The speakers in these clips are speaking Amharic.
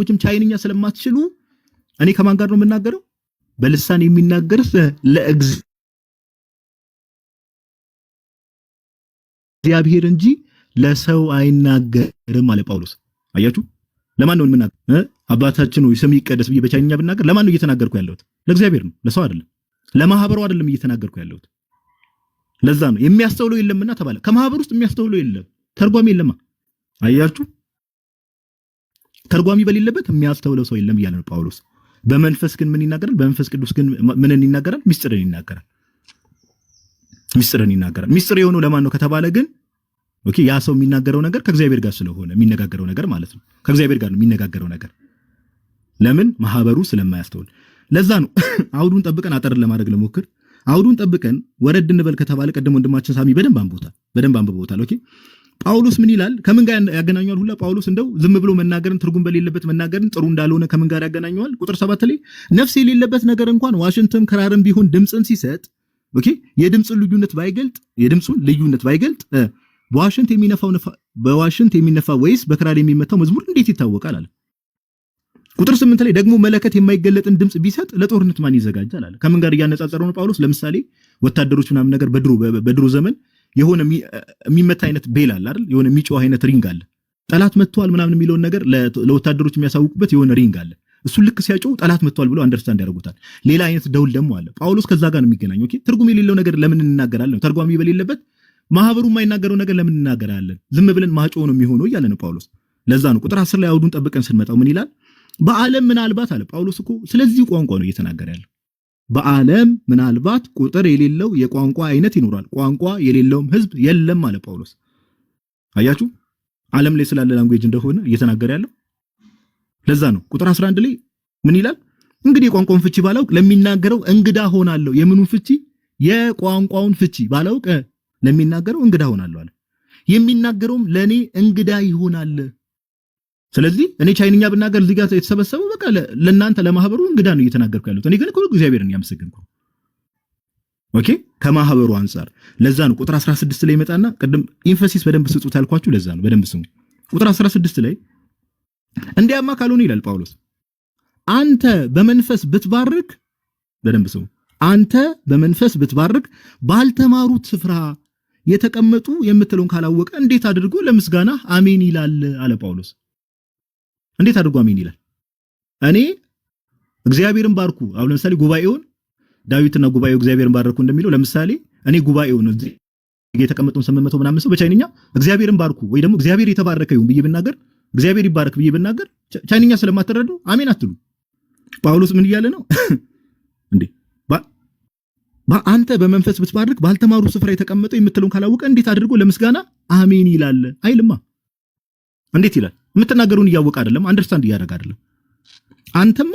ሰዎችም ቻይንኛ ስለማትችሉ እኔ ከማን ጋር ነው የምናገረው? በልሳን የሚናገር ለእግዚአብሔር እንጂ ለሰው አይናገርም አለ ጳውሎስ። አያችሁ? ለማን ነው የምናገረው? አባታችን ሆይ ስምህ ይቀደስ ብዬ በቻይንኛ ብናገር ለማን ነው እየተናገርኩ ያለሁት? ለእግዚአብሔር ነው፣ ለሰው አይደለም። ለማህበሩ አይደለም እየተናገርኩ ያለሁት። ለዛ ነው የሚያስተውለው የለምና ተባለ። ከማህበር ውስጥ የሚያስተውለው የለም፣ ተርጓሚ የለማ። አያችሁ? ተርጓሚ በሌለበት የሚያስተውለው ሰው የለም እያለ ነው ጳውሎስ። በመንፈስ ግን ምን ይናገራል? በመንፈስ ቅዱስ ግን ምንን ይናገራል? ምስጢርን ይናገራል። ምስጢርን ይናገራል። ምስጢር የሆነው ለማን ነው ከተባለ ግን ኦኬ፣ ያ ሰው የሚናገረው ነገር ከእግዚአብሔር ጋር ስለሆነ የሚነጋገረው ነገር ማለት ነው። ከእግዚአብሔር ጋር ነው የሚነጋገረው ነገር። ለምን? ማህበሩ ስለማያስተውል። ለዛ ነው አውዱን ጠብቀን አጠር ለማድረግ ለሞክር። አውዱን ጠብቀን ወረድ እንበል ከተባለ ቀደም ወንድማችን ሳሚ በደንብ አንብቦታል። ኦኬ፣ ጳውሎስ ምን ይላል? ከምን ጋር ያገናኘዋል? ሁላ ጳውሎስ እንደው ዝም ብሎ መናገርን ትርጉም በሌለበት መናገርን ጥሩ እንዳልሆነ ከምን ጋር ያገናኘዋል? ቁጥር 7 ላይ ነፍስ የሌለበት ነገር እንኳን ዋሽንትም ክራርም ቢሆን ድምጽን ሲሰጥ ኦኬ፣ የድምጹን ልዩነት ባይገልጥ በዋሽንት የሚነፋ ወይስ በክራር የሚመታው መዝሙር እንዴት ይታወቃል አለ። ቁጥር 8 ላይ ደግሞ መለከት የማይገለጥን ድምጽ ቢሰጥ ለጦርነት ማን ይዘጋጃል አለ። ከምን ጋር እያነጻጸረው ነው ጳውሎስ? ለምሳሌ ወታደሮች ምናምን ነገር በድሮ ዘመን የሆነ የሚመታ አይነት ቤል አለ አይደል? የሆነ የሚጮህ አይነት ሪንግ አለ። ጠላት መጥቷል ምናምን የሚለውን ነገር ለወታደሮች የሚያሳውቁበት የሆነ ሪንግ አለ። እሱ ልክ ሲያጮህ ጠላት መጥቷል ብሎ አንደርስታንድ ያደርጉታል። ሌላ አይነት ደውል ደግሞ አለ። ጳውሎስ ከዛ ጋር ነው የሚገናኘው። ኦኬ፣ ትርጉም የሌለው ነገር ለምን እንናገራለን? ተርጓሚ በሌለበት ማህበሩ የማይናገረው ነገር ለምን እንናገራለን? ዝም ብለን ማጮህ ነው የሚሆነው እያለ ነው ጳውሎስ። ለዛ ነው ቁጥር 10 ላይ አውዱን ጠብቀን ስንመጣው ምን ይላል? በዓለም ምናልባት አለ ጳውሎስ እኮ ስለዚህ ቋንቋ ነው እየተናገረ ያለው። በዓለም ምናልባት ቁጥር የሌለው የቋንቋ አይነት ይኖራል፣ ቋንቋ የሌለውም ህዝብ የለም አለ ጳውሎስ። አያችሁ ዓለም ላይ ስላለ ላንጉዌጅ እንደሆነ እየተናገረ ያለው። ለዛ ነው ቁጥር 11 ላይ ምን ይላል? እንግዲህ የቋንቋውን ፍቺ ባላውቅ ለሚናገረው እንግዳ ሆናለሁ። የምኑን ፍቺ? የቋንቋውን ፍቺ ባላውቅ ለሚናገረው እንግዳ ሆናለሁ አለ። የሚናገረውም ለኔ እንግዳ ይሆናል። ስለዚህ እኔ ቻይንኛ ብናገር እዚህ ጋር የተሰበሰበው በቃ ለእናንተ ለማህበሩ እንግዳ ነው እየተናገርኩ ያለሁት። እኔ ግን እኮ እግዚአብሔርን ያመሰግንኩ። ኦኬ፣ ከማህበሩ አንፃር። ለዛ ነው ቁጥር 16 ላይ ይመጣና ቅድም ኢንፈሲስ በደንብ ስጡት ያልኳችሁ ለዛ ነው። በደንብ ስሙ። ቁጥር 16 ላይ እንዲያማ ካልሆነ ይላል ጳውሎስ አንተ በመንፈስ ብትባርክ፣ በደንብ ስሙ፣ አንተ በመንፈስ ብትባርክ ባልተማሩት ስፍራ የተቀመጡ የምትለውን ካላወቀ እንዴት አድርጎ ለምስጋና አሜን ይላል አለ ጳውሎስ። እንዴት አድርጎ አሜን ይላል? እኔ እግዚአብሔርን ባርኩ። አሁን ለምሳሌ ጉባኤውን ዳዊትና ጉባኤው እግዚአብሔርን ባርኩ እንደሚለው ለምሳሌ እኔ ጉባኤውን እዚህ የተቀመጠውን 800 ምናምን ሰው በቻይንኛ እግዚአብሔርን ባርኩ ወይ ደግሞ እግዚአብሔር የተባረከ ይሁን ብዬ ብናገር፣ እግዚአብሔር ይባረክ ብዬ ብናገር ቻይንኛ ስለማትረዱ አሜን አትሉ። ጳውሎስ ምን እያለ ነው እንዴ? አንተ በመንፈስ ብትባርክ ባልተማሩ ስፍራ የተቀመጠው የምትለውን ካላወቀ እንዴት አድርጎ ለምስጋና አሜን ይላል? አይልማ። እንዴት ይላል? የምትናገሩን እያወቀ አይደለም፣ አንደርስታንድ እያደረገ አይደለም። አንተማ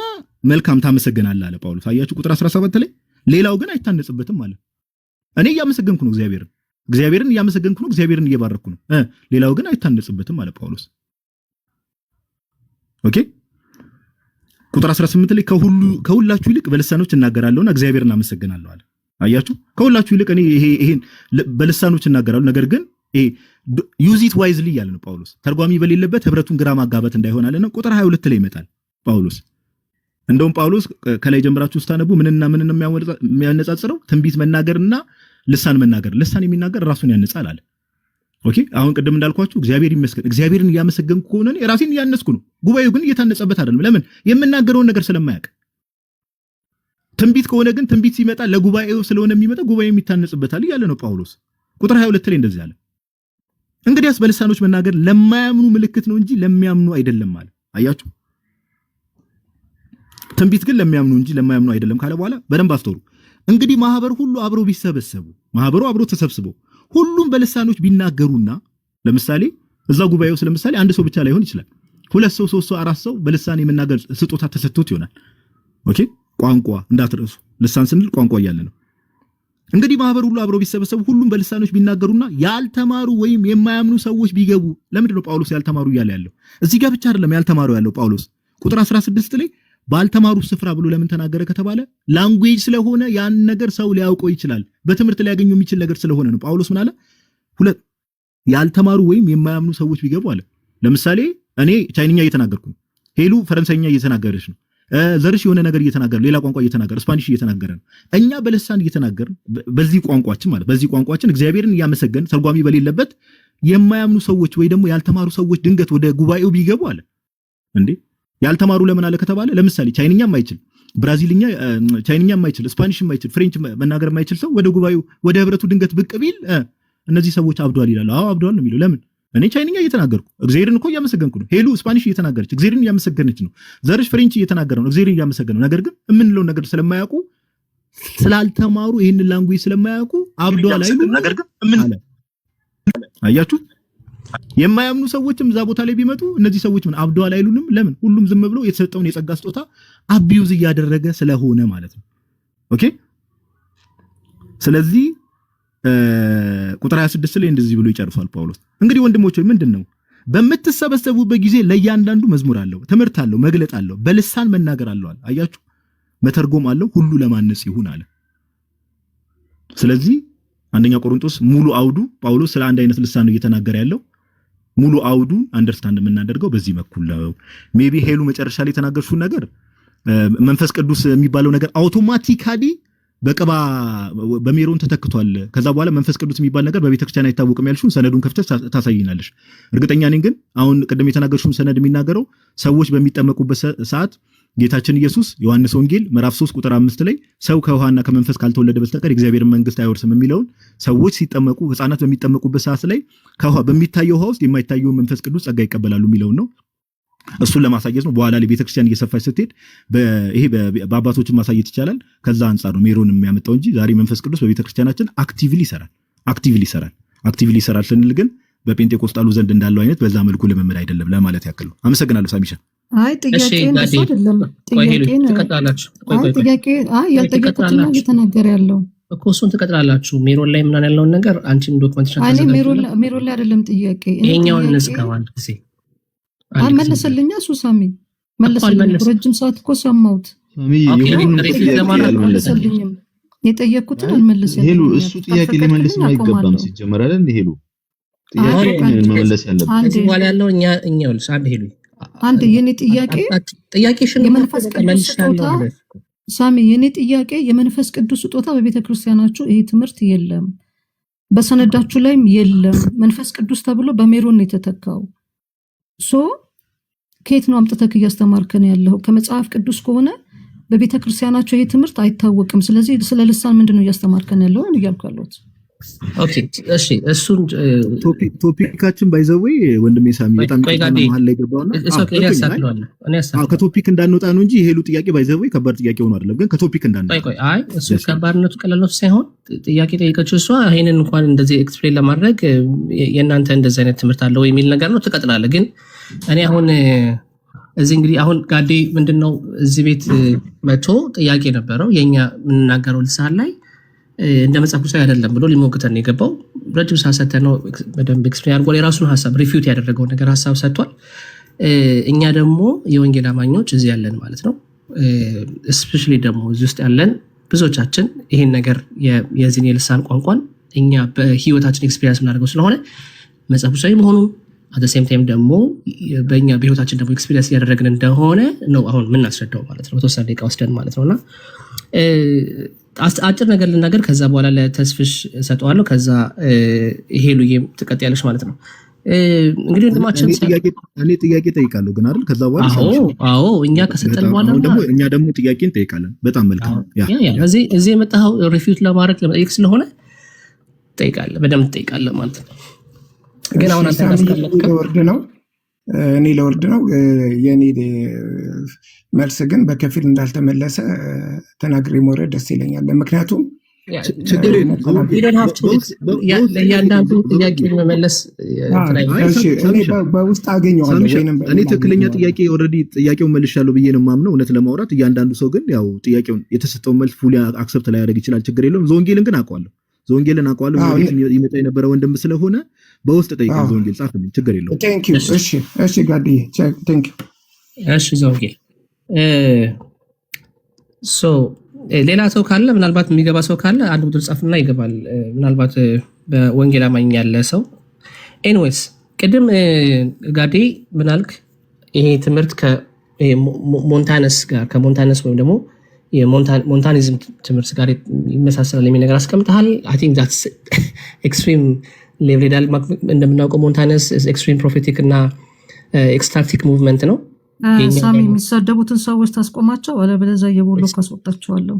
መልካም ታመሰግናለህ አለ ጳውሎስ። አያችሁ ቁጥር 17 ላይ ሌላው ግን አይታነጽበትም አለ። እኔ እያመሰገንኩ ነው እግዚአብሔርን እያመሰገንኩ ነው፣ እግዚአብሔርን እየባረኩ ነው። ሌላው ግን አይታነጽበትም አለ ጳውሎስ። ኦኬ፣ ቁጥር 18 ላይ ከሁላችሁ ይልቅ በልሳኖች እናገራለሁና እግዚአብሔርን አመሰግናለሁ አለ። አያችሁ ከሁላችሁ ይልቅ እኔ ይሄን በልሳኖች እናገራለሁ፣ ነገር ግን ዩዝ ኢት ዋይዝሊ ያለ ነው ጳውሎስ። ተርጓሚ በሌለበት ህብረቱን ግራ ማጋባት እንዳይሆን አለና ቁጥር 22 ላይ ይመጣል ጳውሎስ። እንደውም ጳውሎስ ከላይ ጀምራችሁ ስታነቡ ምንና ምን የሚያነጻጽረው? ትንቢት መናገርና ልሳን መናገር። ልሳን የሚናገር ራሱን ያነጻል አለ። ኦኬ፣ አሁን ቅድም እንዳልኳችሁ እግዚአብሔር ይመስገን፣ እግዚአብሔርን እያመሰገንኩ ከሆነ እኔ ራሴን እያነጽኩ ነው። ጉባኤው ግን እየታነጸበት አይደለም። ለምን? የምናገረውን ነገር ስለማያውቅ። ትንቢት ከሆነ ግን ትንቢት ሲመጣ ለጉባኤው ስለሆነ የሚመጣ ጉባኤው የሚታነጽበታል እያለ ነው ጳውሎስ። ቁጥር 22 ላይ እንደዚህ አለ፣ እንግዲያስ በልሳኖች መናገር ለማያምኑ ምልክት ነው እንጂ ለሚያምኑ አይደለም አለ። አያችሁ፣ ትንቢት ግን ለሚያምኑ እንጂ ለማያምኑ አይደለም ካለ በኋላ በደንብ አስተውሉ። እንግዲህ ማህበር ሁሉ አብረው ቢሰበሰቡ፣ ማህበሩ አብሮ ተሰብስበው ሁሉም በልሳኖች ቢናገሩና፣ ለምሳሌ እዛ ጉባኤው ስለምሳሌ አንድ ሰው ብቻ ላይሆን ይችላል፣ 2 ሰው 3 ሰው 4 ሰው በልሳን የመናገር ስጦታ ተሰጥቶት ይሆናል። ኦኬ፣ ቋንቋ እንዳትረሱ፣ ልሳን ስንል ቋንቋ እያለ ነው። እንግዲህ ማህበር ሁሉ አብረው ቢሰበሰቡ ሁሉም በልሳኖች ቢናገሩና ያልተማሩ ወይም የማያምኑ ሰዎች ቢገቡ። ለምንድን ነው ጳውሎስ ያልተማሩ እያለ ያለው? እዚህ ጋር ብቻ አይደለም ያልተማሩ ያለው ጳውሎስ። ቁጥር 16 ላይ ባልተማሩ ስፍራ ብሎ ለምን ተናገረ ከተባለ ላንጉዌጅ ስለሆነ ያን ነገር ሰው ሊያውቀው ይችላል፣ በትምህርት ሊያገኙ የሚችል ነገር ስለሆነ ነው። ጳውሎስ ምን አለ? ያልተማሩ ወይም የማያምኑ ሰዎች ቢገቡ አለ። ለምሳሌ እኔ ቻይንኛ እየተናገርኩ ነው፣ ሄሉ ፈረንሳይኛ እየተናገረች ነው። ዘርሽ የሆነ ነገር እየተናገረ ሌላ ቋንቋ እየተናገረ ስፓኒሽ እየተናገረ ነው። እኛ በልሳን እየተናገር በዚህ ቋንቋችን ማለት በዚህ ቋንቋችን እግዚአብሔርን እያመሰገን ተርጓሚ በሌለበት የማያምኑ ሰዎች ወይ ደግሞ ያልተማሩ ሰዎች ድንገት ወደ ጉባኤው ቢገቡ አለ እንዴ ያልተማሩ ለምን አለ ከተባለ ለምሳሌ ቻይንኛ የማይችል ብራዚልኛ ቻይንኛ የማይችል ስፓኒሽ የማይችል ፍሬንች መናገር የማይችል ሰው ወደ ጉባኤው ወደ ህብረቱ ድንገት ብቅ ቢል እነዚህ ሰዎች አብዷል ይላል። አዎ አብዷል ነው የሚለው። ለምን እኔ ቻይንኛ እየተናገርኩ እግዚአብሔርን እኮ እያመሰገንኩ ነው። ሄሉ ስፓኒሽ እየተናገረች እግዚአብሔርን እያመሰገነች ነው። ዘርሽ ፍሬንች እየተናገረ ነው እግዚአብሔርን እያመሰገነ ነው። ነገር ግን የምንለው ነገር ስለማያውቁ ስላልተማሩ ይሄንን ላንጉዌጅ ስለማያውቁ አብዷል አይሉ። ነገር ግን ምን አለ አያችሁ? የማያምኑ ሰዎችም እዛ ቦታ ላይ ቢመጡ እነዚህ ሰዎች ምን አብዷል አይሉንም። ለምን? ሁሉም ዝም ብሎ የተሰጠውን የጸጋ ስጦታ አቢዩዝ እያደረገ ስለሆነ ማለት ነው። ኦኬ። ስለዚህ ቁጥር 26 ላይ እንደዚህ ብሎ ይጨርሳል ጳውሎስ። እንግዲህ ወንድሞች ሆይ ምንድነው በምትሰበሰቡበት ጊዜ ለእያንዳንዱ መዝሙር አለው፣ ትምህርት አለው፣ መግለጥ አለው፣ በልሳን መናገር አለው አለ። አያችሁ? መተርጎም አለው፣ ሁሉ ለማነጽ ይሁን አለ። ስለዚህ አንደኛ ቆሮንቶስ ሙሉ አውዱ ጳውሎስ ስለ አንድ አይነት ልሳን ነው እየተናገረ ያለው። ሙሉ አውዱ አንደርስታንድ የምናደርገው በዚህ በኩል ነው። ሜቢ ሄሉ መጨረሻ ላይ የተናገርሽው ነገር መንፈስ ቅዱስ የሚባለው ነገር አውቶማቲካሊ በቅባ በሜሮን ተተክቷል። ከዛ በኋላ መንፈስ ቅዱስ የሚባል ነገር በቤተክርስቲያን አይታወቅም ያልሽው ሰነዱን ከፍተሽ ታሳይናለሽ። እርግጠኛ ነኝ ግን አሁን ቅድም የተናገርሽው ሰነድ የሚናገረው ሰዎች በሚጠመቁበት ሰዓት ጌታችን ኢየሱስ ዮሐንስ ወንጌል ምዕራፍ 3 ቁጥር 5 ላይ ሰው ከውሃና ከመንፈስ ካልተወለደ በስተቀር የእግዚአብሔርን መንግስት አይወርስም የሚለውን ሰዎች ሲጠመቁ ህፃናት በሚጠመቁበት ሰዓት ላይ ከውሃ በሚታየው ውሃ ውስጥ የማይታየው መንፈስ ቅዱስ ጸጋ ይቀበላሉ የሚለውን ነው። እሱን ለማሳየት ነው። በኋላ ላይ ቤተክርስቲያን እየሰፋች ስትሄድ ይሄ በአባቶችን ማሳየት ይቻላል። ከዛ አንጻር ነው ሜሮን የሚያመጣው እንጂ ዛሬ መንፈስ ቅዱስ በቤተክርስቲያናችን አክቲቭሊ ይሰራል ስንል ግን በጴንጤቆስጣሉ ዘንድ እንዳለው አይነት በዛ መልኩ ልምምድ አይደለም ለማለት ያክል ነው። አመሰግናለሁ ሳሚሻ። አይ ጥያቄን አይደለም ያልጠየቁትና እየተናገረ ያለው እኮ እሱን ትቀጥላላችሁ። ሜሮን ላይ ምናምን ያለውን ነገር አንቺም ዶክመንቴሽን ሜሮን ላይ አይደለም ጥያቄ ይሄኛውን እንዝጋው አንድ ጊዜ መለሰልኛ እሱ ሳሚ መለሰልኝ። ረጅም ሰዓት እኮ ሰማሁት። የጠየኩትን አልመለሰልኝም። ሄሉ እሱ ጥያቄ ሊመልስ ነው አይገባም ሲጀመር አይደል? ሄሉ ጥያቄ መመለስ ያለበት ከዚህ በኋላ ያለው እኛ ወልስ አንድ ሄሉ አንድ የኔ ጥያቄሽን የመንፈስ ቅዱስ ስጦታ ሳሚ የኔ ጥያቄ የመንፈስ ቅዱስ ስጦታ በቤተክርስቲያናችሁ ይሄ ትምህርት የለም፣ በሰነዳችሁ ላይም የለም። መንፈስ ቅዱስ ተብሎ በሜሮን ነው የተተካው። ከየት ነው አምጥተህ እያስተማርከን ያለው? ከመጽሐፍ ቅዱስ ከሆነ በቤተክርስቲያናችሁ ይሄ ትምህርት አይታወቅም። ስለዚህ ስለ ልሳን ምንድነው እያስተማርከን ያለው እያልኩ ያለሁት። ኦኬ እሺ፣ እሱን ቶፒካችን ባይዘዌይ ወንድሜ ሳሚ በጣም መሀል ላይ ገባውና ከቶፒክ እንዳንወጣ ነው እንጂ የሄሉ ጥያቄ ባይዘዌይ ከባድ ጥያቄ ሆኖ አይደለም፣ ግን ከቶፒክ እንዳንወጣ። አይ እሱ ከባድነቱ ቀላል ሳይሆን ጥያቄ ጠይቀችው እሷ ይሄንን እንኳን እንደዚህ ኤክስፕሌን ለማድረግ የእናንተ እንደዚህ አይነት ትምህርት አለ ወይ የሚል ነገር ነው። ትቀጥላለህ። ግን እኔ አሁን እዚህ እንግዲህ አሁን ጋዴ ምንድነው እዚህ ቤት መቶ ጥያቄ ነበረው የኛ የምንናገረው ልሳን ላይ እንደ መጽሐፍ ቅዱስ አይደለም ብሎ ሊሞግተን ነው የገባው። ረጅም ሰዓት ሰጥተነው በደንብ ኤክስፕሌን አድርጓል። የራሱን ሐሳብ ሪፊዩት ያደረገው ነገር ሐሳብ ሰጥቷል። እኛ ደግሞ የወንጌል አማኞች እዚህ ያለን ማለት ነው ስፔሻሊ ደግሞ እዚህ ውስጥ ያለን ብዙዎቻችን ይሄን ነገር የዚህን የልሳን ቋንቋን እኛ በህይወታችን ኤክስፒሪየንስ እናደርገው ስለሆነ መጽሐፍ ቅዱሳዊ መሆኑን አት ሴም ታይም ደግሞ በእኛ በህይወታችን ደግሞ ኤክስፒሪየንስ እያደረግን እንደሆነ ነው አሁን የምናስረዳው ማለት ነው። በተወሰነ ደቂቃ ወስደን ማለት ነውና አጭር ነገር ልናገር፣ ከዛ በኋላ ለተስፍሽ ሰጠዋለሁ። ከዛ ሄሉዬም ትቀጥያለሽ ማለት ነው። እንግዲህ ወንድማችን እኔ ጥያቄ ጠይቃለሁ ግን አይደል? ከዛ በኋላ አዎ እኛ ከሰጠን በኋላ እኛ ደግሞ ጥያቄ እንጠይቃለን። በጣም መልካም። እዚህ የመጣኸው ሪፊዩት ለማድረግ ለመጠየቅ ስለሆነ ጠይቃለህ፣ በደንብ ትጠይቃለህ ማለት ነው። ግን አሁን አንተ ለወርድ ነው እኔ ለወርድ ነው የኔ መልስ ግን በከፊል እንዳልተመለሰ ተናግሬ መውረድ ደስ ይለኛል። ምክንያቱም እያንዳንዱ ጥያቄ መመለስ በውስጥ አገኘዋለሁ። እኔ ትክክለኛ ጥያቄ ኦልሬዲ ጥያቄውን መልሻለሁ ብዬ ነው የማምነው። እውነት ለማውራት እያንዳንዱ ሰው ግን ያው ጥያቄውን የተሰጠውን መልስ ፉሊ አክሰፕት ላያደርግ ይችላል። ችግር የለውም። ዘወንጌልን ግን አውቀዋለሁ። ይመጣ የነበረ ወንድም ስለሆነ በውስጥ ጠይቀን ዘወንጌል ጻፍልኝ። ችግር የለውም። እሺ ጋዲ ቴንክ ዩ። እሺ ዘወንጌል ሌላ ሰው ካለ ምናልባት የሚገባ ሰው ካለ አንድ ቁጥር ጻፍና ይገባል። ምናልባት በወንጌል አማኝ ያለ ሰው ኤኒዌይስ፣ ቅድም ጋዴ ምናልክ ይሄ ትምህርት ሞንታነስ ጋር ከሞንታነስ ወይም ደግሞ የሞንታኒዝም ትምህርት ጋር ይመሳሰላል የሚል ነገር አስቀምጠሃል። አይ ቲንክ ዛትስ ኤክስትሪም ሌቭል ሄዳል። እንደምናውቀው ሞንታነስ ኤክስትሪም ፕሮፌቲክ እና ኤክስታቲክ ሙቭመንት ነው። ሳሚ የሚሳደቡትን ሰዎች ታስቆማቸው፣ አለበለዚያ የቦሎ ካስወጣቸዋለሁ።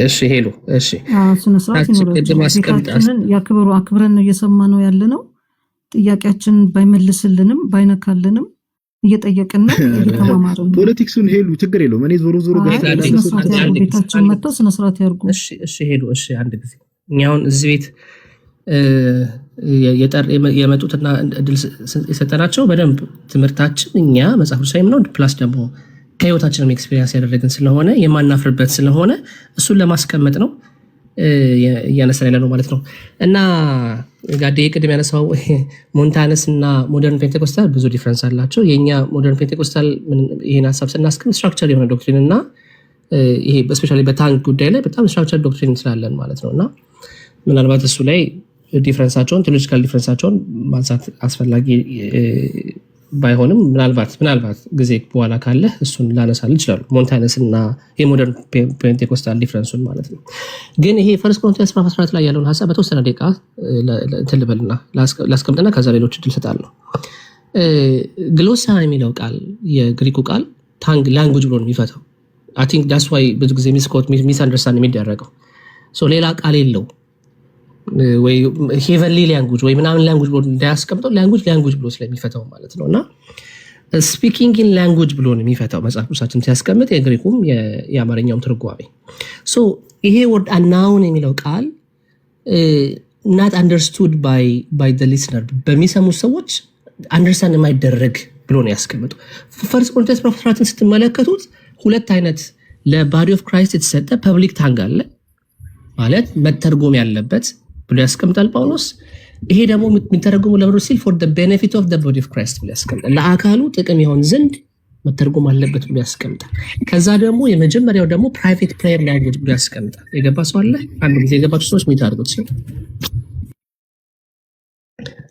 እሺ ሄሎ፣ እሺ ስነ ስርዓት ይኖራቸውን ያክብሩ። አክብረን ነው እየሰማ ነው ያለ ነው። ጥያቄያችን ባይመልስልንም ባይነካልንም እየጠየቅን ነው፣ እየተማማርን ነው። ፖለቲክሱን ሄሉ ችግር የለውም። እኔ ዞሮ ዞሮ ቤታችን መጥተው ስነ ስርዓት ያርጉ። እሺ ሄሉ፣ እሺ አንድ ጊዜ እኛ አሁን እዚህ ቤት የመጡትና እድል የሰጠናቸው በደንብ ትምህርታችን እኛ መጽሐፍ ቅዱሳዊም ነው ፕላስ ደግሞ ከህይወታችንም ኤክስፔሪንስ ያደረግን ስለሆነ የማናፍርበት ስለሆነ እሱን ለማስቀመጥ ነው እያነሳን ያለ ነው ማለት ነው። እና ጋዴ ቅድም ያነሳው ሞንታነስ እና ሞደርን ፔንቴኮስታል ብዙ ዲፍረንስ አላቸው። የኛ ሞደርን ፔንቴኮስታል ይሄን ሀሳብ ስናስቀምጥ ስትራክቸር የሆነ ዶክትሪን እና ይሄ ስፔሻሊ በታንክ ጉዳይ ላይ በጣም ስትራክቸር ዶክትሪን ስላለን ማለት ነው። እና ምናልባት እሱ ላይ ዲፍረንሳቸውን ቴዎሎጂካል ዲፍረንሳቸውን ማንሳት አስፈላጊ ባይሆንም ምናልባት ጊዜ በኋላ ካለ እሱን ላነሳል ይችላሉ። ሞንታነስ እና የሞደርን ፔንቴኮስታል ዲፍረንሱን ማለት ነው። ግን ይሄ ፈርስት ቆሮንቶስ 14 ላይ ያለውን ሀሳብ በተወሰነ ደቂቃ ትልበልና ላስቀምጥና ከዛ ሌሎች እድል እሰጣለሁ። ግሎሳ የሚለው ቃል የግሪኩ ቃል ታንግ ላንጉጅ ብሎ ነው የሚፈታው። አይ ቲንክ ዳትስ ዋይ ብዙ ጊዜ ሚስ አንደርስታንድ የሚደረገው ሌላ ቃል የለው ወይ ሄቨንሊ ላንጉጅ ወይ ምናምን ላንጉጅ ብሎ እንዳያስቀምጠው ላንጉጅ ብሎ ስለሚፈታው ማለት ነው። እና ስፒኪንግ ኢን ላንጉጅ ብሎ ነው የሚፈታው መጽሐፍ ቅዱሳችን ሲያስቀምጥ፣ የግሪኩም የአማርኛውም ትርጓሜ። ይሄ ወርድ አናውን የሚለው ቃል ናት አንደርስቱድ ባይ ዘ ሊስነር በሚሰሙት ሰዎች አንደርስታንድ የማይደረግ ብሎ ነው ያስቀምጡ። ፈርስት ቆሮንቶስ 14ን ስትመለከቱት ሁለት አይነት ለባዲ ኦፍ ክራይስት የተሰጠ ፐብሊክ ታንግ አለ ማለት መተርጎም ያለበት ብሎ ያስቀምጣል ጳውሎስ። ይሄ ደግሞ የሚተረጎመው ለብሮ ሲል ፎር ዘ ቤኔፊት ኦፍ ዘ ቦዲ ኦፍ ክራይስት ብሎ ያስቀምጣል። ለአካሉ ጥቅም ይሆን ዘንድ መተርጎም አለበት ብሎ ያስቀምጣል። ከዛ ደግሞ የመጀመሪያው ደግሞ ፕራይቬት ፕሬየር ላንጉጅ ብሎ ያስቀምጣል። የገባ ሰው አለ? አንድ ጊዜ የገባችሁ ሰዎች ምን ታደርጉት ሲል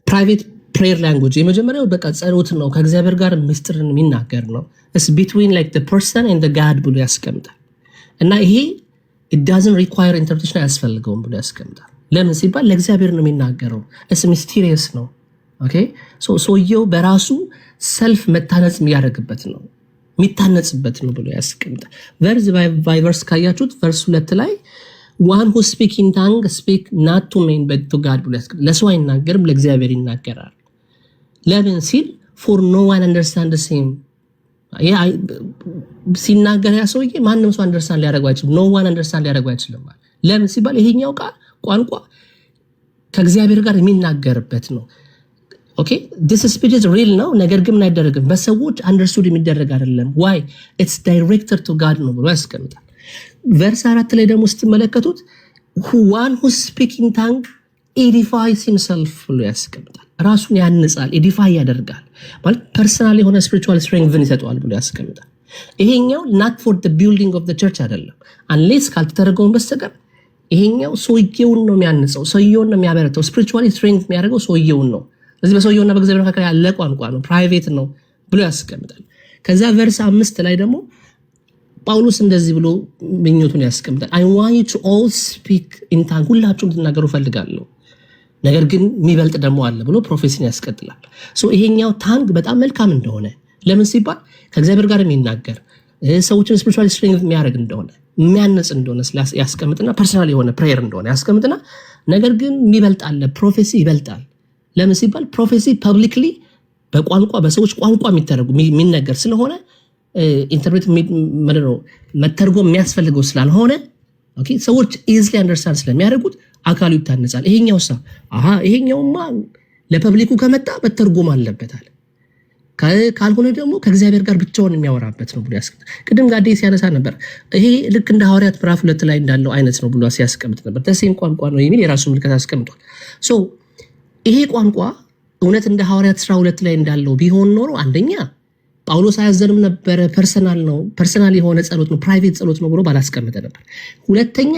ፕራይቬት ፕሬየር ላንጉጅ የመጀመሪያው በቃ ጸሎት ነው፣ ከእግዚአብሔር ጋር ምስጢርን የሚናገር ነው። ኢትስ ቢትዊን ላይክ ዘ ፐርሰን ኤንድ ዘ ጋድ ብሎ ያስቀምጣል። እና ይሄ it doesn't require interpretation አያስፈልገውም ብሎ ያስቀምጣል። ለምን ሲባል ለእግዚአብሔር ነው የሚናገረው። እስ ሚስቴሪየስ ነው። ኦኬ ሰውየው በራሱ ሰልፍ መታነጽ የሚያደርግበት ነው የሚታነጽበት ነው ብሎ ያስቀምጣል። ቨርስ ባይ ቨርስ ካያችሁት ቨርስ 2 ላይ one who speak in tongue speak not to men but to God ብሎ ያስቀምጣል። ለሰው አይናገርም ለእግዚአብሔር ይናገራል። ለምን ሲል for no one understand the same ሲናገር ያ ሰውዬ ማንም ሰው አንደርስታንድ ሊያደርገው አይችልም። ኖ ዋን አንደርስታንድ ሊያደርገው አይችልም። ለምን ሲባል ይሄኛው ቃል ቋንቋ ከእግዚአብሔር ጋር የሚናገርበት ነው። ኦኬ this speech is real ነው፣ ነገር ግን አይደረግም በሰዎች አንደርስቱድ የሚደረግ አይደለም። why it's directed to God ነው ብሎ ያስቀምጣል። ቨርስ 4 ላይ ደግሞ ስትመለከቱት one who speak in tongue edifies himself ብሎ ያስቀምጣል። ራሱን ያንጻል፣ ኤዲፋይ ያደርጋል ማለት ፐርሰናል የሆነ ስፒሪቹዋል ስትሬንግዝን ይሰጠዋል ብሎ ያስቀምጣል። ይሄኛው not for the building of the church አይደለም unless ካልተተረጎመ በስተቀር ይሄኛው ሰውየውን ነው የሚያንጸው፣ ሰውየውን ነው የሚያበረታው፣ ስፒሪቹዋሊ ስትሬንግዝ የሚያደርገው ሰውየውን ነው። ስለዚህ በሰውየውና በእግዚአብሔር መካከል ያለ ቋንቋ ነው፣ ፕራይቬት ነው ብሎ ያስቀምጣል። ከዛ ቨርስ 5 ላይ ደግሞ ጳውሎስ እንደዚህ ብሎ ምኞቱን ያስቀምጣል። I want you to all speak in tongues ሁላችሁም ትናገሩ ፈልጋለሁ ነገር ግን የሚበልጥ ደግሞ አለ ብሎ ፕሮፌሲን ያስቀጥላል። ይሄኛው ታንግ በጣም መልካም እንደሆነ ለምን ሲባል ከእግዚአብሔር ጋር የሚናገር ሰዎችን ስፒሪቹዋል ስትሬንግዝ የሚያደርግ እንደሆነ የሚያነጽ እንደሆነ ያስቀምጥና ፐርሰናል የሆነ ፕሬየር እንደሆነ ያስቀምጥና ነገር ግን የሚበልጥ አለ፣ ፕሮፌሲ ይበልጣል። ለምን ሲባል ፕሮፌሲ ፐብሊክሊ በቋንቋ በሰዎች ቋንቋ የሚነገር ስለሆነ ኢንተርፕሬት መተርጎም የሚያስፈልገው ስላልሆነ ሰዎች ኢዝሊ አንደርስታንድ ስለሚያደርጉት አካሉ ይታነጻል። ይሄኛውማ ለፐብሊኩ ከመጣ መተርጎም አለበታል፣ ካልሆነ ደግሞ ከእግዚአብሔር ጋር ብቻውን የሚያወራበት ነው ብሎ ያስቀምጣል። ቅድም ጋዴ ሲያነሳ ነበር ይሄ ልክ እንደ ሐዋርያት ምዕራፍ 2 ላይ እንዳለው አይነት ነው ብሎ ሲያስቀምጥ ነበር። ተሴም ቋንቋ ነው የሚል የራሱ ምልክት አስቀምጧል። ይሄ ቋንቋ እውነት እንደ ሐዋርያት ስራ 2 ላይ እንዳለው ቢሆን ኖሮ አንደኛ ጳውሎስ አያዘንም ነበረ፣ ፐርሰናል የሆነ ጸሎት ነው፣ ፕራይቬት ጸሎት ነው ብሎ ባላስቀመጠ ነበር። ሁለተኛ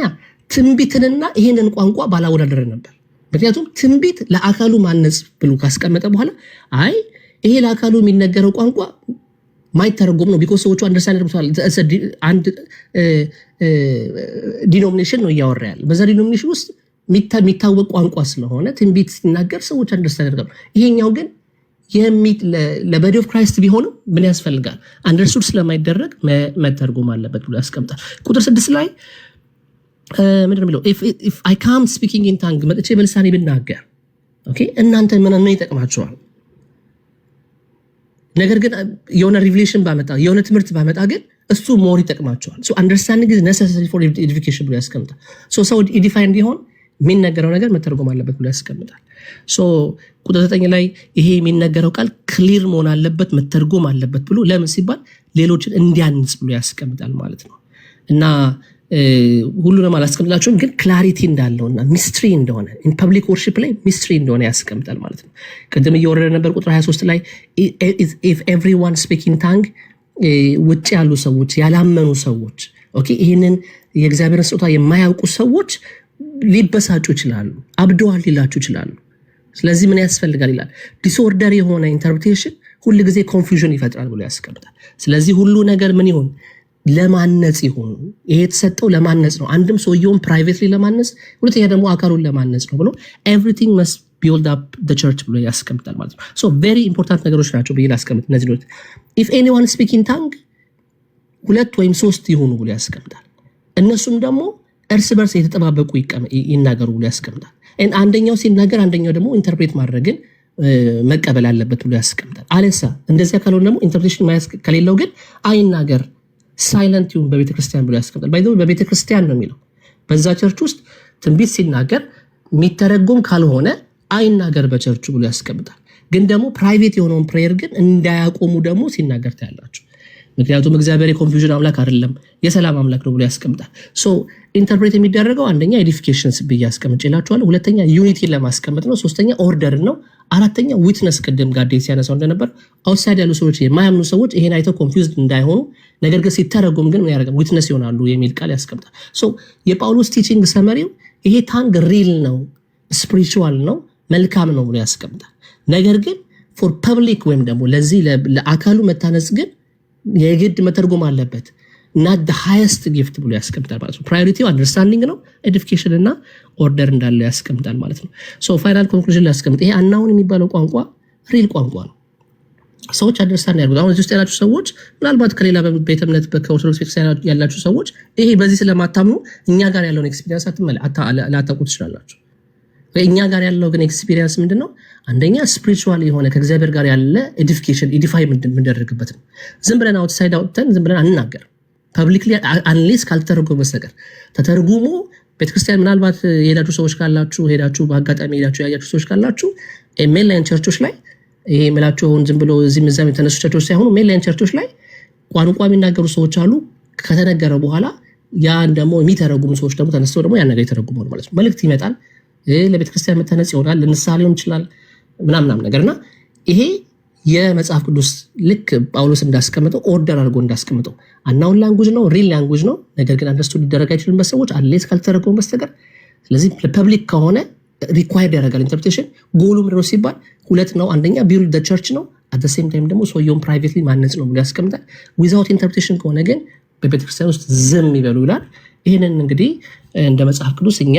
ትንቢትንና ይሄንን ቋንቋ ባላወዳደረ ነበር። ምክንያቱም ትንቢት ለአካሉ ማነጽ ብሎ ካስቀመጠ በኋላ አይ ይሄ ለአካሉ የሚነገረው ቋንቋ ማይተረጎም ነው ቢኮዝ ሰዎቹ አንደርስታንድ አድርገዋል። አንድ ዲኖሚኔሽን ነው እያወራ ያለ። በዛ ዲኖሚኔሽን ውስጥ የሚታወቅ ቋንቋ ስለሆነ ትንቢት ሲናገር ሰዎች አንደርስታንድ ያደርጋሉ። ይሄኛው ግን ለቦዲ ኦፍ ክራይስት ቢሆንም ምን ያስፈልጋል? አንደርስቱድ ስለማይደረግ መተርጎም አለበት ብሎ ያስቀምጣል። ቁጥር 6 ላይ ምንድን ነው የሚለው? ኢፍ አይ ካም ስፒኪንግ ኢን ታንግ መጥቼ በልሳኔ ብናገር እናንተ ምን ይጠቅማቸዋል? ነገር ግን የሆነ ሪቪሌሽን ባመጣ የሆነ ትምህርት ባመጣ ግን እሱ ሞር ይጠቅማቸዋል። አንደርስታንዲንግ ኢዝ ነሰሰሪ ፎር ኤዲፊኬሽን ብሎ ያስቀምጣል። ሰው ኢዲፋይ እንዲሆን የሚነገረው ነገር መተርጎም አለበት ብሎ ያስቀምጣል። ቁጥር 9 ላይ ይሄ የሚነገረው ቃል ክሊር መሆን አለበት መተርጎም አለበት ብሎ ለምን ሲባል ሌሎችን እንዲያንጽ ብሎ ያስቀምጣል ማለት ነው። እና ሁሉንም አላስቀምጥላችሁም፣ ግን ክላሪቲ እንዳለውና ሚስትሪ እንደሆነ ፐብሊክ ወርሺፕ ላይ ሚስትሪ እንደሆነ ያስቀምጣል ማለት ነው። ቅድም እየወረደ ነበር ቁጥር 23 ላይ ኢፍ ኤቭሪዋን ስፒኪንግ ታንግ ውጭ ያሉ ሰዎች ያላመኑ ሰዎች ይህንን የእግዚአብሔርን ስጦታ የማያውቁ ሰዎች ሊበሳጩ ይችላሉ፣ አብደዋል ሊላችሁ ይችላሉ። ስለዚህ ምን ያስፈልጋል ይላል? ዲስኦርደር የሆነ ኢንተርፕሬቴሽን ሁል ጊዜ ኮንፊውዥን ይፈጥራል ብሎ ያስቀምጣል። ስለዚህ ሁሉ ነገር ምን ይሁን? ለማነጽ ይሁን። ይሄ የተሰጠው ለማነጽ ነው። አንድም ሰውየውን ፕራይቬትሊ ለማነጽ፣ ሁለተኛ ደግሞ አካሉን ለማነጽ ነው ብሎ ኤቭሪቲንግ መስት ቢልድ አፕ ዘ ቸርች ብሎ ያስቀምጣል ማለት ነው። ሶ ቬሪ ኢምፖርታንት ነገሮች ናቸው ብዬ ላስቀምጥ እነዚህ ነው። ኢፍ ኤኒዋን ስፒኪንግ ታንግ 2 ወይም 3 ይሁኑ ብሎ ያስቀምጣል። እነሱም ደግሞ እርስ በርስ የተጠባበቁ ይናገሩ ብሎ ያስቀምጣል። አንደኛው ሲናገር አንደኛው ደግሞ ኢንተርፕሬት ማድረግን መቀበል አለበት ብሎ ያስቀምጣል። አለሳ እንደዚያ ካልሆነ ደግሞ ኢንተርፕሬሽን ከሌለው ግን አይናገር ሳይለንት ይሁን በቤተክርስቲያን ብሎ ያስቀምጣል። ባይዘው በቤተክርስቲያን ነው የሚለው። በዛ ቸርች ውስጥ ትንቢት ሲናገር የሚተረጎም ካልሆነ አይናገር በቸርቹ ብሎ ያስቀምጣል። ግን ደግሞ ፕራይቬት የሆነውን ፕሬየር ግን እንዳያቆሙ ደግሞ ሲናገር ታያላችሁ። ምክንያቱም እግዚአብሔር የኮንፊውዥን አምላክ አይደለም የሰላም አምላክ ነው ብሎ ያስቀምጣል። ኢንተርፕሬት የሚደረገው አንደኛ ኤዲፊኬሽንስ ብዬ አስቀምጬላችኋለሁ፣ ሁለተኛ ዩኒቲን ለማስቀመጥ ነው፣ ሶስተኛ ኦርደርን ነው፣ አራተኛ ዊትነስ ቅድም ጋዴ ሲያነሳው እንደነበር አውትሳይድ ያሉ ሰዎች የማያምኑ ሰዎች ይሄን አይተው ኮንፊውዝድ እንዳይሆኑ ነገር ግን ሲተረጉም ግን ምን ያደርጋል? ዊትነስ ይሆናሉ የሚል ቃል ያስቀምጣል። የጳውሎስ ቲቺንግ ሰመሪው ይሄ ታንግ ሪል ነው፣ ስፒሪቹዋል ነው፣ መልካም ነው ብሎ ያስቀምጣል። ነገር ግን ፎር ፐብሊክ ወይም ደግሞ ለዚህ ለአካሉ መታነጽ ግን የግድ መተርጎም አለበት እና ሃይስት ጊፍት ብሎ ያስቀምጣል ማለት ነው። ፕራዮሪቲው አንደርስታንዲንግ ነው፣ ኤዲፊኬሽን እና ኦርደር እንዳለው ያስቀምጣል ማለት ነው። ፋይናል ኮንክሉዥን ላይ ያስቀምጥ ይሄ አናውን የሚባለው ቋንቋ ሪል ቋንቋ ነው። ሰዎች አንደርስታንድ ያደርጉት። አሁን እዚህ ውስጥ ያላችሁ ሰዎች ምናልባት ከሌላ ቤተ እምነት ከኦርቶዶክስ ቤተክርስቲያን ያላችሁ ሰዎች ይሄ በዚህ ስለማታምኑ እኛ ጋር ያለውን ኤክስፒሪየንስ ላታውቁ ትችላላችሁ። እኛ ጋር ያለው ግን ኤክስፒሪየንስ ምንድን ነው? አንደኛ ስፒሪቹዋል የሆነ ከእግዚአብሔር ጋር ያለ ኤዲፊኬሽን ኢዲፋይ የምንደረግበት ነው። ዝም ብለን አውትሳይድ አውጥተን ዝም ብለን አንናገርም ፐብሊክሊ አንሌስ ካልተተረጎመ በስተቀር። ተተርጉሞ ቤተክርስቲያን ምናልባት የሄዳችሁ ሰዎች ካላችሁ ሄዳችሁ በአጋጣሚ ሄዳችሁ ያያችሁ ሰዎች ካላችሁ ሜንላይን ቸርቾች ላይ ይሄ የምላችሁን ዝም ብሎ እዚህም እዛም የተነሱ ቸርቾች ሳይሆኑ ሜንላይን ቸርቾች ላይ ቋንቋ የሚናገሩ ሰዎች አሉ። ከተነገረ በኋላ ያን ደግሞ የሚተረጉሙ ሰዎች ደግሞ ተነስተው ደግሞ ያን ነገር የተረጉሙ ማለት ነው። መልእክት ይመጣል፣ ለቤተክርስቲያን መታነጽ ይሆናል፣ ለንስሐ ሊሆን ይችላል ምናምናም ነገርና ይሄ የመጽሐፍ ቅዱስ ልክ ጳውሎስ እንዳስቀምጠው ኦርደር አድርጎ እንዳስቀምጠው አናውን ላንጉጅ ነው፣ ሪል ላንጉጅ ነው። ነገር ግን አንደርስቱድ ሊደረግ አይችልም በሰዎች አንሌስ ካልተረጎሙ በስተቀር። ስለዚህ ፐብሊክ ከሆነ ሪኳየርድ ያደርጋል ኢንተርፕሬቴሽን። ጎሉ ምንድነው ሲባል 2 ነው። አንደኛ ቢልድ ዘ ቸርች ነው፣ አት ዘ ሴም ታይም ደግሞ ሰውየውን ፕራይቬትሊ ማነጽ ነው ብሎ ያስቀምጣል። ዊዛውት ኢንተርፕሬቴሽን ከሆነ ግን በቤተክርስቲያን ውስጥ ዝም ይበሉ ይላል። ይህንን እንግዲህ እንደ መጽሐፍ ቅዱስ እኛ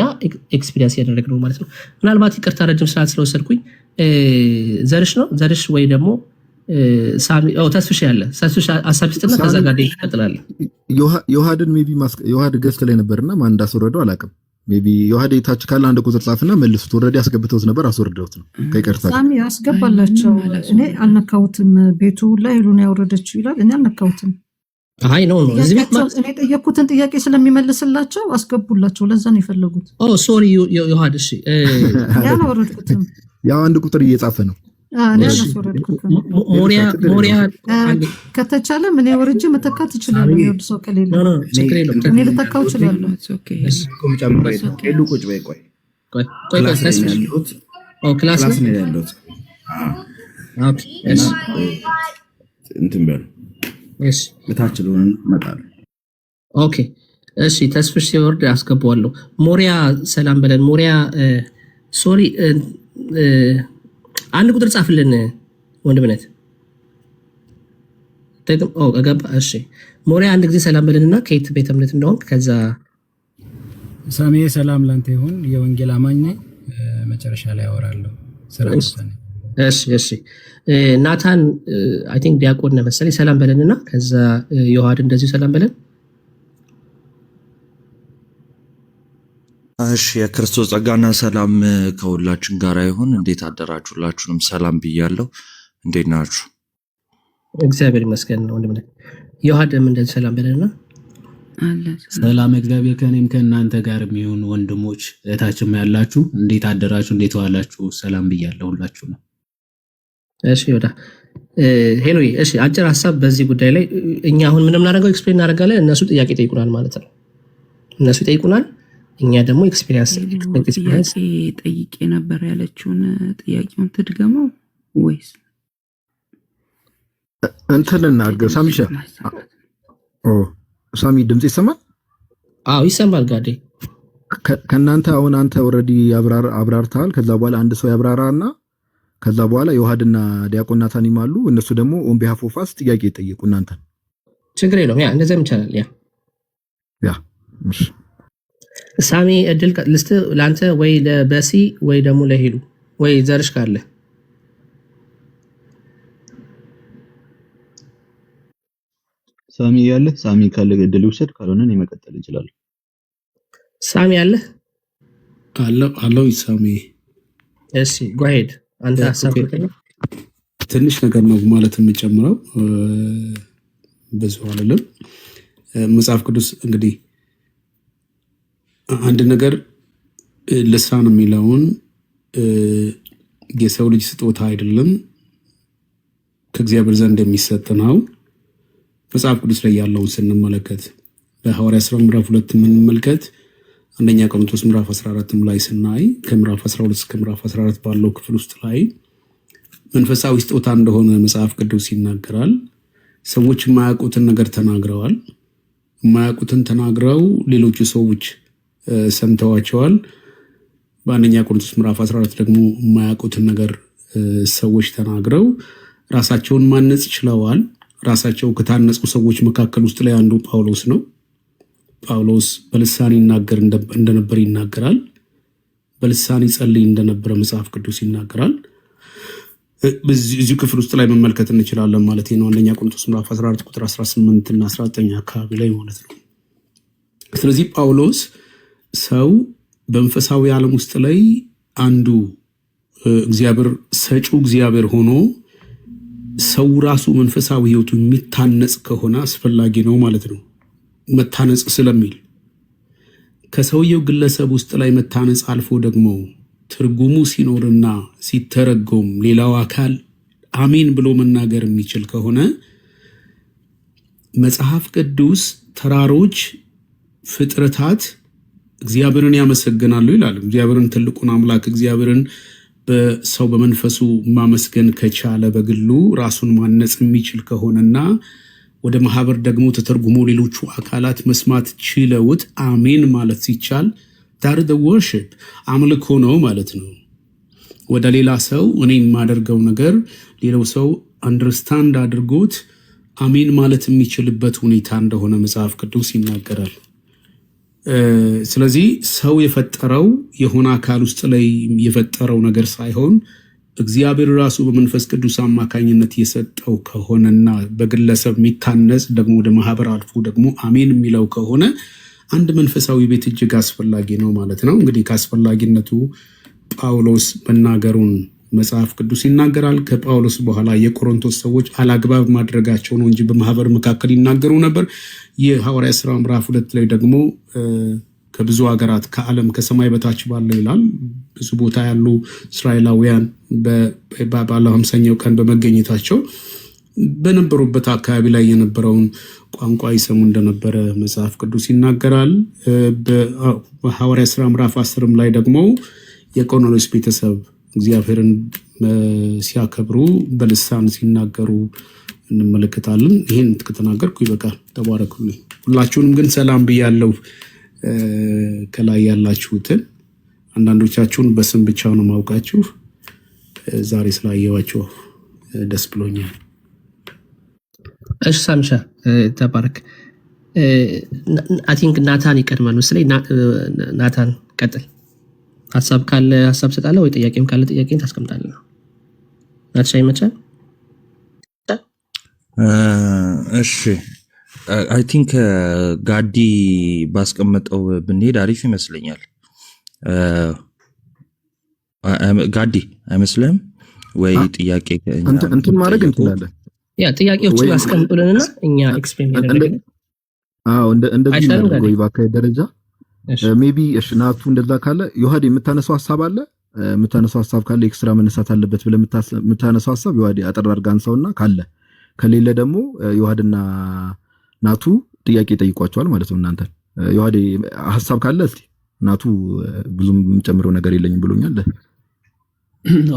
ኤክስፒሪየንስ ያደረግ ነው ማለት ነው። ምናልባት ይቅርታ ረጅም ሰዓት ስለወሰድኩኝ ዘርሽ ነው ዘርሽ ወይ ደግሞ ተስፍሽ ያለ ተስፍሽ ሀሳብ ስጥና ከዛ ጋር ይቀጥላል። ዮሐድን ሜቢ ዮሐድ ገዝት ላይ ነበርና ማን እንዳስወረደው አላውቅም። ሜቢ ዮሐድ የታች ካለ አንድ ቁጥር ጻፍና መልሱት። ኦልሬዲ አስገብተውት ነበር አስወርደውት ነው። ከይቅርታ ሳሚ አስገባላቸው። እኔ አልነካሁትም። ቤቱ ላይ ሁሉን ያወረደችው ይላል። እኔ አልነካሁትም። አይ ነው ነው እዚህ ቤት እኔ የጠየኩትን ጥያቄ ስለሚመልስላቸው አስገቡላቸው። ለዛ ነው የፈለጉት። ሶሪ ዮሐድ እሺ ያን አወረድኩትም። ያው አንድ ቁጥር እየጻፈ ነው። ሞሪያ ከተቻለ ምን ወርጅ መተካት ይችላል። ይወድ ሰው ከሌለ እኔ ልተካው እችላለሁ። ቁጭ በይ ቆይ ክላስ ነው ያለሁት። ኦኬ እሺ እንትን በሉ እሺ እታች ለሆነ እመጣለሁ። ኦኬ እሺ ተስፍሽ ሲወርድ አስገባዋለሁ። ሞሪያ ሰላም በለን። ሞሪያ ሶሪ አንድ ቁጥር ጻፍልን ወንድምነት ደግሞ ገባ። እሺ ሞሪያ አንድ ጊዜ ሰላም በልንና ከየት ቤተ እምነት እንደሆንክ ከዛ ሳሚ ሰላም ላንተ ይሁን። የወንጌል አማኝ ነኝ። መጨረሻ ላይ አወራለሁ። እሺ ናታን አይ ቲንክ ዲያቆን ነው መሰለኝ። ሰላም በለንና ከዛ ዮሐድ እንደዚህ ሰላም በለን። እሺ የክርስቶስ ጸጋና ሰላም ከሁላችን ጋር ይሁን። እንዴት አደራችሁ? ሁላችሁንም ሰላም ብያለሁ። እንዴት ናችሁ? እግዚአብሔር ይመስገን ነው ወንድም። ዮሐድም እንደዚህ ሰላም በለንና ሰላም እግዚአብሔር ከኔም ከእናንተ ጋር የሚሆን ወንድሞች እህታችሁም ያላችሁ እንዴት አደራችሁ? እንዴት ዋላችሁ? ሰላም ብያለሁ ሁላችሁ ነው። እሺ ወዳ ሄሎ። እሺ አጭር ሐሳብ በዚህ ጉዳይ ላይ እኛ አሁን ምንም እናደርገው ኤክስፕሌን እናደርጋለን። እነሱ ጥያቄ ጠይቁናል ማለት ነው። እነሱ ይጠይቁናል፣ እኛ ደግሞ ኤክስፒሪየንስ ጠይቄ ነበር ያለችውን ጥያቄውን ትድገመው ወይስ እንትን እናድርገው? ሳሚሻ ሳሚ ድምጽ ይሰማል? አዎ ይሰማል። ጋዴ ከእናንተ አሁን አንተ ኦልሬዲ አብራርተሃል። ከዛ በኋላ አንድ ሰው ያብራራና ከዛ በኋላ ዮሐድና ዲያቆን ናታኒም አሉ። እነሱ ደግሞ ኦን ቢሃፍ ኦፍ አስ ጥያቄ ይጠይቁ እናንተ። ችግር የለውም። ያ እንደዛም ይቻላል። ያ እሺ ሳሚ እድል ልስጥ ለአንተ ወይ ለበሲ ወይ ደግሞ ለሄሉ ወይ ዘርሽ ካለ ሳሚ ያለ ሳሚ ካለ እድል ይውሰድ፣ ካልሆነ እኔ መቀጠል እችላለሁ። ሳሚ አለ አለው ሳሚ። እሺ ጎሄድ አንተ ሐሳብ ትንሽ ነገር ነው ማለት የምጨምረው ብዙ አይደለም። መጽሐፍ ቅዱስ እንግዲህ አንድ ነገር ልሳን የሚለውን የሰው ልጅ ስጦታ አይደለም ከእግዚአብሔር ዘንድ የሚሰጥ ነው። መጽሐፍ ቅዱስ ላይ ያለውን ስንመለከት በሐዋርያት ሥራ ምዕራፍ 2 የምንመልከት አንደኛ ቆሮንቶስ ምዕራፍ 14 ላይ ስናይ ከምዕራፍ 12 እስከ ምዕራፍ 14 ባለው ክፍል ውስጥ ላይ መንፈሳዊ ስጦታ እንደሆነ መጽሐፍ ቅዱስ ይናገራል። ሰዎች የማያውቁትን ነገር ተናግረዋል። የማያውቁትን ተናግረው ሌሎቹ ሰዎች ሰምተዋቸዋል። በአንደኛ ቆሮንቶስ ምዕራፍ 14 ደግሞ የማያውቁትን ነገር ሰዎች ተናግረው ራሳቸውን ማነጽ ችለዋል። ራሳቸው ከታነጹ ሰዎች መካከል ውስጥ ላይ አንዱ ጳውሎስ ነው። ጳውሎስ በልሳን ይናገር እንደነበር ይናገራል። በልሳን ይጸልይ እንደነበረ መጽሐፍ ቅዱስ ይናገራል። በዚህ ክፍል ውስጥ ላይ መመልከት እንችላለን ማለት ነው። አንደኛ ቆሮንቶስ ምዕራፍ 14 ቁጥር 18 እና 19 አካባቢ ላይ ማለት ነው። ስለዚህ ጳውሎስ ሰው በመንፈሳዊ ዓለም ውስጥ ላይ አንዱ እግዚአብሔር ሰጪው እግዚአብሔር ሆኖ ሰው ራሱ መንፈሳዊ ሕይወቱ የሚታነጽ ከሆነ አስፈላጊ ነው ማለት ነው። መታነጽ ስለሚል ከሰውየው ግለሰብ ውስጥ ላይ መታነጽ አልፎ ደግሞ ትርጉሙ ሲኖርና ሲተረጎም ሌላው አካል አሜን ብሎ መናገር የሚችል ከሆነ መጽሐፍ ቅዱስ ተራሮች፣ ፍጥረታት እግዚአብሔርን ያመሰግናሉ ይላል። እግዚአብሔርን ትልቁን አምላክ እግዚአብሔርን በሰው በመንፈሱ ማመስገን ከቻለ በግሉ ራሱን ማነጽ የሚችል ከሆነና ወደ ማህበር ደግሞ ተተርጉሞ ሌሎቹ አካላት መስማት ችለውት አሜን ማለት ሲቻል ዳር the worship አምልኮ ነው ማለት ነው። ወደ ሌላ ሰው እኔ የማደርገው ነገር ሌላው ሰው አንደርስታንድ አድርጎት አሜን ማለት የሚችልበት ሁኔታ እንደሆነ መጽሐፍ ቅዱስ ይናገራል። ስለዚህ ሰው የፈጠረው የሆነ አካል ውስጥ ላይ የፈጠረው ነገር ሳይሆን እግዚአብሔር ራሱ በመንፈስ ቅዱስ አማካኝነት የሰጠው ከሆነና በግለሰብ የሚታነጽ ደግሞ ወደ ማህበር አልፎ ደግሞ አሜን የሚለው ከሆነ አንድ መንፈሳዊ ቤት እጅግ አስፈላጊ ነው ማለት ነው። እንግዲህ ከአስፈላጊነቱ ጳውሎስ መናገሩን መጽሐፍ ቅዱስ ይናገራል። ከጳውሎስ በኋላ የቆሮንቶስ ሰዎች አላግባብ ማድረጋቸው ነው እንጂ በማህበር መካከል ይናገሩ ነበር። የሐዋርያት ሥራ ምዕራፍ 2 ላይ ደግሞ ከብዙ ሀገራት ከዓለም ከሰማይ በታች ባለው ይላል ብዙ ቦታ ያሉ እስራኤላውያን ባለው 50ኛው ቀን በመገኘታቸው በነበሩበት አካባቢ ላይ የነበረውን ቋንቋ ይሰሙ እንደነበረ መጽሐፍ ቅዱስ ይናገራል። በሐዋርያት ሥራ ምዕራፍ 10 ላይ ደግሞ የቆርኔሌዎስ ቤተሰብ እግዚአብሔርን ሲያከብሩ በልሳን ሲናገሩ እንመለከታለን። ይህን ከተናገርኩ ይበቃል። ተባረኩልኝ። ሁላችሁንም ግን ሰላም ብያለሁ። ከላይ ያላችሁትን አንዳንዶቻችሁን በስም ብቻ ነው ማውቃችሁ። ዛሬ ስላየዋችሁ ደስ ብሎኛል። እሺ ሳምሻ ተባረክ። አይ ቲንክ ናታን ይቀድማል መሰለኝ። ናታን ቀጥል። ሀሳብ ካለ ሀሳብ ሰጣለህ ወይ ጥያቄም ካለ ጥያቄን ታስቀምጣለህ። ናትሻ ይመቻል። እሺ አይ ቲንክ ጋዲ ባስቀመጠው ብንሄድ አሪፍ ይመስለኛል። ጋዲ አይመስልህም ወይ? ጥያቄ እንትን ማድረግ እንችላለን። ያ ጥያቄዎችን አስቀምጡልንና እኛ ኤክስፕሌን እናደርጋለን። እንደዚህ እናድርግ ወይ በአካሄድ ደረጃ ሜቢ እሺ፣ ናቱ እንደዛ ካለ ዮሐዴ የምታነሳው ሀሳብ አለ። የምታነሳው ሀሳብ ካለ ኤክስትራ መነሳት አለበት ብለህ የምታነሳው ሀሳብ ዮሐዴ አጠር አድርገህ አንሳውና ከሌለ ደግሞ ዮሐድና ናቱ ጥያቄ ጠይቋቸዋል ማለት ነው እናንተ። ዮሐዴ ሀሳብ ካለ እስቲ ናቱ ብዙም የምጨምረው ነገር የለኝም ብሎኛል።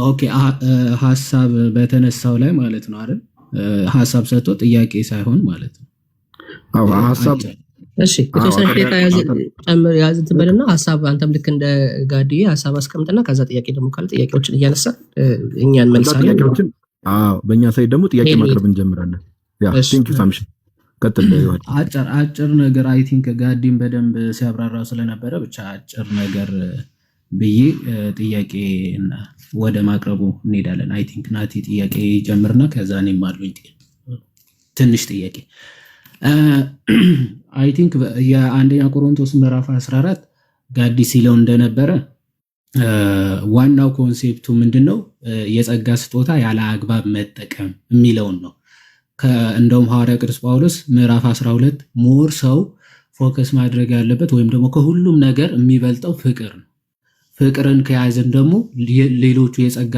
ኦኬ ሀሳብ በተነሳው ላይ ማለት ነው አይደል? ሀሳብ ሰጥቶ ጥያቄ ሳይሆን ማለት ነው። አዎ ሀሳብ እሺ የተወሰነ ደቂቃ ያዝ ትበልና ሀሳብ አንተም ልክ እንደ ጋዲ ሀሳብ አስቀምጥና ከዛ ጥያቄ ደግሞ ካለ ጥያቄዎችን እያነሳ እኛን መልሳለን። በእኛ ሳይድ ደግሞ ጥያቄ ማቅረብ እንጀምራለን። ያ ቴንክ ዩ ሳምሽ ቀጥል። አጭር ነገር አይ ቲንክ ጋዲም በደንብ ሲያብራራው ስለነበረ ብቻ አጭር ነገር ብዬ ጥያቄ ወደ ማቅረቡ እንሄዳለን። አይ ቲንክ ናቲ ጥያቄ ጀምርና ከዛ እኔም አሉኝ ትንሽ ጥያቄ። አይ ቲንክ የአንደኛ ቆሮንቶስ ምዕራፍ 14 ጋዲ ሲለው እንደነበረ ዋናው ኮንሴፕቱ ምንድነው? የጸጋ ስጦታ ያለ አግባብ መጠቀም የሚለውን ነው። እንደውም ሐዋርያ ቅዱስ ጳውሎስ ምዕራፍ 12 ሞር ሰው ፎከስ ማድረግ ያለበት ወይም ደግሞ ከሁሉም ነገር የሚበልጠው ፍቅር ነው። ፍቅርን ከያዘን ደግሞ ሌሎቹ የጸጋ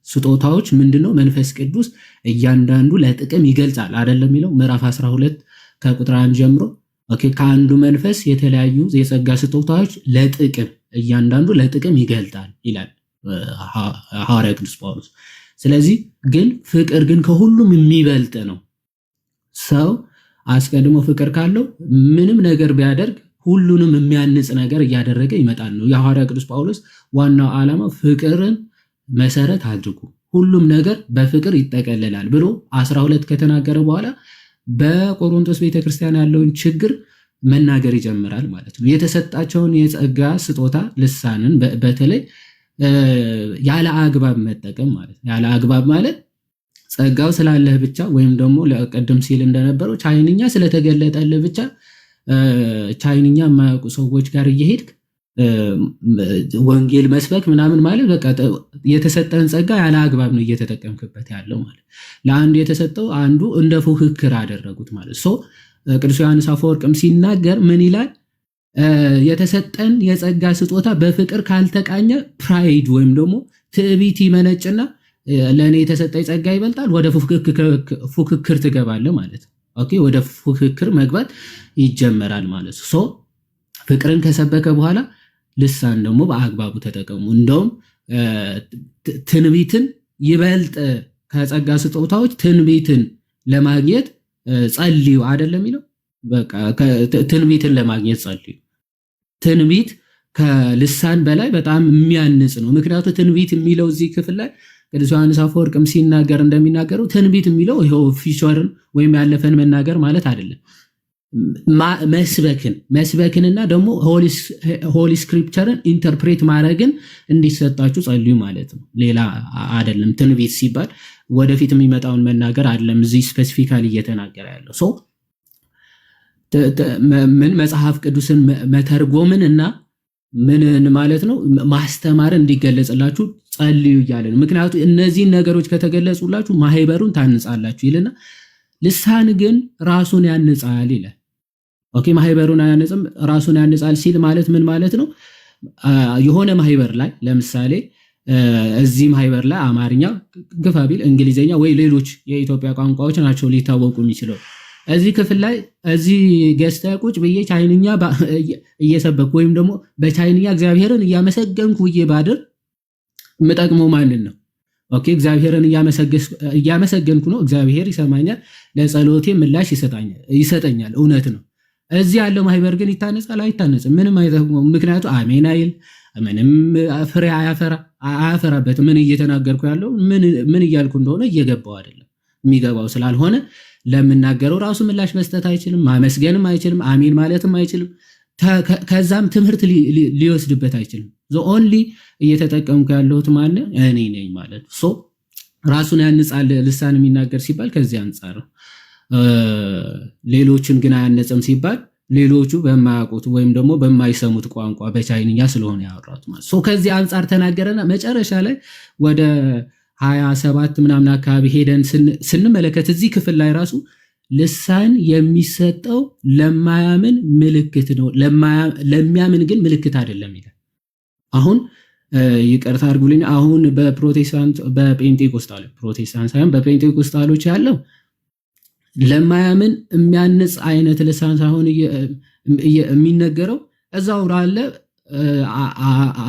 ስጦታዎች ምንድነው? መንፈስ ቅዱስ እያንዳንዱ ለጥቅም ይገልጻል አይደለም የሚለው ምዕራፍ 12 ከቁጥር 1 ጀምሮ ኦኬ። ከአንዱ መንፈስ የተለያዩ የጸጋ ስጦታዎች ለጥቅም እያንዳንዱ ለጥቅም ይገልጣል ይላል ሐዋርያ ቅዱስ ጳውሎስ። ስለዚህ ግን ፍቅር ግን ከሁሉም የሚበልጥ ነው። ሰው አስቀድሞ ፍቅር ካለው ምንም ነገር ቢያደርግ ሁሉንም የሚያንጽ ነገር እያደረገ ይመጣል ነው የሐዋርያ ቅዱስ ጳውሎስ ዋናው ዓላማ። ፍቅርን መሰረት አድርጉ፣ ሁሉም ነገር በፍቅር ይጠቀለላል ብሎ 12 ከተናገረ በኋላ በቆሮንቶስ ቤተክርስቲያን ያለውን ችግር መናገር ይጀምራል ማለት ነው። የተሰጣቸውን የጸጋ ስጦታ ልሳንን በተለይ ያለ አግባብ መጠቀም ማለት ነው። ያለ አግባብ ማለት ጸጋው ስላለህ ብቻ ወይም ደግሞ ለቀደም ሲል እንደነበረው ቻይንኛ ስለተገለጠልህ ብቻ ቻይንኛ የማያውቁ ሰዎች ጋር እየሄድክ ወንጌል መስበክ ምናምን ማለት በቃ የተሰጠን ጸጋ ያለ አግባብ ነው እየተጠቀምክበት ያለው ማለት። ለአንዱ የተሰጠው አንዱ እንደ ፉክክር አደረጉት ማለት። ቅዱስ ዮሐንስ አፈወርቅም ሲናገር ምን ይላል? የተሰጠን የጸጋ ስጦታ በፍቅር ካልተቃኘ ፕራይድ ወይም ደግሞ ትዕቢት ይመነጭና ለእኔ የተሰጠኝ ጸጋ ይበልጣል፣ ወደ ፉክክር ትገባለህ ማለት ነው። ኦኬ፣ ወደ ፉክክር መግባት ይጀመራል ማለት ነው። ፍቅርን ከሰበከ በኋላ ልሳን ደግሞ በአግባቡ ተጠቀሙ። እንደውም ትንቢትን ይበልጥ ከጸጋ ስጦታዎች ትንቢትን ለማግኘት ጸልዩ አይደለም የሚለው። በቃ ትንቢትን ለማግኘት ጸልዩ። ትንቢት ከልሳን በላይ በጣም የሚያንጽ ነው። ምክንያቱም ትንቢት የሚለው እዚህ ክፍል ላይ ቅዱስ ዮሐንስ አፈወርቅም ሲናገር እንደሚናገረው ትንቢት የሚለው ይኸው ፊቸርን ወይም ያለፈን መናገር ማለት አይደለም። መስበክንና ደግሞ ሆሊ ስክሪፕቸርን ኢንተርፕሬት ማድረግን እንዲሰጣችሁ ጸልዩ ማለት ነው። ሌላ አይደለም። ትንቢት ሲባል ወደፊት የሚመጣውን መናገር አይደለም። እዚህ ስፔሲፊካሊ እየተናገረ ያለው ሰው ምን መጽሐፍ ቅዱስን መተርጎምን እና ምን ማለት ነው ማስተማርን እንዲገለጽላችሁ ጸልዩ እያለ ነው። ምክንያቱም እነዚህን ነገሮች ከተገለጹላችሁ ማህበሩን ታንጻላችሁ ይልና ልሳን ግን ራሱን ያንጻል ይላል። ኦኬ፣ ማህበሩን አያንጽም ራሱን ያንጻል ሲል ማለት ምን ማለት ነው? የሆነ ማህበር ላይ ለምሳሌ እዚህ ማህበር ላይ አማርኛ ግፋ ቢል እንግሊዘኛ ወይ ሌሎች የኢትዮጵያ ቋንቋዎች ናቸው ሊታወቁ የሚችለው። እዚህ ክፍል ላይ እዚህ ገዝተ ቁጭ ብዬ ቻይንኛ እየሰበኩ ወይም ደግሞ በቻይንኛ እግዚአብሔርን እያመሰገንኩ ብዬ ባድር የምጠቅመው ማንን ነው? ኦኬ፣ እግዚአብሔርን እያመሰገንኩ ነው። እግዚአብሔር ይሰማኛል፣ ለጸሎቴ ምላሽ ይሰጠኛል። እውነት ነው። እዚህ ያለው ማህበር ግን ይታነጻል? አይታነጽም። ምንም አይጠቅመውም። ምክንያቱ አሜን አይል፣ ምንም ፍሬ አያፈራበትም። ምን እየተናገርኩ ያለው ምን እያልኩ እንደሆነ እየገባው አይደለም። የሚገባው ስላልሆነ ለምናገረው ራሱ ምላሽ መስጠት አይችልም፣ ማመስገንም አይችልም፣ አሜን ማለትም አይችልም። ከዛም ትምህርት ሊወስድበት አይችልም። ኦንሊ እየተጠቀምኩ ያለሁት ማን እኔ ነኝ ማለት ሶ ራሱን ያንጻል ልሳን የሚናገር ሲባል ከዚህ አንጻር ሌሎችን ግን አያነጽም ሲባል ሌሎቹ በማያውቁት ወይም ደግሞ በማይሰሙት ቋንቋ በቻይንኛ ስለሆነ ያወራቱ ማለት ሶ ከዚህ አንጻር ተናገረና መጨረሻ ላይ ወደ 27 ምናምን አካባቢ ሄደን ስንመለከት እዚህ ክፍል ላይ ራሱ ልሳን የሚሰጠው ለማያምን ምልክት ነው፣ ለሚያምን ግን ምልክት አይደለም ይላል። አሁን ይቅርታ አድርጉልኝ፣ አሁን ፕሮቴስታንት ሳይሆን በጴንጤቆስታሎች ያለው ለማያምን የሚያንጽ አይነት ልሳን ሳይሆን የሚነገረው እዛው ራለ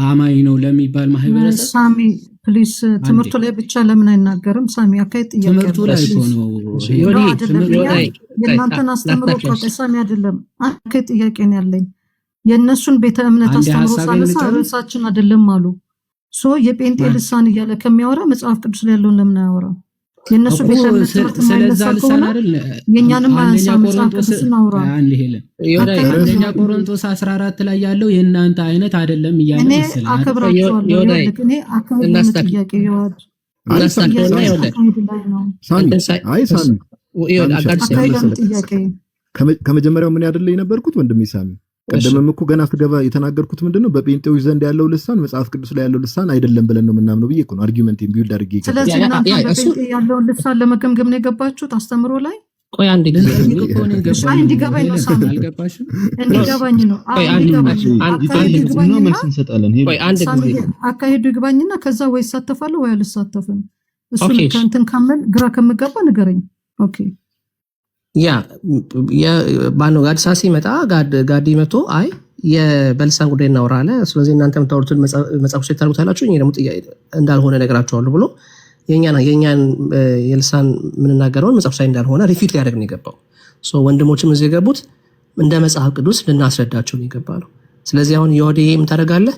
አማኝ ነው ለሚባል ማህበረሰብ ሳሚ ፕሊስ ትምህርቱ ላይ ብቻ ለምን አይናገርም? ሳሚ አካይ ጥያቄ ትምህርቱ ላይ ነው የእናንተን አስተምሮ ሳሚ አይደለም አካይ ጥያቄ ነው ያለኝ። የእነሱን ቤተ እምነት አስተምሮ ሳነሳ ርዕሳችን አይደለም አሉ። ሶ የጴንጤ ልሳን እያለ ከሚያወራ መጽሐፍ ቅዱስ ላይ ያለውን ለምን አያወራም? የእነሱ ቤተ እምነት ትምህርት ስለዛ ልሳን አይደል? የእኛንም አንሳ መጽሐፍ ቅዱስን አውራ። አንደኛ ቆሮንቶስ 14 ላይ ያለው የእናንተ አይነት አይደለም እያለ መሰለኝ። እኔ አከብራቸዋለሁ። እኔ አከብራለሁ ጥያቄ ይወድ ከመጀመሪያው ምን ያደለ የነበርኩት ወንድሜ ሳሚ ቀደምም እኮ ገና ስገባ የተናገርኩት ምንድነው በጴንጤዎች ዘንድ ያለው ልሳን መጽሐፍ ቅዱስ ላይ ያለው ልሳን አይደለም ብለን ነው ምናምነው ብዬ እኮ ነው አርጊውመንቴን ቢውልድ አድርጌ። ስለዚህ እናንተ በጴንጤ ያለው ልሳን ለመገምገም ነው የገባችሁት አስተምሮ ላይ? ቆይ አንድ ጊዜ እንዲገባኝ ነው ሳሚ አልገባሽም? እንዲገባኝ ነው መልስ እንሰጣለን። አካሄዱ ይግባኝና ከዛ ወይ ይሳተፋለሁ ወይ አልሳተፍም። እሱን ከእንትን ካመን ግራ ከምገባ ንገረኝ። ኦኬ ባኖ ጋድሳ ሲመጣ ጋዲ መቶ አይ የበልሳን ጉዳይ እናወራ አለ። ስለዚህ እናንተ የምታወሩትን መጽሐፍ ውስጥ ታርጉታላችሁ እኔ ደግሞ እንዳልሆነ ነገራቸዋለሁ ብሎ የኛን የልሳን የምንናገረውን መጽሐፍ ላይ እንዳልሆነ ሪፊት ሊያደርግ ነው የገባው። ወንድሞችም እዚህ የገቡት እንደ መጽሐፍ ቅዱስ ልናስረዳቸው ነው የገባ ነው። ስለዚህ አሁን የወዴ የምታደርጋለህ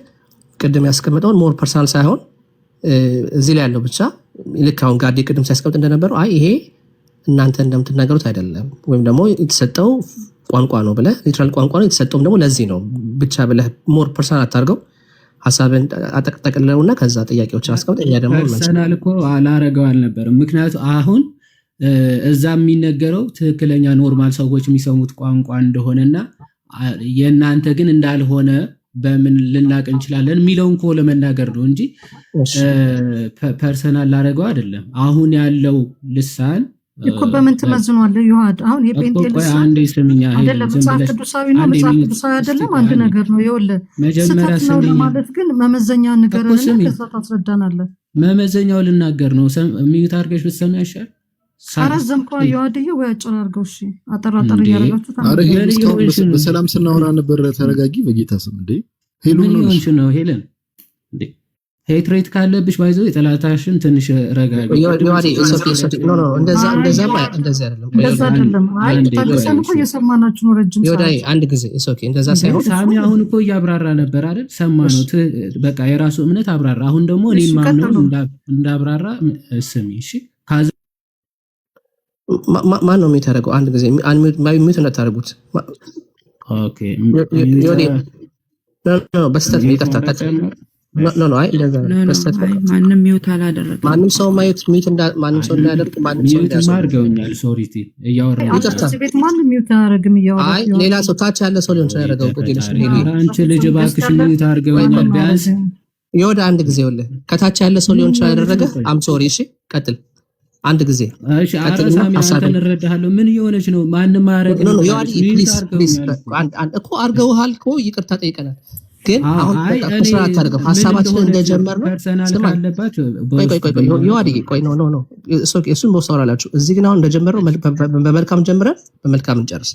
ቅድም ያስቀምጠውን ሞር ፐርሰናል ሳይሆን እዚህ ላይ ያለው ብቻ ልክ አሁን ጋዲ ቅድም ሲያስቀምጥ እንደነበረው አይ ይሄ እናንተ እንደምትናገሩት አይደለም ወይም ደግሞ የተሰጠው ቋንቋ ነው ብለህ ሊትራል ቋንቋ ነው የተሰጠውም ደግሞ ለዚህ ነው ብቻ ብለህ ሞር ፐርሰናል አታርገው ሐሳብን አጠቅጠቅለውና ከዛ ጥያቄዎችን አስቀምጥ። እኛ ደግሞ ፐርሰናል እኮ አላረገው አልነበረም። ምክንያቱም አሁን እዛ የሚነገረው ትክክለኛ ኖርማል ሰዎች የሚሰሙት ቋንቋ እንደሆነና የእናንተ ግን እንዳልሆነ በምን ልናቅ እንችላለን የሚለውን እኮ ለመናገር ነው እንጂ ፐርሰናል ላረገው አይደለም። አሁን ያለው ልሳን እኮ በምን ትመዝኗለህ? ይዋድ አሁን የጴንጤ ልሳን አይደለም መጽሐፍ ቅዱሳዊ ነው መጽሐፍ ቅዱሳዊ አይደለም አንድ ነገር ነው። ይኸውልህ መጀመሪያ ስለ ማለት ግን መመዘኛ ንገረንና ከዛ ታስረዳናለህ። መመዘኛው ልናገር ነው። ሚዩት አድርገሽ ብትሰሚ ያሻል። አረዘምኳ ይዋድዬ ወይ አጭር አድርገው። እሺ አጠራጠር እያደረጋችሁ በሰላም ስናወራ ነበር። ተረጋጊ በጌታ ስም እንዴ ሄሉ ነው ሄለን እንዴ ሄትሬት ካለብሽ ባይዘው የጠላታሽን ትንሽ ረጋጋ። ሳሚ አሁን እኮ እያብራራ ነበር አይደል? ሰማነው። በቃ የራሱ እምነት አብራራ። አሁን ደግሞ እኔ ማምነው እንዳብራራ ስሚ። እሺ ማን ነው የሚታረገው? አንድ ጊዜ ሚዩት እንዳታደርጉት። ኦኬ በስተት ይቅርታ ማንም ሚውት አላደረገም። ማንም ሰው ማየት ማንም ሰው እንዳያደርግ ማንም ሰው እንዳያደርገኛል። ሶሪቲ እያወራሁ ቤት ማንም ሚውት አያደርግም። አይ ሌላ ሰው ታች ያለ ሰው ሊሆን ይችላል ያደረገው። አንቺ ልጅ እባክሽ ሚውት አድርገውኛል። ቢያንስ ይወደ አንድ ጊዜ ወለ ከታች ያለ ሰው ሊሆን ይችላል ያደረገ። አም ሶሪ። እሺ ቀጥል። አንድ ጊዜ እሺ አራሳሚ አንተን እረዳሃለሁ። ምን እየሆነች ነው? ማንም አያደርግም እኮ አድርገውሃል እኮ ይቅርታ ጠይቀናል። ግን አሁን ቁስራ አታደርገው። ሐሳባችን እንደጀመርነው እሱን በውስጣውራላችሁ እዚህ ግን አሁን እንደጀመረው በመልካም ጀምረን በመልካም እንጨርስ።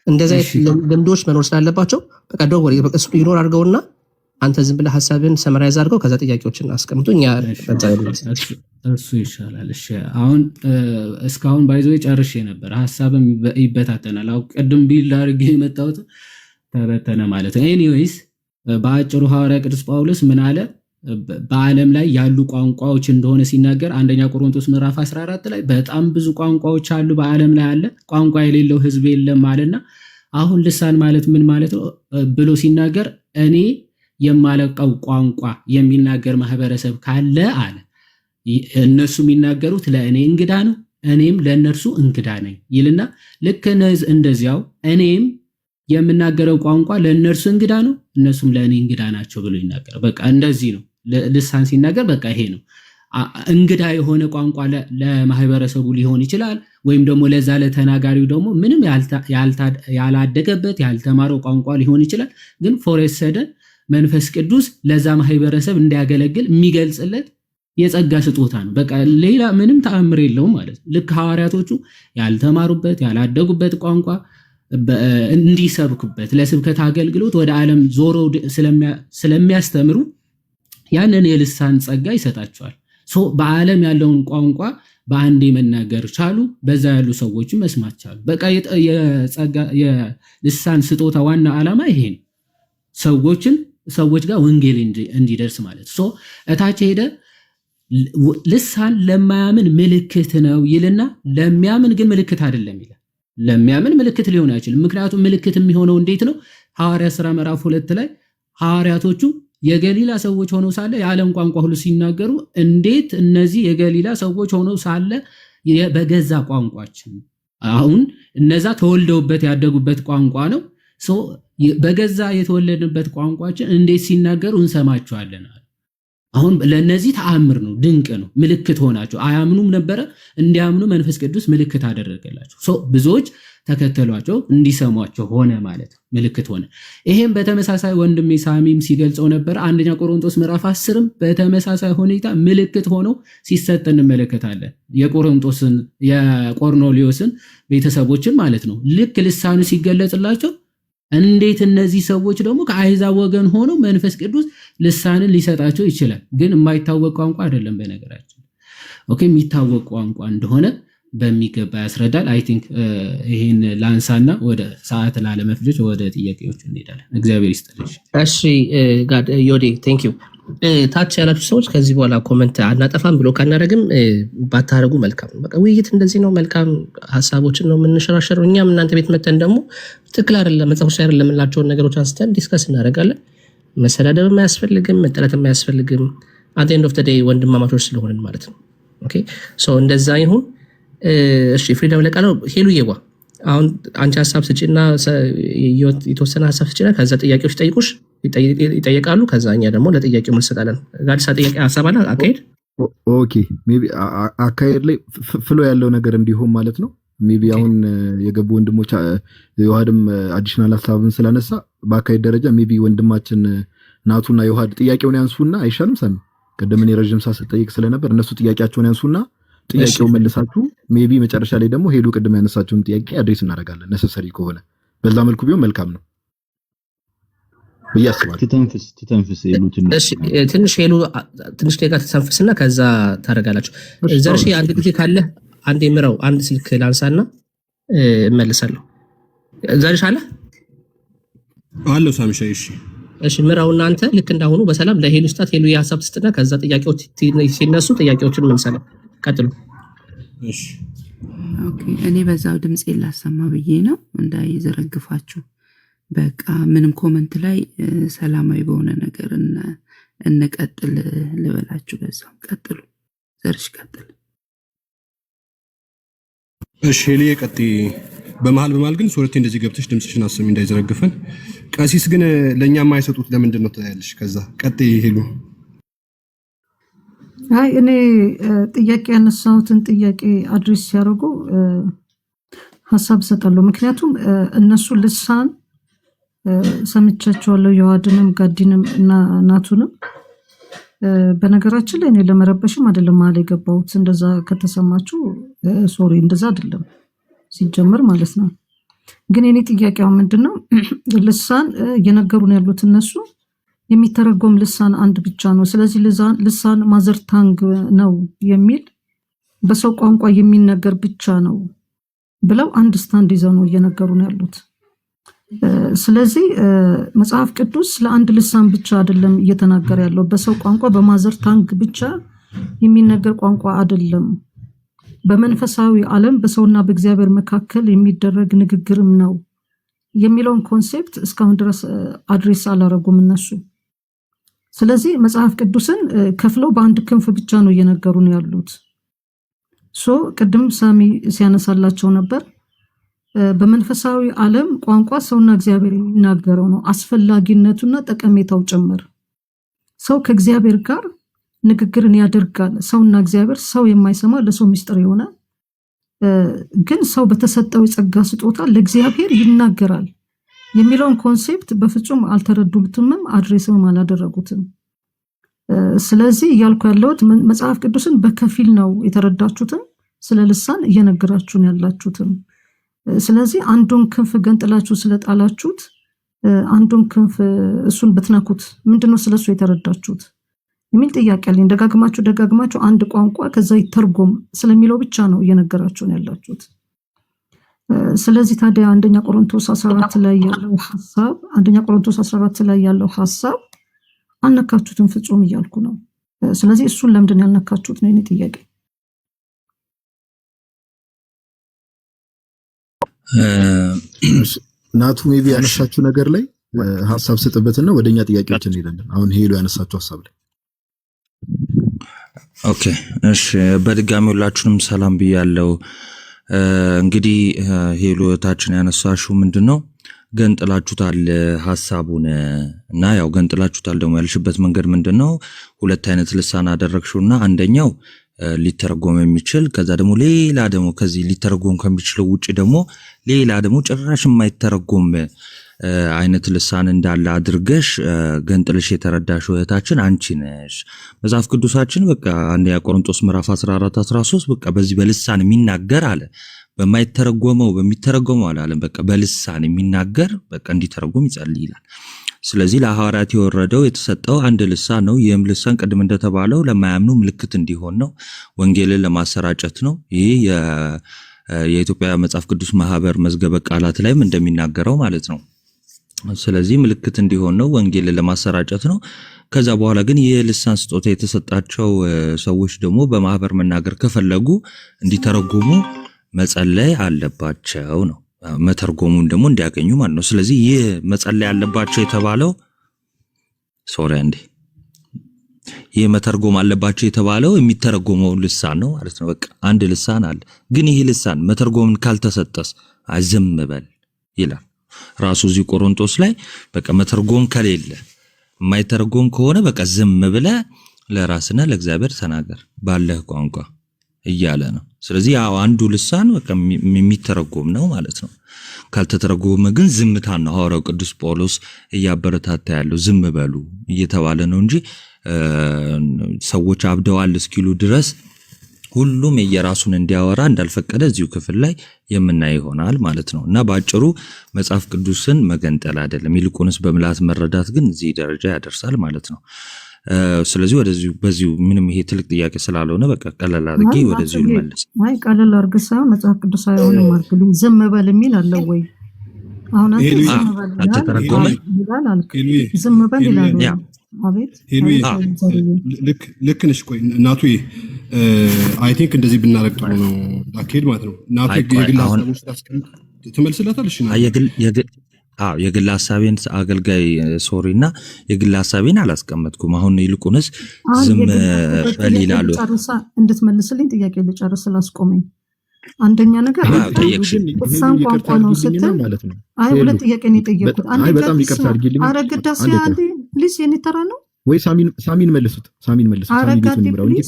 እንደዚህ አይነት ልምዶች መኖር ስላለባቸው በቃ ደወል እሱ ይኖር አድርገውና አንተ ዝም ብለህ ሐሳብን ሰመራይዝ አድርገው ከዛ ጥያቄዎችን አስቀምጡ። እኛ እሱ ይሻላል። እሺ አሁን እስካሁን ባይዘው ጨርሼ ነበር። ሐሳብም ይበታተናል። አሁን ቅድም ቢል አድርጌ የመጣሁት ተበተነ ማለት ነው። ኤኒዌይስ በአጭሩ ሐዋርያ ቅዱስ ጳውሎስ ምን አለ? በዓለም ላይ ያሉ ቋንቋዎች እንደሆነ ሲናገር አንደኛ ቆሮንቶስ ምዕራፍ 14 ላይ በጣም ብዙ ቋንቋዎች አሉ በዓለም ላይ አለ፣ ቋንቋ የሌለው ህዝብ የለም አለና አሁን ልሳን ማለት ምን ማለት ነው ብሎ ሲናገር እኔ የማለቀው ቋንቋ የሚናገር ማህበረሰብ ካለ አለ እነሱ የሚናገሩት ለእኔ እንግዳ ነው፣ እኔም ለእነርሱ እንግዳ ነኝ ይልና ልክ እንደዚያው እኔም የምናገረው ቋንቋ ለእነርሱ እንግዳ ነው፣ እነሱም ለእኔ እንግዳ ናቸው ብሎ ይናገር። በቃ እንደዚህ ነው ልሳን ሲናገር። በቃ ይሄ ነው እንግዳ የሆነ ቋንቋ ለማህበረሰቡ ሊሆን ይችላል፣ ወይም ደግሞ ለዛ ለተናጋሪው ደግሞ ምንም ያላደገበት ያልተማረው ቋንቋ ሊሆን ይችላል። ግን ፎሬሰደን መንፈስ ቅዱስ ለዛ ማህበረሰብ እንዲያገለግል የሚገልጽለት የጸጋ ስጦታ ነው። በቃ ሌላ ምንም ተአምር የለውም ማለት ነው። ልክ ሐዋርያቶቹ ያልተማሩበት ያላደጉበት ቋንቋ እንዲሰብኩበት ለስብከት አገልግሎት ወደ ዓለም ዞሮ ስለሚያስተምሩ ያንን የልሳን ጸጋ ይሰጣቸዋል። በዓለም ያለውን ቋንቋ በአንዴ መናገር ቻሉ። በዛ ያሉ ሰዎችን መስማት ቻሉ። በቃ የልሳን ስጦታ ዋና ዓላማ ይሄ ነው፣ ሰዎች ጋር ወንጌል እንዲደርስ ማለት ነው። እታች ሄደ ልሳን ለማያምን ምልክት ነው ይልና ለሚያምን ግን ምልክት አይደለም ይላል። ለሚያምን ምልክት ሊሆን አይችልም። ምክንያቱም ምልክት የሚሆነው እንዴት ነው? ሐዋርያት ሥራ ምዕራፍ 2 ላይ ሐዋርያቶቹ የገሊላ ሰዎች ሆነው ሳለ የዓለም ቋንቋ ሁሉ ሲናገሩ እንዴት እነዚህ የገሊላ ሰዎች ሆነው ሳለ በገዛ ቋንቋችን፣ አሁን እነዛ ተወልደውበት ያደጉበት ቋንቋ ነው፣ በገዛ የተወለድንበት ቋንቋችን እንዴት ሲናገሩ እንሰማቸዋለን። አሁን ለነዚህ ተአምር ነው፣ ድንቅ ነው፣ ምልክት ሆናቸው። አያምኑም ነበረ፣ እንዲያምኑ መንፈስ ቅዱስ ምልክት አደረገላቸው። ብዙዎች ተከተሏቸው፣ እንዲሰሟቸው ሆነ ማለት ነው፣ ምልክት ሆነ። ይሄም በተመሳሳይ ወንድሜ ሳሚም ሲገልጸው ነበር። አንደኛ ቆሮንቶስ ምዕራፍ 10ም በተመሳሳይ ሁኔታ ምልክት ሆነው ሲሰጥ እንመለከታለን። የቆርኔሌዎስን ቤተሰቦችን ማለት ነው። ልክ ልሳኑ ሲገለጽላቸው እንዴት እነዚህ ሰዎች ደግሞ ከአሕዛብ ወገን ሆነው መንፈስ ቅዱስ ልሳንን ሊሰጣቸው ይችላል? ግን የማይታወቅ ቋንቋ አይደለም በነገራችን። ኦኬ፣ የሚታወቅ ቋንቋ እንደሆነ በሚገባ ያስረዳል። አይ ቲንክ ይሄን ላንሳና ወደ ሰዓት ላለመፍጀት ወደ ጥያቄዎች እንሄዳለን። እግዚአብሔር ይስጥልሽ። እሺ ጋድ ዮዴ ቴንክ ዩ። ታች ያላችሁ ሰዎች ከዚህ በኋላ ኮመንት አናጠፋም ብሎ ካናደረግም ባታረጉ መልካም ነው። በቃ ውይይት እንደዚህ ነው። መልካም ሀሳቦችን ነው የምንሸራሸረው። እኛም እናንተ ቤት መተን ደግሞ ትክክል አይደለም መጽሐፎች አይደለም የምንላቸውን ነገሮች አንስተን ዲስከስ እናደርጋለን። መሰዳደብም አያስፈልግም፣ መጠላትም አያስፈልግም። አት ኤንድ ኦፍ ዘ ዴይ ወንድማማቾች ስለሆንን ማለት ነው። ኦኬ ሶ እንደዛ ይሁን። እሺ ፍሪደም ለቃለው ሄሉ ይዋ አሁን አንቺ ሀሳብ ስጪና የተወሰነ ሀሳብ ስጪና ከዛ ጥያቄዎች ይጠይቃሉ። ከዛ እኛ ደግሞ ለጥያቄው መልስ እንሰጣለን። ጋዲሳ ጥያቄ ሀሳብ አለ አካሄድ ኦኬ ሜቢ አካሄድ ላይ ፍሎ ያለው ነገር እንዲሆን ማለት ነው። ሜቢ አሁን የገቡ ወንድሞች የውሃድም አዲሽናል ሀሳብን ስላነሳ በአካሄድ ደረጃ ሜቢ ወንድማችን ናቱና የውሃድ ጥያቄውን ያንሱና አይሻልም? ሳሚ ቀደም እኔ ረጅም ሰዓት ስጠይቅ ስለነበር እነሱ ጥያቄያቸውን ያንሱና ጥያቄው መልሳችሁ ሜቢ መጨረሻ ላይ ደግሞ ሄሉ ቅድም ያነሳችውን ጥያቄ አድሬስ እናደርጋለን። ነሰሰሪ ከሆነ በዛ መልኩ ቢሆን መልካም ነው ብያስባለሁ። ትተንፍስ ሄሉ ትንሽ ሄሉ ትንሽ ደቂቃ ትተንፍስና ከዛ ታደርጋላችሁ። ዘርሺ አንድ ጊዜ ካለ አንድ ምራው አንድ ስልክ ላንሳና እመልሳለሁ። ዘርሽ አለ አለው ሳሚሻ። እሺ ምራውና አንተ ልክ እንዳሁኑ በሰላም ለሄሉ ስጣት። ሄሉ የሀሳብ ስጥና ከዛ ጥያቄዎች ሲነሱ ጥያቄዎችን መልሳለን። ቀጥሉ። እሺ ኦኬ። እኔ በዛው ድምጽ ላሰማ ብዬ ነው እንዳይዘረግፋችሁ። በቃ ምንም ኮመንት ላይ ሰላማዊ በሆነ ነገር እንቀጥል ልበላችሁ። በዛው ቀጥሉ። ዘርሽ ቀጥል። እሺ ሄሊ ቀጥይ። በመሃል ግን ሶረቴ እንደዚህ ገብተሽ ድምጽሽን አሰሚ እንዳይዘረግፈን። ቀሲስ ግን ለኛ የማይሰጡት ለምንድን ነው ትያለሽ? ከዛ ቀጥይ ሄሉ። አይ እኔ ጥያቄ ያነሳሁትን ጥያቄ አድሬስ ሲያደርጉ ሀሳብ ሰጣለሁ። ምክንያቱም እነሱ ልሳን ሰምቻቸዋለሁ፣ የዋድንም ጋዲንም እና ናቱንም። በነገራችን ላይ እኔ ለመረበሽም አይደለም መሀል የገባሁት። እንደዛ ከተሰማችሁ ሶሪ፣ እንደዛ አይደለም ሲጀመር ማለት ነው። ግን የኔ ጥያቄው ምንድነው? ልሳን እየነገሩን ያሉት እነሱ የሚተረጎም ልሳን አንድ ብቻ ነው። ስለዚህ ልሳን ማዘር ታንግ ነው የሚል በሰው ቋንቋ የሚነገር ብቻ ነው ብለው አንድ ስታንድ ይዘው ነው እየነገሩን ያሉት። ስለዚህ መጽሐፍ ቅዱስ ለአንድ ልሳን ብቻ አይደለም እየተናገረ ያለው፣ በሰው ቋንቋ በማዘር ታንግ ብቻ የሚነገር ቋንቋ አይደለም። በመንፈሳዊ ዓለም በሰውና በእግዚአብሔር መካከል የሚደረግ ንግግርም ነው የሚለውን ኮንሴፕት እስካሁን ድረስ አድሬስ አላረጉም እነሱ። ስለዚህ መጽሐፍ ቅዱስን ከፍለው በአንድ ክንፍ ብቻ ነው እየነገሩ ነው ያሉት። ቅድም ሳሚ ሲያነሳላቸው ነበር፣ በመንፈሳዊ ዓለም ቋንቋ ሰውና እግዚአብሔር የሚናገረው ነው፣ አስፈላጊነቱና ጠቀሜታው ጭምር። ሰው ከእግዚአብሔር ጋር ንግግርን ያደርጋል። ሰውና እግዚአብሔር ሰው የማይሰማ ለሰው ምስጢር የሆነ ግን ሰው በተሰጠው የጸጋ ስጦታ ለእግዚአብሔር ይናገራል የሚለውን ኮንሴፕት በፍጹም አልተረዱትምም፣ አድሬስም አላደረጉትም። ስለዚህ እያልኩ ያለሁት መጽሐፍ ቅዱስን በከፊል ነው የተረዳችሁትም፣ ስለ ልሳን እየነገራችሁን ያላችሁትም። ስለዚህ አንዱን ክንፍ ገንጥላችሁ ስለጣላችሁት አንዱን ክንፍ እሱን ብትነኩት ምንድነው ስለሱ የተረዳችሁት የሚል ጥያቄ አለኝ። ደጋግማችሁ አንድ ቋንቋ ከዛ ይተርጎም ስለሚለው ብቻ ነው እየነገራችሁን ያላችሁት። ስለዚህ ታዲያ አንደኛ ቆሮንቶስ 14 ላይ ያለው ሐሳብ አልነካችሁትም ፍጹም እያልኩ ነው። ስለዚህ እሱን ለምንድን ያልነካችሁት ነው የኔ ጥያቄ። ናቱ ሜቢ ያነሳችሁ ነገር ላይ ሐሳብ ስጥበትና ወደኛ ጥያቄዎች እንሄዳለን። አሁን ሄሎ ያነሳችሁ ሐሳብ ላይ ኦኬ እሺ፣ በድጋሚ ሁላችሁንም ሰላም ብያለሁ። እንግዲህ ሄሎታችን ያነሳሽው ምንድነው ገንጥላችሁታል ሐሳቡን እና ያው ገንጥላችሁታል ደግሞ ያልሽበት መንገድ ምንድነው? ሁለት አይነት ልሳን አደረግሽውና አንደኛው ሊተረጎም የሚችል ከዛ ደግሞ ሌላ ደግሞ ከዚህ ሊተረጎም ከሚችለው ውጪ ደግሞ ሌላ ደግሞ ጭራሽ የማይተረጎም አይነት ልሳን እንዳለ አድርገሽ ገንጥልሽ የተረዳሽው እህታችን አንቺ ነሽ። መጽሐፍ ቅዱሳችን በቃ አንደኛ ቆሮንቶስ ምዕራፍ 14 13 በቃ በዚህ በልሳን የሚናገር አለ፣ በማይተረጎመው በሚተረጎመው አላለም። በቃ በልሳን የሚናገር በቃ እንዲተረጎም ይጸልይ ይላል። ስለዚህ ለሐዋርያት የወረደው የተሰጠው አንድ ልሳን ነው። ይህም ልሳን ቅድም እንደተባለው ለማያምኑ ምልክት እንዲሆን ነው፣ ወንጌልን ለማሰራጨት ነው። ይህ የኢትዮጵያ መጽሐፍ ቅዱስ ማህበር መዝገበ ቃላት ላይም እንደሚናገረው ማለት ነው። ስለዚህ ምልክት እንዲሆን ነው፣ ወንጌልን ለማሰራጨት ነው። ከዛ በኋላ ግን የልሳን ስጦታ የተሰጣቸው ሰዎች ደግሞ በማህበር መናገር ከፈለጉ እንዲተረጉሙ መጸለይ አለባቸው ነው፣ መተርጎሙን ደግሞ እንዲያገኙ ማለት ነው። ስለዚህ ይህ መጸለይ አለባቸው የተባለው ይህ መተርጎም አለባቸው የተባለው የሚተረጎመው ልሳን ነው ማለት ነው። በቃ አንድ ልሳን አለ፣ ግን ይህ ልሳን መተርጎምን ካልተሰጠስ ዝም በል ይላል ራሱ እዚህ ቆሮንቶስ ላይ። በቃ መተርጎም ከሌለ የማይተረጎም ከሆነ በቃ ዝም ብለ ለራስና ለእግዚአብሔር ተናገር ባለህ ቋንቋ እያለ ነው። ስለዚህ ያው አንዱ ልሳን በቃ የሚተረጎም ነው ማለት ነው። ካልተተረጎመ ግን ዝምታን ነው ሐዋርያው ቅዱስ ጳውሎስ እያበረታታ ያለው፣ ዝም በሉ እየተባለ ነው እንጂ ሰዎች አብደዋል እስኪሉ ድረስ ሁሉም የየራሱን እንዲያወራ እንዳልፈቀደ እዚሁ ክፍል ላይ የምናይ ይሆናል ማለት ነው። እና በአጭሩ መጽሐፍ ቅዱስን መገንጠል አይደለም፣ ይልቁንስ በምልአት መረዳት ግን እዚህ ደረጃ ያደርሳል ማለት ነው። ስለዚህ ወደዚሁ በዚሁ ምንም ይሄ ትልቅ ጥያቄ ስላልሆነ በቃ ቀለል አድርጌ ወደዚሁ ልመልስ። ቀለል አድርገህ ሳይሆን መጽሐፍ ቅዱስ አይሆንም አልኩኝ። ዝም በል የሚል አለ ወይ? አሁን አንተ አልተተረጎመ ዝም በል ይላል። አቤት ልክ ነሽ። ቆይ እናቱ አይ ቲንክ እንደዚህ ብናረግ ጥሩ ነው አካሄድ ማለት ነው። እናቱ የግል ሀሳቡን ስታስቀምጥ ትመልስላታለሽ። የግል ሀሳቤን አገልጋይ ሶሪና የግል ሀሳቤን አላስቀመጥኩም። አሁን ይልቁንስ ዝም በል ይላሉ። እንድትመልስልኝ ጥያቄ ልጨርስ ስላስቆመኝ። አንደኛ ነገር ልሳን ቋንቋ ነው ስትል ማለት ነው። አይ ሁለት ጥያቄ ነው የጠየቁት። በጣም ይቅርታ አድርጊልኝ። አረግዳሴ አንዴ ፕሊስ የኔ ተራ ነው ወይ? ሳሚን መልሱት። ሳሚን ይምራው እንጂ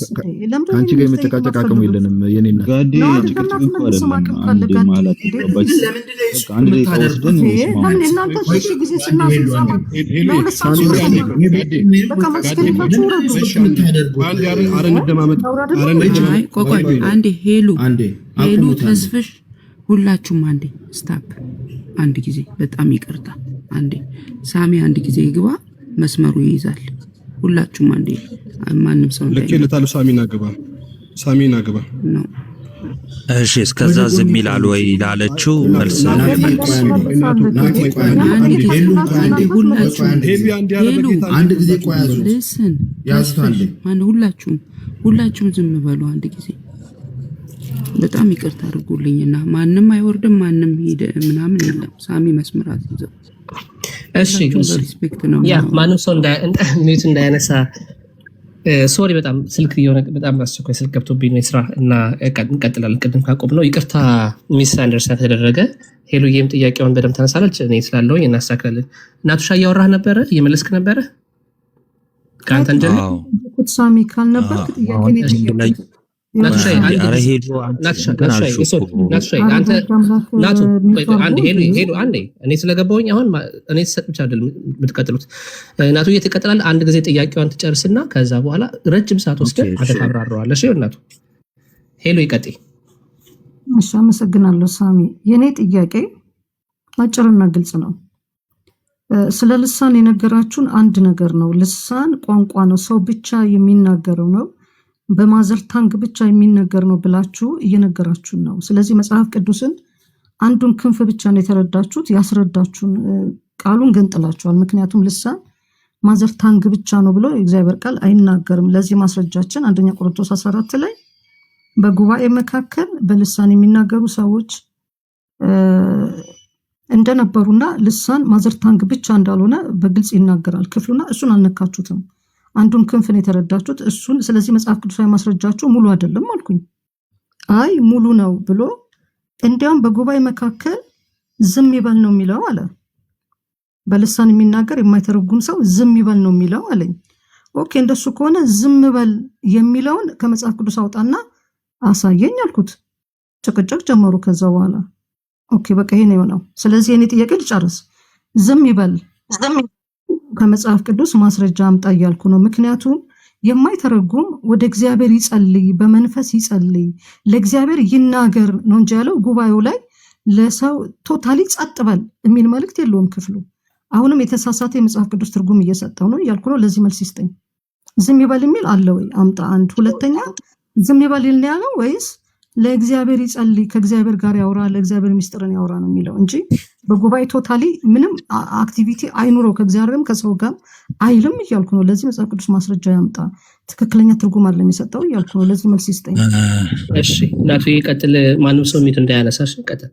አንቺ ጋር የመጨቃጨቅ አቅሙ የለንም። የኔና አንዴ ሄሉ ተስፍሽ ሁላችሁም አንዴ ስታፕ፣ አንድ ጊዜ በጣም ይቅርታ። አንዴ ሳሚ አንድ ጊዜ ይግባ፣ መስመሩ ይይዛል። ሁላችሁም አንዴ ማንም ሰው ለከለታሉ ሳሚና ግባ ነው እሺ እስከዛ ዝም ይላል ወይ ላለችው መልስ አንድ ጊዜ ሁላችሁም ዝም በሉ አንድ ጊዜ። በጣም ይቅርታ አድርጉልኝና ማንም አይወርድም ማንም ሄደ ምናምን የለም። ሳሚ መስመራት ይዘው እሺ ሪስፔክት ነው። ያ ማንም ሰው እንዳያነሳ ሶሪ በጣም ስልክ የሆነ በጣም አስቸኳይ ስልክ ገብቶብኝ ነው ስራ እና እንቀጥላለን። ቅድም ካቆም ነው ይቅርታ ሚስ አንደርስታንድ ተደረገ። ሄሉዬም ጥያቄውን በደምብ ተነሳለች። እኔ ስላለው እናስተካክላለን። እናቱሻ እያወራህ ነበረ እየመለስክ ነበረ ካንተን ጀለ ሳሚ ካልነበር ጥያቄ እኔ ስለገባሁኝ አሁን እኔ ተሰጥ ብቻ አይደለም የምትቀጥሉት። እናቱ እየተቀጥላል አንድ ጊዜ ጥያቄዋን ትጨርስና ከዛ በኋላ ረጅም ሰዓት ወስደን አተካብራረዋለሽ። እናቱ ሄሎ ይቀጥል። እሺ አመሰግናለሁ ሳሚ። የኔ ጥያቄ አጭርና ግልጽ ነው። ስለ ልሳን የነገራችሁን አንድ ነገር ነው። ልሳን ቋንቋ ነው፣ ሰው ብቻ የሚናገረው ነው፣ በማዘር ታንግ ብቻ የሚነገር ነው ብላችሁ እየነገራችሁን ነው። ስለዚህ መጽሐፍ ቅዱስን አንዱን ክንፍ ብቻ ነው የተረዳችሁት፣ ያስረዳችሁን ቃሉን ገንጥላችኋል። ምክንያቱም ልሳን ማዘር ታንግ ብቻ ነው ብሎ የእግዚአብሔር ቃል አይናገርም። ለዚህ ማስረጃችን አንደኛ ቆሮንቶስ 14 ላይ በጉባኤ መካከል በልሳን የሚናገሩ ሰዎች እንደነበሩና ልሳን ማዘር ታንግ ብቻ እንዳልሆነ በግልጽ ይናገራል ክፍሉና እሱን አልነካችሁትም። አንዱን ክንፍን የተረዳችሁት እሱን። ስለዚህ መጽሐፍ ቅዱሳዊ ማስረጃችሁ ሙሉ አይደለም አልኩኝ። አይ ሙሉ ነው ብሎ እንዲያውም በጉባኤ መካከል ዝም ይበል ነው የሚለው አለ። በልሳን የሚናገር የማይተረጉም ሰው ዝም ይበል ነው የሚለው አለኝ። ኦኬ እንደሱ ከሆነ ዝም በል የሚለውን ከመጽሐፍ ቅዱስ አውጣና አሳየኝ አልኩት። ጭቅጭቅ ጀመሩ። ከዛ በኋላ ኦኬ በቃ ይሄ ነው የሆነው። ስለዚህ እኔ ጥያቄ ልጨርስ። ዝም ይበል ከመጽሐፍ ቅዱስ ማስረጃ አምጣ እያልኩ ነው። ምክንያቱም የማይተረጉም ወደ እግዚአብሔር ይጸልይ፣ በመንፈስ ይጸልይ፣ ለእግዚአብሔር ይናገር ነው እንጂ ያለው ጉባኤው ላይ ለሰው ቶታሊ ጸጥ በል የሚል መልእክት የለውም ክፍሉ። አሁንም የተሳሳተ የመጽሐፍ ቅዱስ ትርጉም እየሰጠው ነው እያልኩ ነው። ለዚህ መልስ ይስጠኝ። ዝም ይበል የሚል አለ ወይ አምጣ። አንድ ሁለተኛ ዝም ይበል ይል ያለው ወይስ ለእግዚአብሔር ይጸልይ፣ ከእግዚአብሔር ጋር ያውራ፣ ለእግዚአብሔር ሚስጥርን ያውራ ነው የሚለው እንጂ በጉባኤ ቶታሊ ምንም አክቲቪቲ አይኑረው ከእግዚአብሔርም ከሰው ጋር አይልም እያልኩ ነው። ለዚህ መጽሐፍ ቅዱስ ማስረጃ ያምጣ፣ ትክክለኛ ትርጉም አለ የሚሰጠው እያልኩ ነው። ለዚህ መልስ ይስጠኝ። እሺ እናቱ ይቀጥል። ማንም ሰው ሚት እንዳያነሳሽ ቀጥል።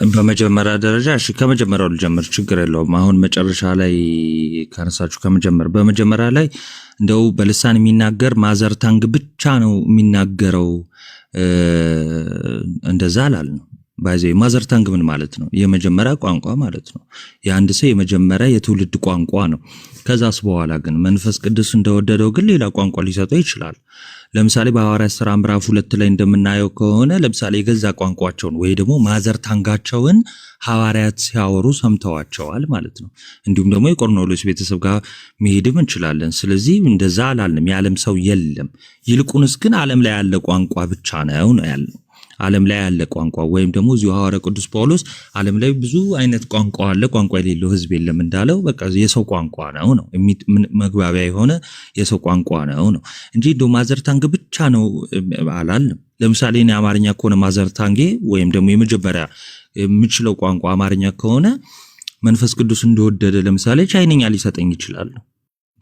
በመጀመሪያ ደረጃ እሺ ከመጀመሪያው ልጀምር፣ ችግር የለውም። አሁን መጨረሻ ላይ ካነሳችሁ በመጀመሪያ ላይ እንደው በልሳን የሚናገር ማዘር ታንግ ብቻ ነው የሚናገረው እንደዛ አላልነው። ባይዘ ማዘር ታንግ ምን ማለት ነው? የመጀመሪያ ቋንቋ ማለት ነው። የአንድ ሰው የመጀመሪያ የትውልድ ቋንቋ ነው። ከዛስ በኋላ ግን መንፈስ ቅዱስ እንደወደደው ግን ሌላ ቋንቋ ሊሰጠው ይችላል። ለምሳሌ በሐዋርያት ሥራ ምዕራፍ 2 ላይ እንደምናየው ከሆነ ለምሳሌ የገዛ ቋንቋቸውን ወይ ደግሞ ማዘር ታንጋቸውን ሐዋርያት ሲያወሩ ሰምተዋቸዋል ማለት ነው። እንዲሁም ደግሞ የቆርኔሌዎስ ቤተሰብ ጋር መሄድም እንችላለን። ስለዚህ እንደዛ አላልንም፣ የዓለም ሰው የለም። ይልቁንስ ግን ዓለም ላይ ያለ ቋንቋ ብቻ ነው ያልነው። ዓለም ላይ ያለ ቋንቋ ወይም ደግሞ እዚሁ ሐዋርያ ቅዱስ ጳውሎስ ዓለም ላይ ብዙ አይነት ቋንቋ አለ፣ ቋንቋ የሌለው ሕዝብ የለም እንዳለው በቃ የሰው ቋንቋ ነው መግባቢያ የሆነ የሰው ቋንቋ ነው እንጂ እንደው ማዘር ታንግ ብቻ ነው አላልንም። ለምሳሌ እኔ አማርኛ ከሆነ ማዘር ታንጌ ወይም ደግሞ የመጀመሪያ የምችለው ቋንቋ አማርኛ ከሆነ መንፈስ ቅዱስ እንደወደደ ለምሳሌ ቻይንኛ ሊሰጠኝ ይችላል።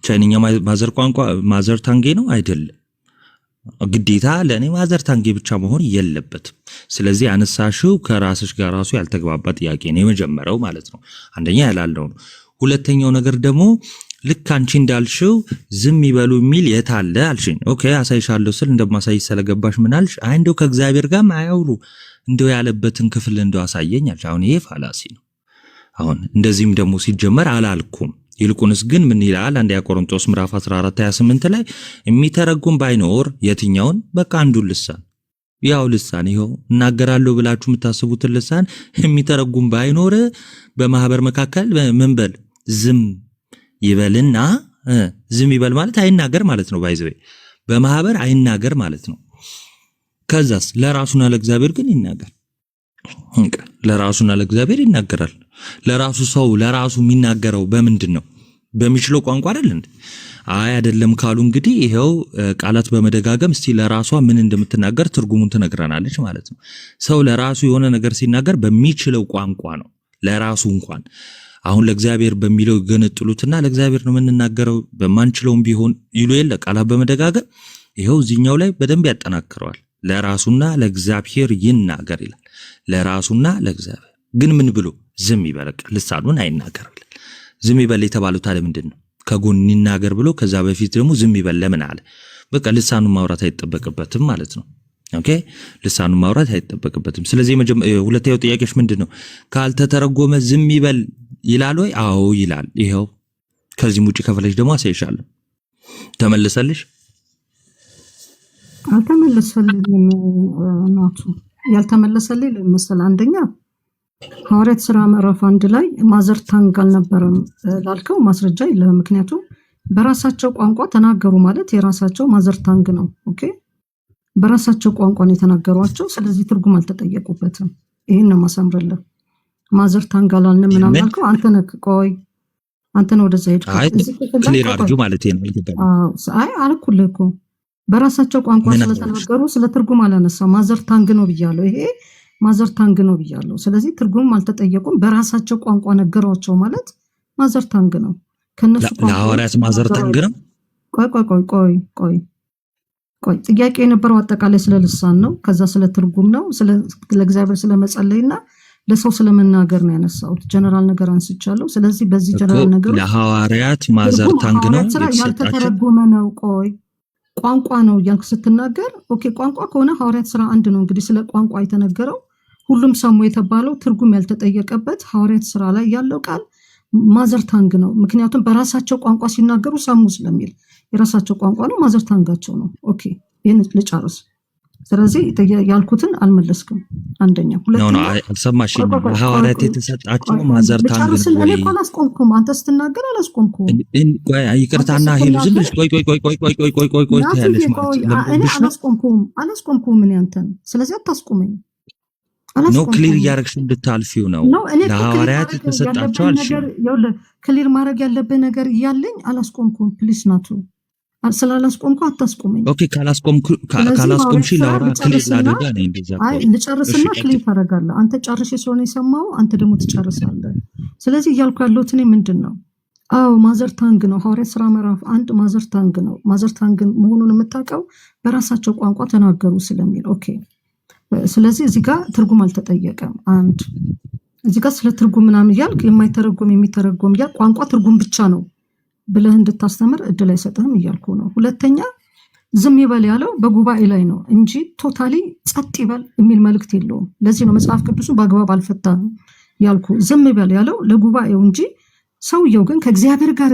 ቻይንኛ ማዘር ታንጌ ነው አይደለም። ግዴታ ለእኔ ማዘር ታንጌ ብቻ መሆን የለበትም። ስለዚህ አነሳሽው ከራስሽ ጋር ራሱ ያልተግባባ ጥያቄ ነው የመጀመሪያው ማለት ነው። አንደኛ ያላለው ነው። ሁለተኛው ነገር ደግሞ ልክ አንቺ እንዳልሽው ዝም ይበሉ የሚል የት አለ አልሽኝ። ኦኬ አሳይሻለሁ ስል እንደማሳይ ስለገባሽ ምን አልሽ? አይ እንደው ከእግዚአብሔር ጋር ማያውሩ እንደው ያለበትን ክፍል እንደው አሳየኝ አልሽ። አሁን ይሄ ፋላሲ ነው። አሁን እንደዚህም ደግሞ ሲጀመር አላልኩም። ይልቁንስ ግን ምን ይላል? አንደኛ ቆሮንቶስ ምዕራፍ 14:28 ላይ የሚተረጉም ባይኖር የትኛውን በቃ አንዱን ልሳን ያው ልሳን ይኸው እናገራለሁ ብላችሁ የምታስቡትን ልሳን የሚተረጉም ባይኖር በማህበር መካከል ምን በል ዝም ይበልና ዝም ይበል ማለት አይናገር ማለት ነው። ባይዘው በማህበር አይናገር ማለት ነው። ከዛስ ለራሱና ለእግዚአብሔር ግን ይናገር። ለራሱና ለእግዚአብሔር ይናገራል። ለራሱ ሰው ለራሱ የሚናገረው በምንድን ነው? በሚችለው ቋንቋ አይደል እንዴ? አይ አይደለም ካሉ እንግዲህ ይሄው ቃላት በመደጋገም እስቲ ለራሷ ምን እንደምትናገር ትርጉሙን ትነግረናለች ማለት ነው። ሰው ለራሱ የሆነ ነገር ሲናገር በሚችለው ቋንቋ ነው። ለራሱ እንኳን አሁን ለእግዚአብሔር በሚለው ገነጥሉትና ለእግዚአብሔር ነው የምንናገረው በማንችለውም ቢሆን ይሉ የለ ቃላት በመደጋገም ይሄው እዚህኛው ላይ በደንብ ያጠናክረዋል። ለራሱና ለእግዚአብሔር ይናገር ይላል። ለራሱና ለእግዚአብሔር ግን ምን ብሎ ዝም ይበለቅ ልሳኑን አይናገር ይላል። ዝም ይበል የተባለው ታዲያ ምንድን ነው? ከጎን ይናገር ብሎ ከዛ በፊት ደግሞ ዝም ይበል ለምን አለ? በቃ ልሳኑን ማውራት አይጠበቅበትም ማለት ነው። ኦኬ ልሳኑን ማውራት አይጠበቅበትም። ስለዚህ ሁለተኛው ጥያቄሽ ምንድነው? ካልተተረጎመ ዝም ይበል ይላል ወይ? አዎ ይላል። ይሄው ከዚህም ውጪ ከፈለሽ ደግሞ አሳይሻለሁ። ተመለሰልሽ? አልተመለሰልኝም። ናቱ ያልተመለሰልኝ ለምሳሌ አንደኛ ሐዋርያት ሥራ ምዕራፍ 1 ላይ ማዘር ታንግ አልነበረም ላልከው ማስረጃ የለም። ምክንያቱም በራሳቸው ቋንቋ ተናገሩ ማለት የራሳቸው ማዘር ታንግ ነው። ኦኬ በራሳቸው ቋንቋ ነው የተናገሯቸው። ስለዚህ ትርጉም አልተጠየቁበትም። ይሄን ነው ማሳምረልህ። ማዘር ታንግ አላልንም ምናምን አልከው አንተ ነህ። ቆይ አንተ ነው ወደዛ ሄድከው። ክሊር አድርጊ ማለት ነው። አይ አልኩልህ እኮ በራሳቸው ቋንቋ ስለተናገሩ ስለ ትርጉም አላነሳው። ማዘር ታንግ ነው ብያለሁ። ይሄ ማዘር ታንግ ነው ብያለሁ። ስለዚህ ትርጉም አልተጠየቁም። በራሳቸው ቋንቋ ነገሯቸው ማለት ማዘር ታንግ ነው። ከነሱ ለሐዋርያት ማዘር ታንግ ነው። ቆይ ጥያቄ የነበረው አጠቃላይ ስለ ልሳን ነው። ከዛ ስለ ትርጉም ነው። ለእግዚአብሔር ስለመጸለይና ለሰው ስለመናገር ነው ያነሳሁት። ጀነራል ነገር አንስቻለሁ። ስለዚህ በዚህ ጀነራል ነገር ለሐዋርያት ማዘር ታንግ ነው ያልተተረጎመ ነው። ቆይ ቋንቋ ነው እያልክ ስትናገር ኦኬ ቋንቋ ከሆነ ሐዋርያት ሥራ 1 ነው እንግዲህ ስለ ቋንቋ የተነገረው ሁሉም ሰሙ የተባለው ትርጉም ያልተጠየቀበት ሐዋርያት ሥራ ላይ ያለው ቃል ማዘር ታንግ ነው። ምክንያቱም በራሳቸው ቋንቋ ሲናገሩ ሰሙ ስለሚል የራሳቸው ቋንቋ ነው፣ ማዘር ታንጋቸው ነው። ኦኬ ይሄን ልጨርስ። ስለዚህ ያልኩትን አልመለስክም። አንደኛ ሁለተኛ አልሰማሽም። ሐዋርያት የተሰጣቸው ማዘር ታንግ ነው ወይ? አላስቆምኩም። አንተ ስትናገር አላስቆምኩም። ይቅርታና ሄሉ ዝም ብለሽ ቆይ ታያለሽ ማለት ነው። አላስቆምኩም ምን ያንተን። ስለዚህ አታስቆመኝ። ኖ ክሊር እያደረግሽ እንድታልፊው ነው። ለሐዋርያት የተሰጣቸው አልሽ። ክሊር ማድረግ ያለብህ ነገር እያለኝ አላስቆምኩም። ፕሊስ ናቱ ስላላስቆምኩ አታስቆመኝ። ኦኬ ካላስቆምሽ ላውራ ክሊር ላደርጋ ነው እንደዛ። አይ ልጨርስና ክሊር ታደርጋለህ። አንተ ጨርሼ ስለሆነ የሰማው አንተ ደግሞ ትጨርሳለህ። ስለዚህ እያልኩ ያለሁት እኔ ምንድን ነው? አዎ ማዘር ታንግ ነው። ሐዋርያት ሥራ ምዕራፍ 1 ማዘር ታንግ ነው። ማዘር ታንግ መሆኑን የምታውቀው በራሳቸው ቋንቋ ተናገሩ ስለሚል ኦኬ። ስለዚህ እዚህ ጋር ትርጉም አልተጠየቀም። አንድ እዚህ ጋር ስለ ትርጉም ምናምን እያልክ የማይተረጎም የሚተረጎም እያልክ ቋንቋ ትርጉም ብቻ ነው ብለህ እንድታስተምር እድል አይሰጥህም እያልኩ ነው። ሁለተኛ ዝም ይበል ያለው በጉባኤ ላይ ነው እንጂ ቶታሊ ጸጥ ይበል የሚል መልእክት የለውም። ለዚህ ነው መጽሐፍ ቅዱሱ በአግባብ አልፈታም ያልኩ። ዝም ይበል ያለው ለጉባኤው እንጂ ሰውየው ግን ከእግዚአብሔር ጋር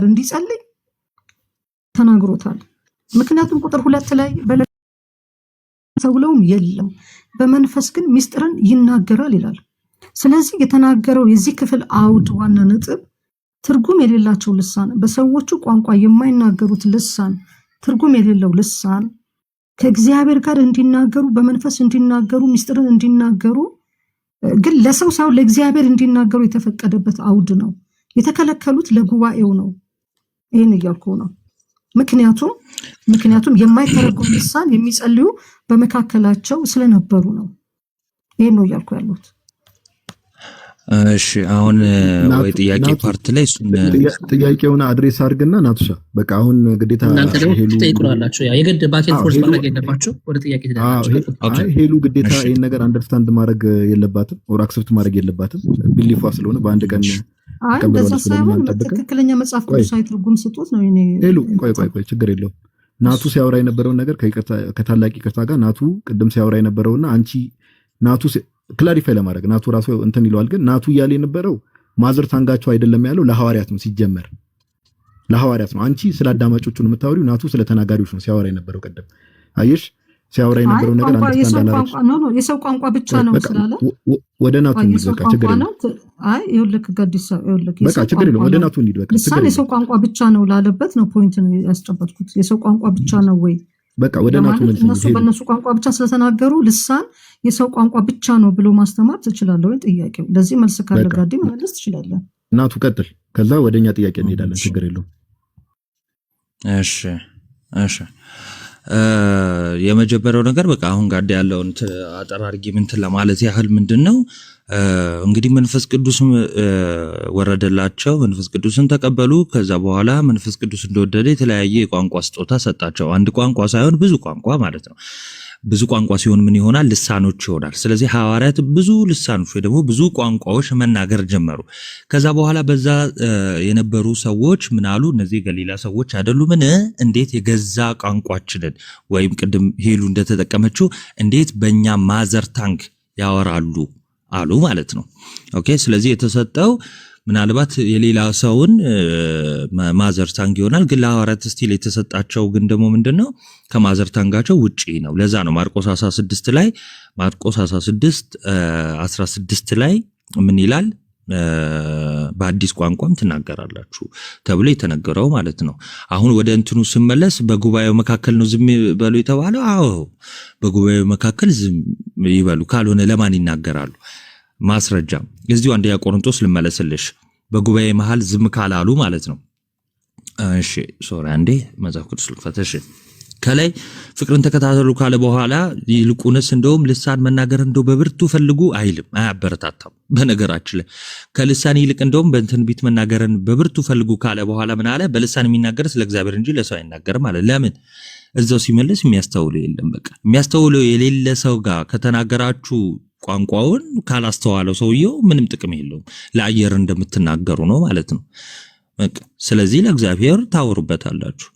እንዲጸልይ ተናግሮታል። ምክንያቱም ቁጥር 2 ላይ ተብለውም የለም በመንፈስ ግን ሚስጥርን ይናገራል ይላል። ስለዚህ የተናገረው የዚህ ክፍል አውድ ዋና ነጥብ ትርጉም የሌላቸው ልሳን፣ በሰዎቹ ቋንቋ የማይናገሩት ልሳን፣ ትርጉም የሌለው ልሳን ከእግዚአብሔር ጋር እንዲናገሩ በመንፈስ እንዲናገሩ ሚስጥርን እንዲናገሩ ግን ለሰው ሳይሆን ለእግዚአብሔር እንዲናገሩ የተፈቀደበት አውድ ነው። የተከለከሉት ለጉባኤው ነው። ይህን እያልኩ ነው። ምክንያቱም የማይተረጎም ልሳን የሚጸልዩ በመካከላቸው ስለነበሩ ነው። ይህን ነው እያልኩ ያሉት። እሺ አሁን ወይ ጥያቄ ፓርት ላይ እሱን ጥያቄውን አድሬስ አድርግና ናቱሻ በቃ አሁን ግዴታ እናንተ ደግሞ ትጠይቁናላችሁ። ያ የግድ ባኬን ፎርስ ማድረግ የለባችሁ። ወደ ጥያቄ ትደርሳችሁ። ሄሉ ግዴታ ይሄን ነገር አንደርስታንድ ማድረግ የለባትም ኦር አክሰፕት ማድረግ የለባትም። ቢሊፏ ስለሆነ በአንድ ቀን እንደዛ ሳይሆን ትክክለኛ መጽሐፍ ቅዱሳዊ ትርጉም ስጡት ነው። ሄሉ ቆይ ችግር የለውም። ናቱ ሲያወራ የነበረውን ነገር ከታላቅ ይቅርታ ጋር ናቱ ቅድም ሲያወራ የነበረውና አንቺ ናቱ ክላሪፋይ ለማድረግ ናቱ ራሱ እንትን ይለዋል። ግን ናቱ እያለ የነበረው ማዘር ታንጋቸው አይደለም ያለው ለሐዋርያት ነው። ሲጀመር ለሐዋርያት ነው። አንቺ ስለ አዳማጮቹ ነው የምታወሪው፣ ናቱ ስለ ተናጋሪዎች ነው ሲያወራ የነበረው። ቀደም አየሽ ሲያወራ የነበረው ነገር የሰው ቋንቋ ብቻ ነው ስላለ ወደ ናቱ እንሂድ በቃ ችግር የለውም። አይ ይኸውልህ ጋዲሳ በቃ ችግር የለውም። ወደ ናቱ እንሂድ በቃ ችግር የለውም። የሰው ቋንቋ ብቻ ነው ላለበት ነው ፖይንት ነው ያስጨበጥኩት። የሰው ቋንቋ ብቻ ነው ወይ በቃ ወደ ናቱ እነሱ በእነሱ ቋንቋ ብቻ ስለተናገሩ ልሳን የሰው ቋንቋ ብቻ ነው ብሎ ማስተማር ትችላለህ ወይ? ጥያቄው ለዚህ መልስ ካለ ጋዲ መመለስ ትችላለህ። ናቱ ቀጥል፣ ከዛ ወደኛ ጥያቄ እንሄዳለን። ችግር የለውም። እሺ የመጀመሪያው ነገር በቃ አሁን ጋር ያለውን አጠራርጊ ምንትን ለማለት ያህል ምንድነው እንግዲህ መንፈስ ቅዱስ ወረደላቸው፣ መንፈስ ቅዱስን ተቀበሉ። ከዛ በኋላ መንፈስ ቅዱስ እንደወደደ የተለያየ የቋንቋ ስጦታ ሰጣቸው። አንድ ቋንቋ ሳይሆን ብዙ ቋንቋ ማለት ነው። ብዙ ቋንቋ ሲሆን ምን ይሆናል? ልሳኖች ይሆናል። ስለዚህ ሐዋርያት ብዙ ልሳኖች ወይ ደግሞ ብዙ ቋንቋዎች መናገር ጀመሩ። ከዛ በኋላ በዛ የነበሩ ሰዎች ምን አሉ? እነዚህ ገሊላ ሰዎች አይደሉምን? እንዴት የገዛ ቋንቋችንን ወይም ቅድም ሄሉ እንደተጠቀመችው እንዴት በእኛ ማዘር ታንክ ያወራሉ አሉ ማለት ነው። ኦኬ። ስለዚህ የተሰጠው ምናልባት የሌላ ሰውን ማዘር ታንግ ይሆናል፣ ግን ለሐዋርያት ስቲል የተሰጣቸው ግን ደግሞ ምንድነው ከማዘር ታንጋቸው ውጪ ነው። ለዛ ነው ማርቆስ 16 16 ላይ ምን ይላል? በአዲስ ቋንቋም ትናገራላችሁ ተብሎ የተነገረው ማለት ነው። አሁን ወደ እንትኑ ስመለስ በጉባኤው መካከል ነው ዝም በሉ የተባለው። አዎ በጉባኤው መካከል ዝም ይበሉ፣ ካልሆነ ለማን ይናገራሉ? ማስረጃ እዚሁ አንደኛ ቆሮንቶስ ልመለስልሽ። በጉባኤ መሃል ዝም ካላሉ ማለት ነው። እሺ ሶሪ አንዴ መጽሐፍ ቅዱስ ልክፈተሽ። ከላይ ፍቅርን ተከታተሉ ካለ በኋላ ይልቁንስ እንደውም ልሳን መናገር እንደው በብርቱ ፈልጉ አይልም፣ አያበረታታም። በነገራችን ላይ ከልሳን ይልቅ እንደውም በትንቢት መናገርን በብርቱ ፈልጉ ካለ በኋላ ምን አለ? በልሳን የሚናገር ስለ እግዚአብሔር እንጂ ለሰው አይናገርም ማለት። ለምን? እዛው ሲመለስ የሚያስተውለው የለም። በቃ የሚያስተውለው የሌለ ሰው ጋር ከተናገራችሁ ቋንቋውን ካላስተዋለው ሰውየው ምንም ጥቅም የለውም። ለአየር እንደምትናገሩ ነው ማለት ነው። በቃ ስለዚህ ለእግዚአብሔር ታወሩበታላችሁ።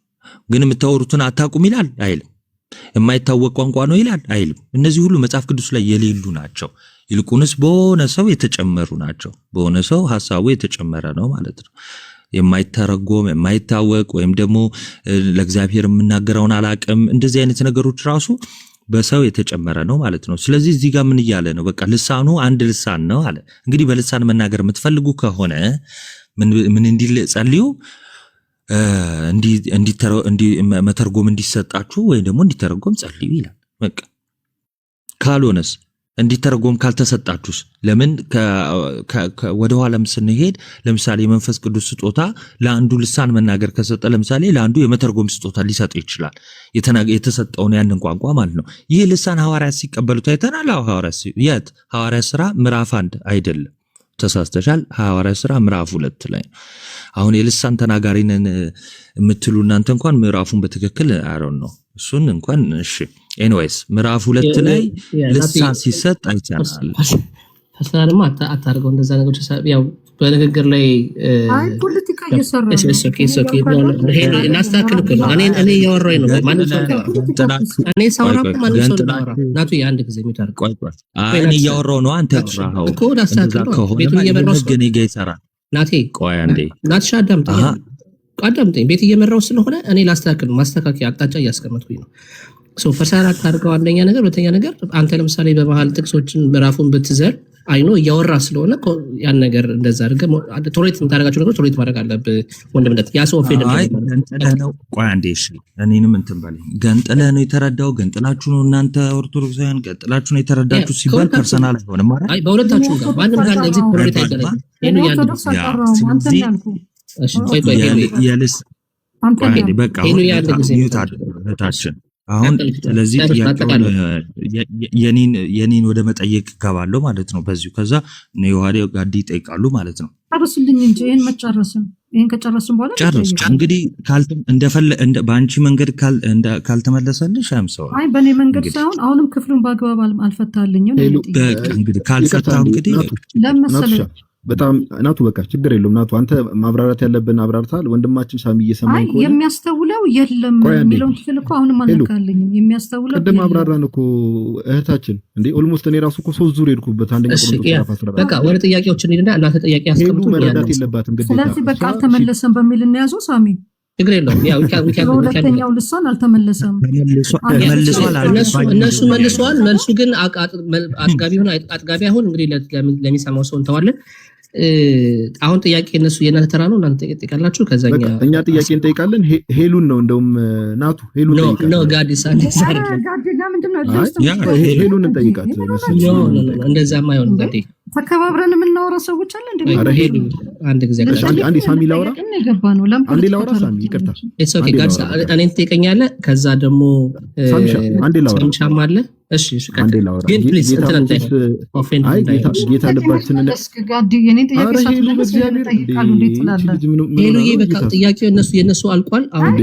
ግን የምታወሩትን አታውቁም ይላል አይልም። የማይታወቅ ቋንቋ ነው ይላል አይልም። እነዚህ ሁሉ መጽሐፍ ቅዱስ ላይ የሌሉ ናቸው። ይልቁንስ በሆነ ሰው የተጨመሩ ናቸው። በሆነ ሰው ሐሳቡ የተጨመረ ነው ማለት ነው። የማይተረጎም የማይታወቅ ወይም ደግሞ ለእግዚአብሔር የምናገረውን አላቅም፣ እንደዚህ አይነት ነገሮች ራሱ በሰው የተጨመረ ነው ማለት ነው። ስለዚህ እዚህ ጋር ምን እያለ ነው? በቃ ልሳኑ አንድ ልሳን ነው አለ። እንግዲህ በልሳን መናገር የምትፈልጉ ከሆነ ምን እንዲል ጸልዩ? መተርጎም እንዲሰጣችሁ ወይም ደግሞ እንዲተረጎም ጸልዩ ይላል። በቃ ካልሆነስ እንዲተረጎም ካልተሰጣችሁስ? ለምን ወደ ኋላም ስንሄድ ለምሳሌ የመንፈስ ቅዱስ ስጦታ ለአንዱ ልሳን መናገር ከሰጠ ለምሳሌ ለአንዱ የመተርጎም ስጦታ ሊሰጥ ይችላል፣ የተሰጠውን ያንን ቋንቋ ማለት ነው። ይህ ልሳን ሐዋርያት ሲቀበሉት አይተናል። የት? ሐዋርያት ሥራ ምዕራፍ 1 አይደለም፣ ተሳስተሻል። ሐዋርያት ሥራ ምዕራፍ 2 ላይ አሁን የልሳን ተናጋሪ ነን የምትሉ እናንተ እንኳን ምዕራፉን በትክክል አይሮን ነው እሱን እንኳን እሺ። ኤኒዌይስ ምዕራፍ 2 ላይ ልሳን ሲሰጥ አይቻላል። ተስናልማ አታርገው እንደዛ ነገሮች ያው በንግግር ላይ አይ ፖለቲካ እየሰራ ነው። ላስተካክል እኮ ነው። እኔ እያወራሁኝ ነው። ማንም ሰው እኔ ሳወራ ማንም ሰው እንዳወራ ናቱ የአንድ ጊዜ የሚታርቅ እኔ እያወራሁ ነው። አንተ ያወራኸው እኮ ላስተካክል ነው። ቤቱን እየመራሁ ግን ይገ ይሰራል። ናቴ ቆይ አንዴ ናትሻ አዳምጠኝ። ቤት እየመራሁ ስለሆነ እኔ ላስተካክል ነው። ማስተካከያ አቅጣጫ እያስቀመጥኩኝ ነው። ፈርሳር አታርገው። አንደኛ ነገር። ሁለተኛ ነገር አንተ ለምሳሌ በመሃል ጥቅሶችን ምዕራፉን ብትዘል አይኖ እያወራ ስለሆነ ያን ነገር እንደዛ አድርገህ ቶሌት የምታደርጋቸው ነገሮች ቶሌት ማድረግ አለብህ ወንድምነት። ያ ሰው ኦፌንድ ነው። ቆይ አንዴ እሺ፣ እኔንም እንትን በለኝ። ገንጥለህ ነው የተረዳው? ገንጥላችሁ ነው እናንተ ኦርቶዶክሳውያን ገንጥላችሁ ነው የተረዳችሁ ሲባል ፐርሰናል አይሆንም ማለት አይ፣ በሁለታችሁ ጋር ማንም ጋር እንደዚህ ቶሌት አይደለም። ይሄን ያን አንተ ያልኩ እሺ፣ ቆይ የልስ አንተ በቃ እህታችን አሁን ስለዚህ ጥያቄውን የኔን ወደ መጠየቅ ገባለሁ ማለት ነው በዚሁ። ከዛ ነው ዮሐዴ ጋዲ ይጠይቃሉ ማለት ነው። ጨርስልኝ እንጂ ይሄን መጨረስን ይሄን ከጨረስን በኋላ ጨርስ። እንግዲህ በአንቺ መንገድ ካልተመለሰልሽ አምሰው አይ በኔ መንገድ ሳይሆን አሁንም ክፍሉን በአግባብ አልፈታልኝም። በቃ እንግዲህ ካልፈታ እንግዲህ ለምሳሌ በጣም ናቱ በቃ ችግር የለውም። ናቱ አንተ ማብራራት ያለብን አብራርታል። ወንድማችን ሳሚ እየሰማኝ እኮ የሚያስተውለው የለም የሚለውን ክፍል እኮ አሁንም አልነካልኝም። የሚያስተውለው ቅድም አብራራን እኮ እህታችን እንዴ ኦልሞስት እኔ ራሱ እኮ 3 ዙር ሄድኩበት። አንደኛ ቆሮንቶስ በቃ ወደ ጥያቄዎች እንሂድና እናንተ ጥያቄ አስቀምጡ። መረዳት የለባትም ግዴታ። ስለዚህ በቃ አልተመለሰም በሚል እንያዘው ሳሚ። ችግር የለውም። ያው ሁለተኛው ልሳን አልተመለሰም። እነሱ መልሰዋል። መልሱ ግን አጥጋቢ ሆነ አጥጋቢ አሁን እንግዲህ ለሚሰማው ሰው እንተዋለን። አሁን ጥያቄ እነሱ የእናንተ ተራ ነው። እናንተ ጠይቃላችሁ። ከዛኛ እኛ ጥያቄ እንጠይቃለን። ሄሉን ነው እንደውም ናቱ ሄሉን ነው ጋዲስ አንዴ ጋዲ ለምንድን ነው ሄሉን እንጠይቃት። እንደዛማ አይሆንም። ጋዲ ተከባብረን የምናወራ ሰዎች አለ እንዴ? አንድ ጊዜ አንዴ ሳሚ ላውራ አንዴ ላውራ ሳሚ ይቅርታ ኢትስ ኦኬ ጋድስ እኔን ትጠይቀኛለህ ከዛ ደግሞ አንዴ ላውራ ሳምሻም አለ እሺ አንዴ ላውራ ግን ፕሊዝ እንትን ኦፌንድ ጌታ ልባችንን ሄሉዬ በቃ ጥያቄው የነሱ አልቋል አሁን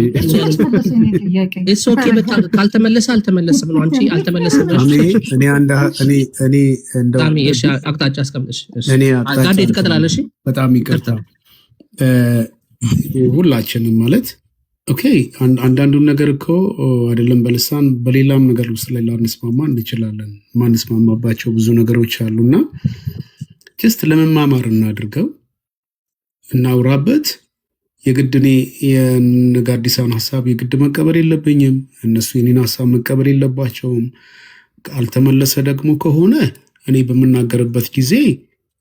ኢትስ ኦኬ በቃ ካልተመለሰ አልተመለሰም ነው አንቺ አልተመለሰም ነው እኔ እንደው እሺ አቅጣጫ አስቀምጥሽ እኔ አቅጣጫ ትቀጥላለሽ በጣም ይቅርታ ሁላችንም ማለት ኦኬ አንዳንዱን ነገር እኮ አይደለም በልሳን በሌላም ነገር ውስጥ ላይ ላንስማማ እንችላለን ማንስማማባቸው ብዙ ነገሮች አሉና ጀስት ለመማማር እናድርገው እናውራበት የግድኔ የነጋዲሳን ሐሳብ የግድ መቀበል የለብኝም እነሱ የኔን ሐሳብ መቀበል የለባቸውም አልተመለሰ ደግሞ ከሆነ እኔ በመናገርበት ጊዜ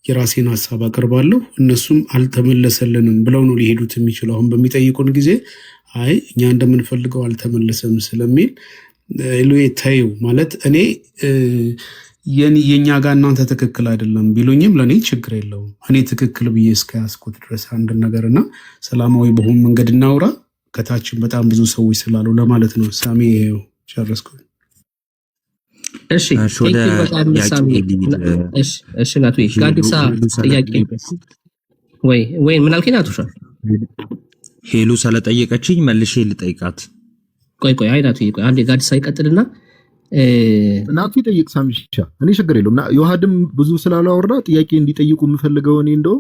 የራሴን ሐሳብ አቀርባለሁ እነሱም አልተመለሰልንም ብለው ነው ሊሄዱት የሚችለው አሁን በሚጠይቁን ጊዜ አይ እኛ እንደምንፈልገው አልተመለሰም ስለሚል ኤሉዌ ታዩ ማለት እኔ የኛ ጋር እናንተ ትክክል አይደለም ቢሉኝም ለኔ ችግር የለውም እኔ ትክክል ብዬ እስከያዝኩት ድረስ አንድ ነገርና ሰላማዊ በሆነ መንገድ እናውራ ከታችን በጣም ብዙ ሰዎች ስላሉ ለማለት ነው ሳሚ ይሄው ጨረስኩ እሺ እሺ ናቱ ጋዲሳ ጥያቄ ወይ ምን አልከኝ ናቱሻ ሄሉ ስለጠየቀችኝ መልሼ ልጠይቃት ቆይ አይናቱ ቆይ አንዴ ጋዲሳ ይቀጥልና ናቱ ይጠይቅ ሳምሻ እኔ ችግር የለውም ዮሐድም ብዙ ስላላወራ ጥያቄ እንዲጠይቁ የምፈልገው እኔ እንደው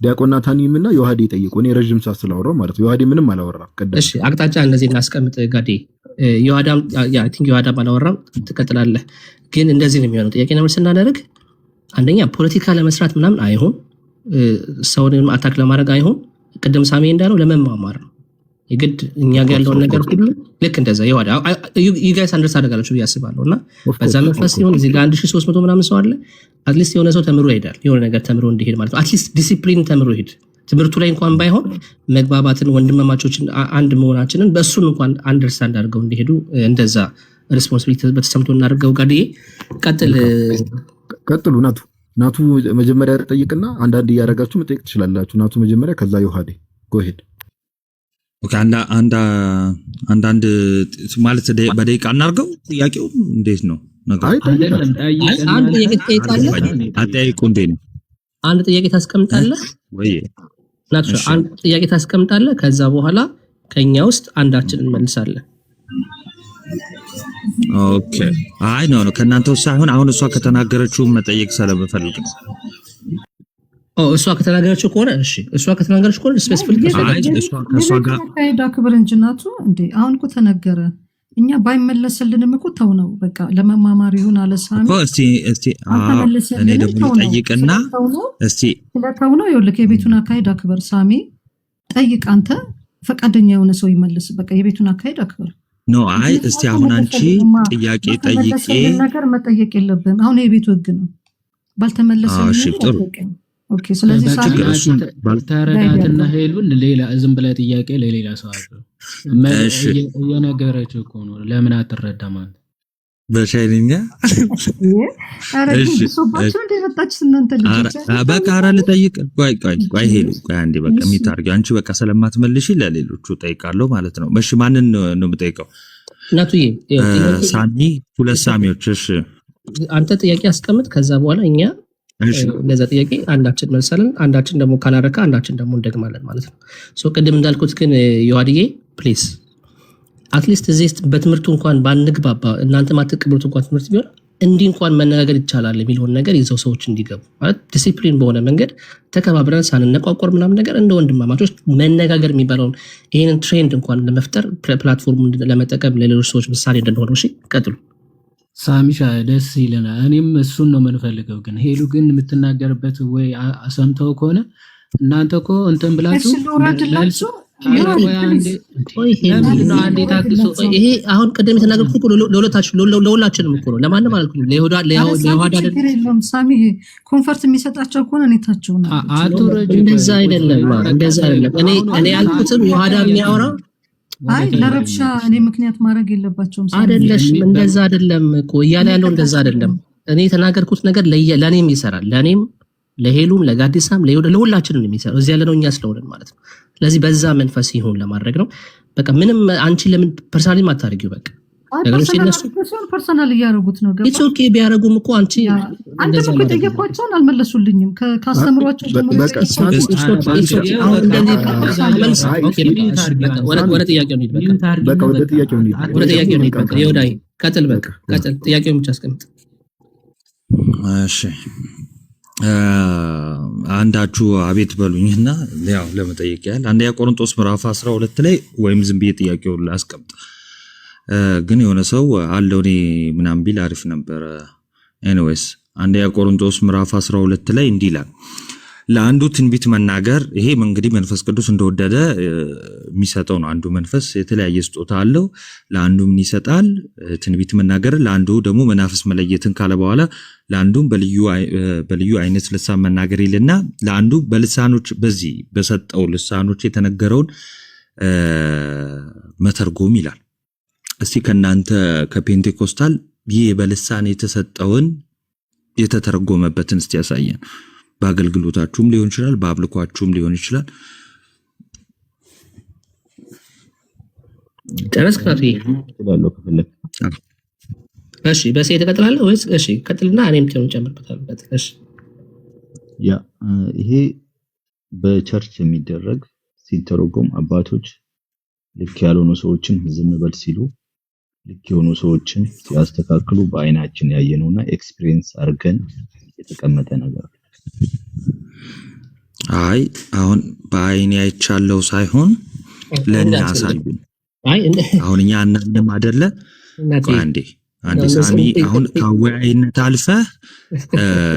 ዲያቆን ናታኒምና ዮሐድ ይጠይቁ እኔ ረጅም ሰዓት ስላወራው ማለት ዮሐድ ምንም አላወራም ቀደም እሺ አቅጣጫ እንደዚህ እናስቀምጥ ጋዴ ዮሐዳም ያ አይ ቲንክ ዮሐዳም አላወራም ትቀጥላለህ ግን እንደዚህ ነው የሚሆነው ጥያቄና መልስ እናደርግ አንደኛ ፖለቲካ ለመስራት ምናምን አይሆን ሰውንም አታክ ለማድረግ አይሆን ቅድም ሳሚ እንዳለው ለመማማር ነው የግድ እኛ ጋር ያለውን ነገር ሁሉ ልክ እንደዛ ይዋዳ you guys understand አደረጋችሁ ያስባለውና በዛ መንፈስ ሲሆን እዚህ ጋር 1300 ምናምን ሰው አለ አትሊስት የሆነ ሰው ተምሮ ይሄዳል የሆነ ነገር ተምሮ እንዲሄድ ማለት ነው አትሊስት ዲሲፕሊን ተምሮ ይሄድ ትምህርቱ ላይ እንኳን ባይሆን መግባባትን ወንድማማቾችን አንድ መሆናችንን በእሱን እንኳን አንደርስታንድ አድርገው እንዲሄዱ እንደዛ ሪስፖንሲቢሊቲ በተሰምቶ እናደርገው ጋዴ ቀጥሉ ናቱ መጀመሪያ ጠይቅና አንዳንድ ያረጋችሁ መጠየቅ ትችላላችሁ ናቱ መጀመሪያ ከዛ ዮሐዴ go ahead ኦኬ አንዳንድ ማለት በደቂቃ እናርገው ጥያቄው እንዴት ነው ነገር አንድ ጥያቄ ትጠይቃለህ አጠያይቁ እንዴት ነው አንድ ጥያቄ ታስቀምጣለህ ወይ ናቱ አንድ ጥያቄ ታስቀምጣለህ ከዛ በኋላ ከኛ ውስጥ አንዳችን እንመልሳለን ኦኬ አይ ነው ከናንተ ሳይሆን አሁን እሷ ከተናገረችው መጠየቅ ስለምፈልግ ነው እሷ ከተናገረችው ከሆነ እሺ እሷ ከተናገረችው ከሆነ ስፔሲፊክ እሷ ጋር ካይዳ ክብር እንጅናቱ እንዴ አሁን እኮ ተነገረ እኛ ባይመለስልንም እኮ ተው ነው በቃ ለመማማር ይሁን አለሳሚ እስቲ እኔ ደግሞ ጠይቅና እስቲ ስለተው ነው ይልክ የቤቱን አካሄድ አክብር ሳሚ ጠይቅ አንተ ፈቃደኛ የሆነ ሰው ይመልስ በቃ የቤቱን አካሄድ አክብር ኖ አይ እስቲ አሁን አንቺ ጥያቄ ጠይቄ ነገር መጠየቅ የለብንም አሁን የቤቱ ህግ ነው ባልተመለሰልንም ኦኬ ስለዚህ ባልተረዳትና ሄሉን ሌላ ዝም ብለ ጥያቄ ለሌላ ሰው አለው የነገረችው እኮ ነው ለምን አትረዳም ማለት በሻይልኛ እሺ በቃ አራለ ጠይቅ ቆይ ሄሉ ቆይ አንዴ በቃ የሚታርጊው አንቺ በቃ ስለማትመልሺ ለሌሎቹ ጠይቃለሁ ማለት ነው እሺ ማንን ነው የምጠይቀው ናቱዬ ሳሚ ሁለት ሳሚዎች እሺ አንተ ጥያቄ አስቀምጥ ከዛ በኋላ እኛ ለዛ ጥያቄ አንዳችን መልሳለን አንዳችን ደግሞ ካላረካ አንዳችን ደግሞ እንደግማለን ማለት ነው ሶ ቅድም እንዳልኩት ግን ዮሐድዬ ፕሊዝ አትሊስት እዚህ በትምህርቱ እንኳን ባንግባባ እናንተ ማትቀበሉት እንኳን ትምህርት ቢሆን እንዲህ እንኳን መነጋገር ይቻላል የሚለውን ነገር ይዘው ሰዎች እንዲገቡ ማለት ዲሲፕሊን በሆነ መንገድ ተከባብረን ሳንነቋቆር ምናምን ነገር እንደ ወንድማማቾች መነጋገር የሚባለውን ይሄንን ትሬንድ እንኳን ለመፍጠር ፕላትፎርሙን ለመጠቀም ለሌሎች ሰዎች ምሳሌ እንደሆነ እሺ ቀጥሉ ሳሚሻ ደስ ይለናል እኔም እሱን ነው የምንፈልገው ግን ሄሉ ግን የምትናገርበት ወይ ሰምተው ከሆነ እናንተ እኮ እንትን ብላችሁ ይሄ አሁን ቀደም የተናገርኩት እኮ ለሁላችንም እኮ ነው ለማንም ማለት ነው ለይሁዳ አይደለም ሳሚ ኮንፈርት የሚሰጣቸው ከሆነ እኔታቸው ነው እንደዛ አይደለም እኔ ያልኩትም ይሁዳ የሚያወራው አይ ለረብሻ እኔ ምክንያት ማድረግ የለባቸውም አይደለም እንደዛ አይደለም እኮ እያለ ያለው እንደዛ አይደለም እኔ የተናገርኩት ነገር ለእኔም ይሰራል። ለእኔም ለሄሉም ለጋዲሳም ለሁላችንም የሚሰራው እዚህ ያለነው እኛ ስለሆነን ማለት ነው። ስለዚህ በዛ መንፈስ ይሁን ለማድረግ ነው። በቃ ምንም አንቺ ለምን ፐርሰናሊ ማታረጊው በቃ ነገሮች ሲነሱ ፐርሰናል እያደረጉት ነው። ኢትስ ኦኬ ቢያደርጉም እኮ አንቺ እንደዛ ነው። ጠየኳቸውን አልመለሱልኝም። ካስተምሯቸው ወደ ጥያቄው እንሂድ። ወደ ጥያቄው እንሂድ። ይወዳይ ቀጥል። በቃ ቀጥል። ጥያቄውን ብቻ አስቀምጥ። እሺ አንዳችሁ አቤት በሉኝና ያው ለመጠየቅ ያህል አንደኛ ቆሮንቶስ ምዕራፍ 12 ላይ ወይም ዝም ብዬ ጥያቄውን ላስቀምጥ ግን የሆነ ሰው አለው እኔ ምናምን ቢል አሪፍ ነበረ። ኤኒዌይስ አንደኛ ቆሮንቶስ ምዕራፍ 12 ላይ እንዲህ ይላል፣ ለአንዱ ትንቢት መናገር፣ ይሄ እንግዲህ መንፈስ ቅዱስ እንደወደደ የሚሰጠው ነው። አንዱ መንፈስ የተለያየ ስጦታ አለው። ለአንዱ ምን ይሰጣል? ትንቢት መናገር፣ ለአንዱ ደግሞ መናፍስ መለየትን ካለ በኋላ ለአንዱም በልዩ አይነት ልሳን መናገር ይልና ለአንዱ በልሳኖች በዚህ በሰጠው ልሳኖች የተነገረውን መተርጎም ይላል። እስቲ ከናንተ ከፔንቴኮስታል ይህ በልሳን የተሰጠውን የተተረጎመበትን እስቲ ያሳየን። በአገልግሎታችሁም ሊሆን ይችላል፣ በአምልኳችሁም ሊሆን ይችላል። ጨረስክ? እሺ በሴ ተቀጥላለህ ወይስ? እሺ ቀጥልና እኔም ጨምርበታለሁ። እሺ ያ ይሄ በቸርች የሚደረግ ሲተረጎም አባቶች ልክ ያልሆኑ ሰዎችን ዝም በል ሲሉ ልክ የሆኑ ሰዎችን ሲያስተካክሉ በአይናችን ያየነውና ኤክስፒሪየንስ አድርገን የተቀመጠ ነገር። አይ አሁን በአይኔ አይቻለው ሳይሆን ለኛ አሳዩን። አሁን እኛ እናንተም አይደለ አንዴ ሳሚ አሁን ከወያይነት አልፈህ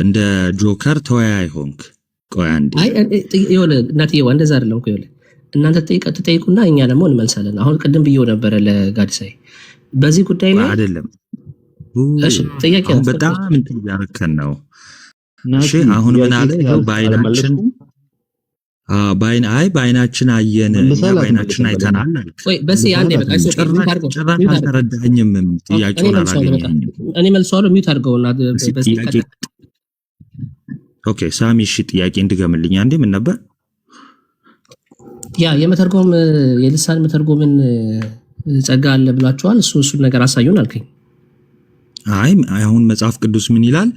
እንደ ጆከር ተወያይ ሆንክ። ቆይ አንዴ ይኸውልህ እናትዬዋ እንደዛ አይደለም እኮ ይኸውልህ እናንተ ትጠይቁና እኛ ደግሞ እንመልሳለን። አሁን ቅድም ብዬው ነበረ ለጋዲሳይ በዚህ ጉዳይ ላይ አይደለም። እሺ ጥያቄ አሁን በጣም እንትን ያረከን ነው። እሺ አሁን ምን አለ በአይናችን በአይናችን አየን፣ በአይናችን አይተናል አልክ። ወይ በስ አንዴ በቃ ጭራሽ አልተረዳኸኝም። ጥያቄውን አላገኘኝም። እኔ መልሰዋለሁ። ሚውት አድርገውና በዚህ ኦኬ ሳሚ እሺ ጥያቄ እንድገምልኝ አንዴ ምን ነበር? ያ የመተርጎም የልሳን መተርጎምን ጸጋ አለ ብላችኋል። እሱን ነገር አሳዩን አልከኝ። አይ አሁን መጽሐፍ ቅዱስ ምን ይላል?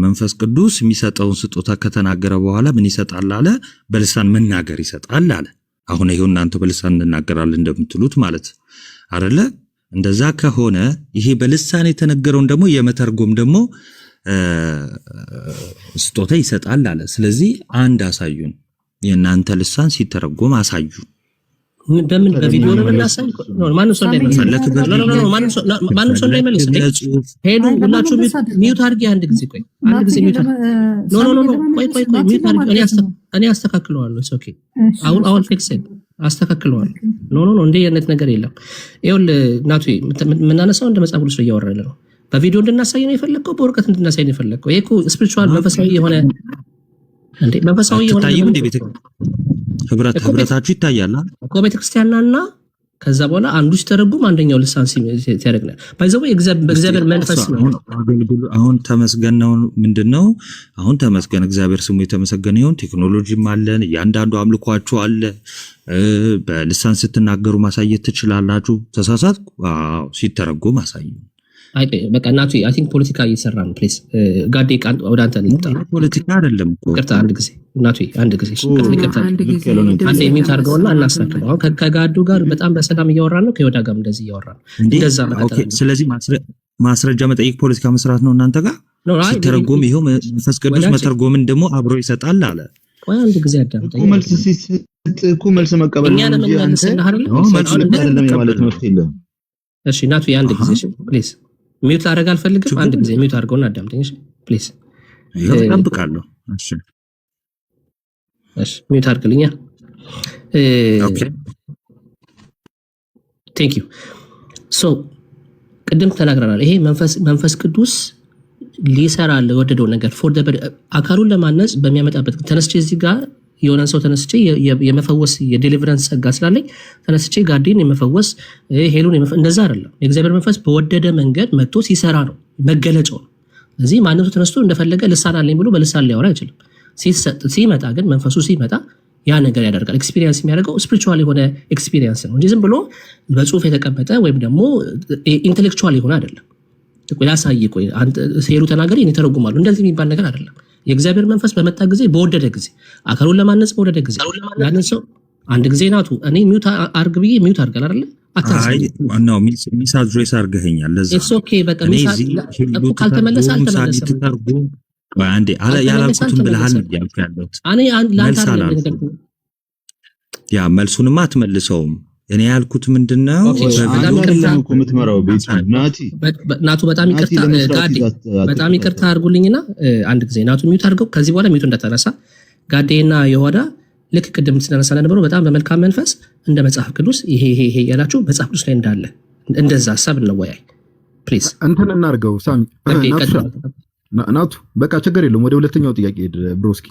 መንፈስ ቅዱስ የሚሰጠውን ስጦታ ከተናገረ በኋላ ምን ይሰጣል አለ? በልሳን መናገር ይሰጣል አለ። አሁን ይሄው እናንተ በልሳን እንናገራለን እንደምትሉት ማለት አይደለ? እንደዛ ከሆነ ይሄ በልሳን የተነገረውን ደግሞ የመተርጎም ደግሞ ስጦታ ይሰጣል አለ። ስለዚህ አንድ አሳዩን፣ የእናንተ ልሳን ሲተረጎም አሳዩ። በምን በቪዲዮ ነው እናሳይ? ማንም ሰው እንዳይመልስ ማንም ሰው እንዳይመልስ ሄዱ። ሁላችሁ ሚውት አድርጊ። አንድ ጊዜ ቆይ፣ አንድ ጊዜ ሚውት ቆይ ሚውት አድርጊ። እኔ አስተካክለዋለሁ። ኦኬ አሁን ፊክስ አስተካክለዋለሁ። ኖ እንደ አይነት ነገር የለም። ይኸውልህ ናቱ የምናነሳው እንደ መጽሐፍ ቅዱስ እያወራለ ነው። በቪዲዮ እንድናሳይ ነው የፈለግከው? በወረቀት እንድናሳይ ነው የፈለግከው? ይሄ እኮ ስፒሪቹዋል መንፈሳዊ የሆነ እንዴ መንፈሳዊ የሆነ ህብረታችሁ ይታያል እኮ ቤተክርስቲያንና ከዛ በኋላ አንዱ ሲተረጉም አንደኛው ልሳን ሲያደርግናል። ባይዘው በእግዚአብሔር መንፈስ ነው። አሁን ተመስገን ነው። ምንድነው አሁን ተመስገን፣ እግዚአብሔር ስሙ የተመሰገነ ይሁን። ቴክኖሎጂም አለን፣ እያንዳንዱ አምልኳችሁ አለ። በልሳን ስትናገሩ ማሳየት ትችላላችሁ። ተሳሳትኩ? አዎ ሲተረጎም አሳዩ። በቃ እናቱ አይ ቲንክ ፖለቲካ እየሰራ ነው። ፕሊዝ ጋዴ ቃል ወደ አንተ ነው። ፖለቲካ አይደለም እኮ ይቅርታ፣ አንድ ጊዜ እናቱ አንድ ጊዜ አንድ የሚት አድርገውና እናስተካክለው። አሁን ከጋዱ ጋር በጣም በሰላም እያወራን ነው፣ ከይወዳ ጋር እንደዚህ እያወራን ነው። እንደዛ ማለት ነው። ስለዚህ ማስረጃ መጠየቅ ፖለቲካ መስራት ነው እናንተ ጋር ሲተረጎም። ይሄው መንፈስ ቅዱስ መተርጎምን ደግሞ አብሮ ይሰጣል አለ። ቆይ አንድ ጊዜ አዳምጠኝ። መልስ ሲጥቁ መልስ መቀበል ነው እንጂ አይደለም ማለት ነው። እሺ እናቱ አንድ ጊዜ ፕሊዝ ሚውት አደረግ አልፈልግም። አንድ ጊዜ ሚውት አድርገውና አዳምጠኝ። እሺ ፕሊዝ እጠብቃለሁ። እሺ ሚውት አድርግልኛ። ኦኬ ቴንክ ዩ። ሶ ቅድም ተናግረናል። ይሄ መንፈስ ቅዱስ ሊሰራ ለወደደው ነገር ፎር አካሉን ለማነጽ በሚያመጣበት ተነስቼ እዚህ ጋር የሆነን ሰው ተነስቼ የመፈወስ የዴሊቨረንስ ጸጋ ስላለኝ ተነስቼ ጋዴን የመፈወስ ሄሉን እንደዛ አይደለም። የእግዚአብሔር መንፈስ በወደደ መንገድ መጥቶ ሲሰራ ነው መገለጫው ነው። እዚህ ማንነቱ ተነስቶ እንደፈለገ ልሳን አለኝ ብሎ በልሳን ሊያወራ አይችልም። ሲመጣ ግን መንፈሱ ሲመጣ ያ ነገር ያደርጋል። ኤክስፒሪየንስ የሚያደርገው ስፒሪቹዋል የሆነ ኤክስፒሪየንስ ነው እንጂ ዝም ብሎ በጽሁፍ የተቀመጠ ወይም ደግሞ ኢንቴሌክቹዋል የሆነ አይደለም። ላሳይ ቆይ ሄሉ ተናገሪ እኔ ተረጉማለሁ እንደዚህ የሚባል ነገር አይደለም። የእግዚአብሔር መንፈስ በመጣ ጊዜ በወደደ ጊዜ አካሉን ለማነጽ በወደደ ጊዜ ያንን ሰው አንድ ጊዜ ናቱ እኔ ሚውት አርግ ብዬ ሚውት አርጋል አይደል ነው ሚስ አድሬስ አርገኸኛል። ለዛ ኢትስ ኦኬ በቃ ካልተመለሰ አልተመለሰም። አንዴ ያላልኩትም ብለሃል ያልኩ ያለሁት ያ መልሱንማ አትመልሰውም። እኔ ያልኩት ምንድነው ናቱ በጣም ይቅርታ ጋዴ በጣም ይቅርታ አድርጉልኝና አንድ ጊዜ ናቱ ሚውት አድርገው ከዚህ በኋላ ሚውት እንዳታነሳ ጋዴና የሆዳ ልክ ቅድም ስለነሳ ነበረው በጣም በመልካም መንፈስ እንደ መጽሐፍ ቅዱስ ይሄ ያላችሁ መጽሐፍ ቅዱስ ላይ እንዳለ እንደዛ ሐሳብ እንወያይ ፕሊዝ። እንትን እናርገው ሳሚ ናቱ በቃ ችግር የለውም። ወደ ሁለተኛው ጥያቄ ሄድ ብሮስኪ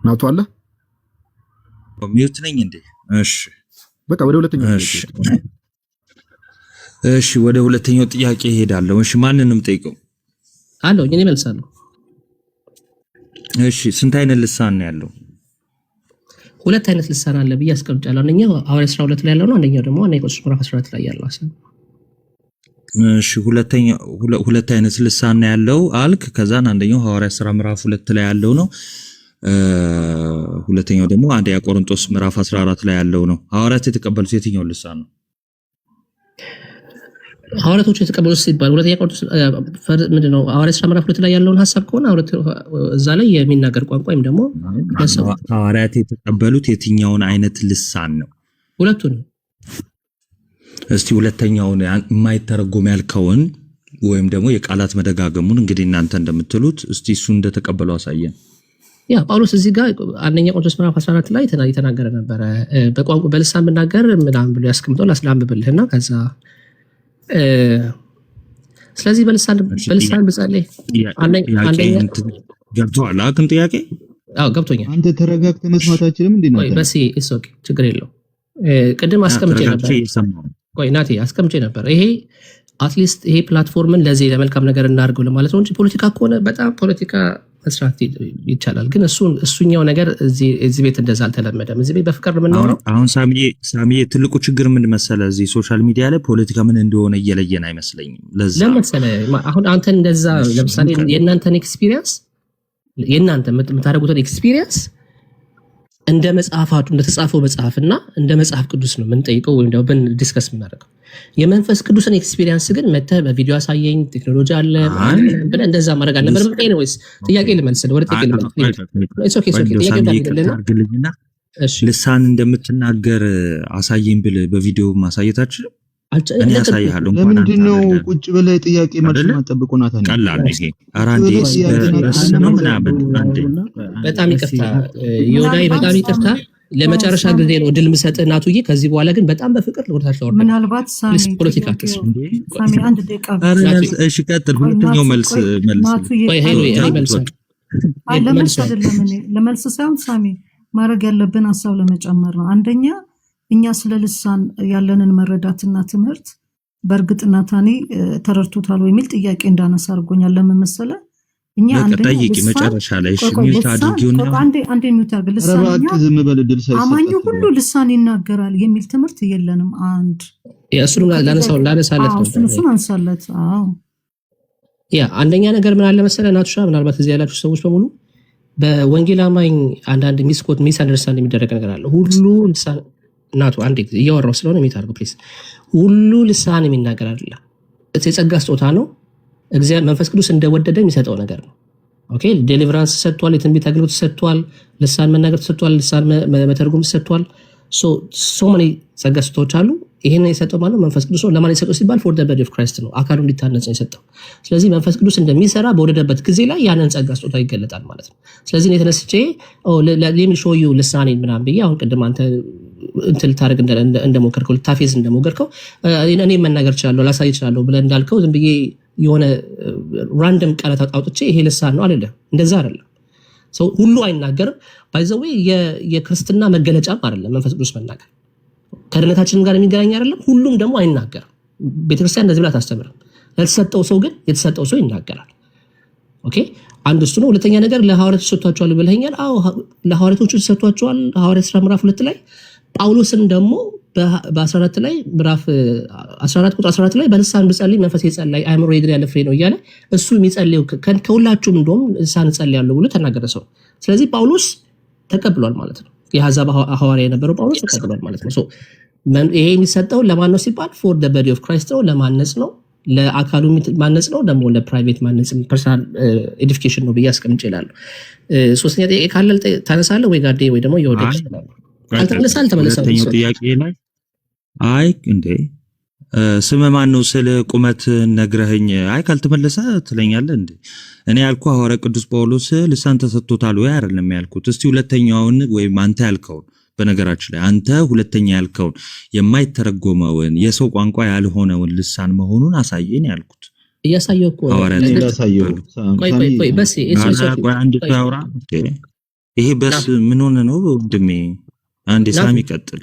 ናቱ አለ ሚውት ነኝ እንዴ? እሺ በቃ ወደ ሁለተኛው ጥያቄ እሺ ወደ ሁለተኛው ጥያቄ ሄዳለሁ። እሺ ማንንም ጠይቀው አለው እኔ መልሳለሁ። እሺ ስንት አይነት ልሳን ነው ያለው? ሁለት አይነት ልሳን አለ ብዬ አስቀምጫለሁ። አንደኛው ሐዋርያት 12 ላይ ያለው ነው። አንደኛው ደግሞ አንደኛ ቆሮንቶስ ምዕራፍ 14 ላይ ያለው ሐሳብ። እሺ ሁለት አይነት ልሳን ነው ያለው አልክ። ከዛን አንደኛው ሐዋርያት ሥራ ምዕራፍ 2 ላይ ያለው ነው። ሁለተኛው ደግሞ አንደኛ ቆሮንቶስ ምዕራፍ 14 ላይ ያለው ነው። ሐዋርያት የተቀበሉት የትኛው ልሳን ነው? ሐዋርያቶች የተቀበሉት ሲባል ሁለተኛ ቆሮንቶስ ምንድነው? ሐዋርያት ሥራ ምዕራፍ 2 ላይ ያለውን ሐሳብ ከሆነ እዛ ላይ የሚናገር ቋንቋ ወይም ደግሞ ሐዋርያት የተቀበሉት የትኛውን አይነት ልሳን ነው? ሁለቱንም። እስቲ ሁለተኛውን የማይተረጎም ያልከውን ወይም ደግሞ የቃላት መደጋገሙን እንግዲህ እናንተ እንደምትሉት እስቲ እሱ እንደተቀበለው አሳየን። ያ ጳውሎስ እዚህ ጋር አንደኛ ቆሮንቶስ ምዕራፍ 14 ላይ የተናገረ ነበረ። በቋንቋ በልሳን ብናገር ምናምን ብሎ ያስቀምጠው ላስላምብልህና ከዛ ስለዚህ በልሳን ብጸልይ አንደኛ ገብቶሃል? አክም ጥያቄ ገብቶኛል። አንተ ተረጋግተህ መስማታችንም እንዴ ነው? በሲ ኢትስ ኦኬ ችግር የለው። ቅድም ናቴ አስቀምጬ ነበር። ይሄ አትሊስት ይሄ ፕላትፎርምን ለዚህ ለመልካም ነገር እናድርገው ለማለት ነው እንጂ ፖለቲካ ከሆነ በጣም ፖለቲካ መስራት ይቻላል። ግን እሱኛው ነገር እዚህ ቤት እንደዛ አልተለመደም። እዚህ ቤት በፍቅር የምናወራው። አሁን ሳሚዬ ትልቁ ችግር ምን መሰለህ? እዚህ ሶሻል ሚዲያ ላይ ፖለቲካ ምን እንደሆነ እየለየን አይመስለኝም። ለዛ ለምሳሌ አሁን አንተን እንደዛ ለምሳሌ የእናንተን ኤክስፒሪየንስ የእናንተ የምታደርጉትን ኤክስፒሪየንስ እንደ መጽሐፋቱ እንደተጻፈው መጽሐፍና እንደ መጽሐፍ ቅዱስ ነው የምንጠይቀው ወይም ደግሞ ዲስከስ የምናደርገው። የመንፈስ ቅዱስን ኤክስፒሪየንስ ግን መተህ በቪዲዮ አሳየኝ ቴክኖሎጂ አለ ብለህ እንደዛ ማድረግ አልነበረም። ወይስ ጥያቄ ልመልስልህ? ወደ ጥያቄ ልሳን እንደምትናገር አሳየኝ ብለህ በቪዲዮ ማሳየታችን እኔ ያሳይሃለሁ። ለምንድን ነው ቁጭ ብለህ ጥያቄ መልስ ማጠብቁ? ናታ ቀላል ይሄ አራንዴ ነው ምናምን በጣም ይቅርታ ይሁዳይ፣ በጣም ይቅርታ ለመጨረሻ ጊዜ ነው ድል ምሰጥህ ናቱዬ። ከዚህ በኋላ ግን በጣም በፍቅር ለወርታች ለወርደ ምናልባት ፖለቲካ ሳሚ አንድ ደቂቃ እሺ ቀጥል። ሁለተኛው መልስ ወይ ሄሎ መልስ ለመልስ አይደለም እኔ ለመልስ ሳይሆን ሳሚ ማድረግ ያለብን ሐሳብ ለመጨመር ነው። አንደኛ እኛ ስለ ልሳን ያለንን መረዳትና ትምህርት በእርግጥ ናታኒ ተረድቶታል ወይ የሚል ጥያቄ እንዳነሳ አድርጎኛል። ለምን መሰለህ? እኛ ጠይቂ መጨረሻ ላይ እሺ ሚውት አድርጊውና አንዴ ሚውት አድርግ። ልሳን አማኙ ሁሉ ልሳን ይናገራል የሚል ትምህርት የለንም። አንድ እሱን ላነሳለት ነው እሱን አንሳለት። አዎ ያ አንደኛ ነገር ምን አለ መሰለህ ናቱሻ፣ ምናልባት እዚህ ያላችሁ ሰዎች በሙሉ በወንጌል አማኝ አንዳንድ ሚስ አንደርስታንድ የሚደረግ ነገር አለ። ሁሉ ልሳን እናቱ አንዴ ጊዜ እያወራው ስለሆነ የሚታርጉ ፕሊዝ። ሁሉ ልሳን የሚናገር አይደለም። የጸጋ ስጦታ ነው። እግዚአብሔር መንፈስ ቅዱስ እንደወደደ የሚሰጠው ነገር ነው። ኦኬ ዴሊቨራንስ ተሰጥቷል፣ የትንቢት አገልግሎት ተሰጥቷል፣ ልሳን መናገር ተሰጥቷል፣ ልሳን መተርጎም ተሰጥቷል። ሶ ማኒ ጸጋ ስጦታዎች አሉ። ይሄን የሰጠው ማለት መንፈስ ቅዱስ ነው። ለማን የሰጠው ሲባል ፎር ዘ ቦዲ ኦፍ ክራይስት ነው፣ አካሉ እንዲታነጽ ነው የሰጠው። ስለዚህ መንፈስ ቅዱስ እንደሚሰራ በወደደበት ጊዜ ላይ ያንን ጸጋ ስጦታ ይገለጣል ማለት ነው። ስለዚህ እኔ ተነስቼ ሌት ሚ ሾው ዩ ልሳኔን ምናምን ብዬ አሁን ቅድም አንተ እንትን ልታደርግ እንደሞከርከው ልታፌዝ እንደሞከርከው እኔ መናገር እችላለሁ ላሳይ እችላለሁ ብለህ እንዳልከው ዝም ብዬ የሆነ ራንደም ቃላት አውጥቼ ይሄ ልሳን ነው አይደለም። እንደዛ አይደለም። ሰው ሁሉ አይናገርም። ባይ ዘ ዌይ የክርስትና መገለጫም አይደለም መንፈስ ቅዱስ መናገር፣ ከድነታችን ጋር የሚገናኝ አይደለም። ሁሉም ደግሞ አይናገርም። ቤተክርስቲያን እንደዚህ ብላ አታስተምርም። ለተሰጠው ሰው ግን የተሰጠው ሰው ይናገራል። ኦኬ አንድ እሱ ነው። ሁለተኛ ነገር ለሐዋርያቶች ተሰጥቷቸዋል ብለኸኛል። አዎ ለሐዋርያቶቹ ተሰጥቷቸዋል። ሐዋርያት ሥራ ምዕራፍ 2 ላይ ጳውሎስም ደግሞ በ14 ላይ ምዕራፍ 14 ቁጥር 14 ላይ በልሳን ብጸልይ መንፈስ ይጸልይ አእምሮ ይግር ያለ ፍሬ ነው እያለ እሱ የሚጸልየው ከሁላችሁም እንደውም ልሳን ጸልያለሁ ብሎ ተናገረ ሰው። ስለዚህ ጳውሎስ ተቀብሏል ማለት ነው። የአሕዛብ ሐዋርያ የነበረው ጳውሎስ ተቀብሏል ማለት ነው። ይሄ የሚሰጠው ለማን ነው ሲባል ፎር ዘ ቦዲ ኦፍ ክራይስት ነው፣ ለማነጽ ነው፣ ለአካሉ ማነጽ ነው፣ ደግሞ ለፕራይቬት ማነጽ ፐርሰናል ኤዲፊኬሽን ነው ብዬ አስቀምጬ እላለሁ። ሶስተኛ ጥያቄ ካለ ታነሳለህ ወይ ጋዴ ወይ ደግሞ የወደቅ ይችላል ካልተመለሳል ተመለሰው። ሁለተኛው ጥያቄ ላይ አይ እንዴ ስም ማን ነው ስለ ቁመት ነግረኸኝ አይ ካልተመለሰ ትለኛለህ እንዴ? እኔ ያልኩ ሐዋርያ ቅዱስ ጳውሎስ ልሳን ተሰጥቶታል ወይ አይደለም ያልኩት። እስቲ ሁለተኛውን ወይም አንተ ያልከውን በነገራችን ላይ አንተ ሁለተኛ ያልከውን የማይተረጎመውን የሰው ቋንቋ ያልሆነውን ልሳን መሆኑን አሳየኝ ያልኩት። እያሳየው እኮ ይሄ በስ ምን ሆነ ነው ወንድሜ? አንዴ ሳሚ ቀጥል።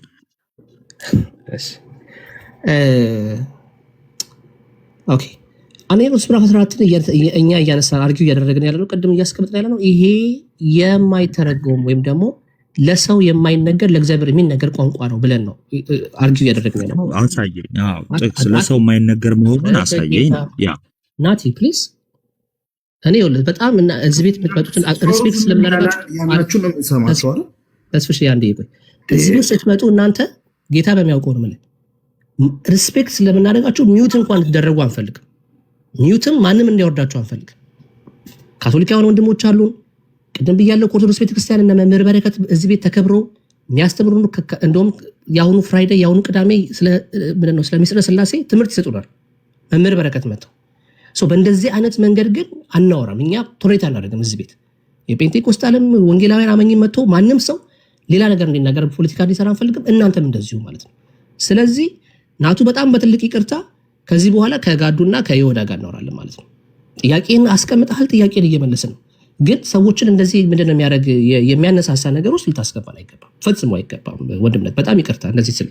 ኦኬ አንዴ ምዕራፍ 14 እኛ እያነሳን አርጊው እያደረግን ያለነው ቅድም እያስቀምጥን ያለነው ይሄ የማይተረጎም ወይም ደግሞ ለሰው የማይነገር ለእግዚአብሔር የሚነገር ቋንቋ ነው ብለን ነው አርጊው እያደረግን ያለነው። አሳየኝ። አዎ ጥቅስ ለሰው የማይነገር መሆኑን አሳየኝ። ያ ናቲ ፕሊዝ እኔ በጣም እና እዚህ ቤት የምትመጡትን ሪስፔክት ስለምናደርጋችሁ ያላችሁ ነው የምንሰማችሁ አይደል? ተስፍሽ አንዴ ይቆይ። እዚህ ውስጥ ስትመጡ እናንተ ጌታ በሚያውቀው ነው ማለት ሪስፔክት ስለምናደርጋችሁ ሚዩት እንኳን እንድትደረጉ አንፈልግም። ሚዩትም ማንም እንዲያወርዳችሁ አንፈልግም። ካቶሊካውያን ወንድሞች አሉን። ቅድም ብያለሁ ኦርቶዶክስ ቤተክርስቲያን እና መምህር በረከት እዚህ ቤት ተከብሮ የሚያስተምሩ እንደውም የአሁኑ ፍራይዴይ የአሁኑ ቅዳሜ ስለ ምስጢረ ሥላሴ ትምህርት ይሰጡናል መምህር በረከት መጥተው። በእንደዚህ አይነት መንገድ ግን አናወራም። እኛ ቶሬት አናደርግም እዚህ ቤት። የጴንጤኮስታልም ወንጌላውያን አማኝም መጥቶ ማንም ሰው ሌላ ነገር እንዲናገር ፖለቲካ እንዲሰራ አንፈልግም። እናንተም እንደዚሁ ማለት ነው። ስለዚህ ናቱ በጣም በትልቅ ይቅርታ ከዚህ በኋላ ከጋዱና ከይሁዳ ጋር እናወራለን ማለት ነው። ጥያቄን አስቀምጠሃል፣ ጥያቄን እየመለስን ነው። ግን ሰዎችን እንደዚህ ምንድነው የሚያደርግ የሚያነሳሳ ነገር ውስጥ ልታስገባን አይገባም፣ ፈጽሞ አይገባም። ወንድምነት በጣም ይቅርታ እንደዚህ ስል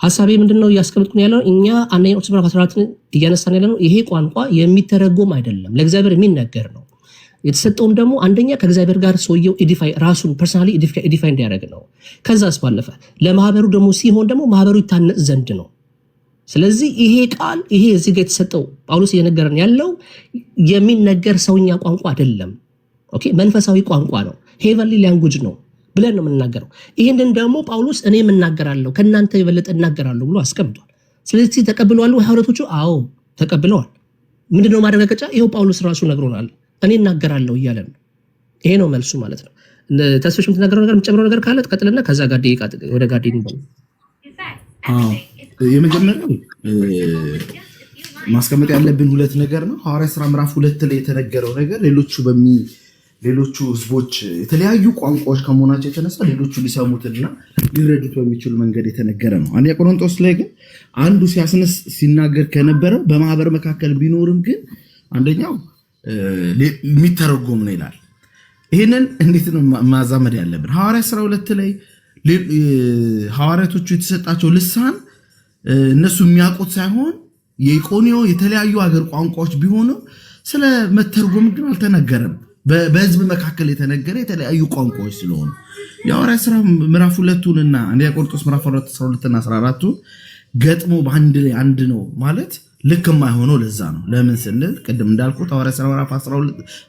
ሀሳቤ ምንድነው እያስቀምጥኩን ያለው እኛ አንደኛ ቁጥር ምዕራፍ 14 እያነሳን ያለ ነው። ይሄ ቋንቋ የሚተረጎም አይደለም፣ ለእግዚአብሔር የሚነገር ነው። የተሰጠውም ደግሞ አንደኛ ከእግዚአብሔር ጋር ሰውየው ኤዲፋይ ራሱን ፐርሰናሊ ኤዲፋይ እንዲያደርግ ነው። ከዛስ ባለፈ ለማህበሩ ደግሞ ሲሆን ደግሞ ማህበሩ ይታነጽ ዘንድ ነው። ስለዚህ ይሄ ቃል ይሄ እዚህ ጋር የተሰጠው ጳውሎስ እየነገረን ያለው የሚነገር ሰውኛ ቋንቋ አይደለም። ኦኬ መንፈሳዊ ቋንቋ ነው፣ ሄቨንሊ ላንጉጅ ነው ብለን ነው የምንናገረው። ይሄንን ደግሞ ጳውሎስ እኔ የምናገራለሁ ከእናንተ የበለጠ እናገራለሁ ብሎ አስቀምጧል። ስለዚህ ተቀብለዋል ሐዋርያቶቹ? አዎ ተቀብለዋል። ምንድነው ማረጋገጫ? ይሄው ጳውሎስ ራሱ ነግሮናል፣ እኔ እናገራለሁ እያለ ነው። ይሄ ነው መልሱ ማለት ነው። ተስፋሽ የምትናገረው ነገር የምትጨምረው ነገር ካለ ትቀጥልና ከዛ ጋር ወደ ጋር ይንበል። የመጀመሪያው ማስቀመጥ ያለብን ሁለት ነገር ነው። ሐዋርያ ሥራ ምዕራፍ 2 ላይ የተነገረው ነገር ሌሎቹ ህዝቦች የተለያዩ ቋንቋዎች ከመሆናቸው የተነሳ ሌሎቹ ሊሰሙትና ሊረዱት በሚችሉ መንገድ የተነገረ ነው። አንደኛ ቆሮንቶስ ላይ ግን አንዱ ሲያስነስ ሲናገር ከነበረው በማህበር መካከል ቢኖርም ግን አንደኛው የሚተረጎም ነው ይላል። ይህንን እንዴት ነው ማዛመድ ያለብን? ሐዋርያ ሥራ 2 ላይ ሐዋርያቶቹ የተሰጣቸው ልሳን እነሱ የሚያውቁት ሳይሆን የኢቆኒዮ የተለያዩ ሀገር ቋንቋዎች ቢሆኑ ስለ መተርጎም ግን አልተነገረም። በህዝብ መካከል የተነገረ የተለያዩ ቋንቋዎች ስለሆኑ የሐዋርያ ሥራ ምዕራፍ 2 እና አንደኛ ቆሮንቶስ ምዕራፍ 12 እና 14 ገጥሞ በአንድ ላይ አንድ ነው ማለት ልክ የማይሆነው ለዛ ነው። ለምን ስንል ቅድም እንዳልኩት ሐዋርያ ሥራ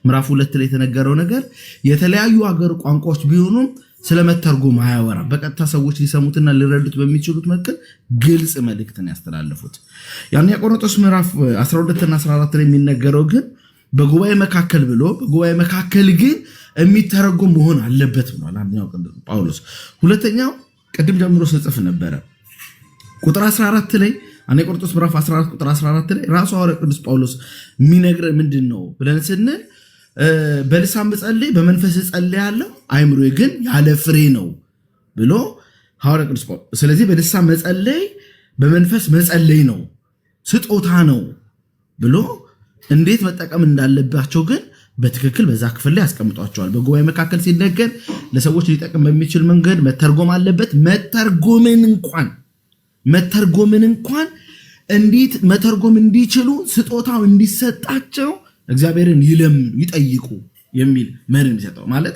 ምዕራፍ 2 ላይ የተነገረው ነገር የተለያዩ ሀገር ቋንቋዎች ቢሆኑም ስለመተርጎም አያወራም። በቀጥታ ሰዎች ሊሰሙትና ሊረዱት በሚችሉት መልኩ ግልጽ መልእክትን ያስተላልፉት። የአንደኛ ቆሮንቶስ ምዕራፍ 12 እና 14 ላይ የሚነገረው ግን በጉባኤ መካከል ብሎ በጉባኤ መካከል ግን የሚተረጎም መሆን አለበት ብሏል አንደኛው ጳውሎስ። ሁለተኛው ቅድም ጀምሮ ስጽፍ ነበረ ቁጥር 14 ላይ አንደኛ ቆሮንቶስ ምዕራፍ 14 ቁጥር 14 ላይ ራሱ ሐዋርያ ቅዱስ ጳውሎስ የሚነግረን ምንድነው ብለን ስንል በልሳን ብጸልይ በመንፈስ እጸልያለሁ አእምሮዬ ግን ያለ ፍሬ ነው ብሎ ሐዋርያ ቅዱስ ጳውሎስ። ስለዚህ በልሳን መጸለይ በመንፈስ መጸለይ ነው፣ ስጦታ ነው ብሎ እንዴት መጠቀም እንዳለባቸው ግን በትክክል በዛ ክፍል ላይ ያስቀምጧቸዋል። በጉባኤ መካከል ሲነገር ለሰዎች ሊጠቅም በሚችል መንገድ መተርጎም አለበት። መተርጎምን እንኳን እንዴት መተርጎም እንዲችሉ ስጦታው እንዲሰጣቸው እግዚአብሔርን ይለምኑ ይጠይቁ የሚል መርህ እንዲሰጠው ማለት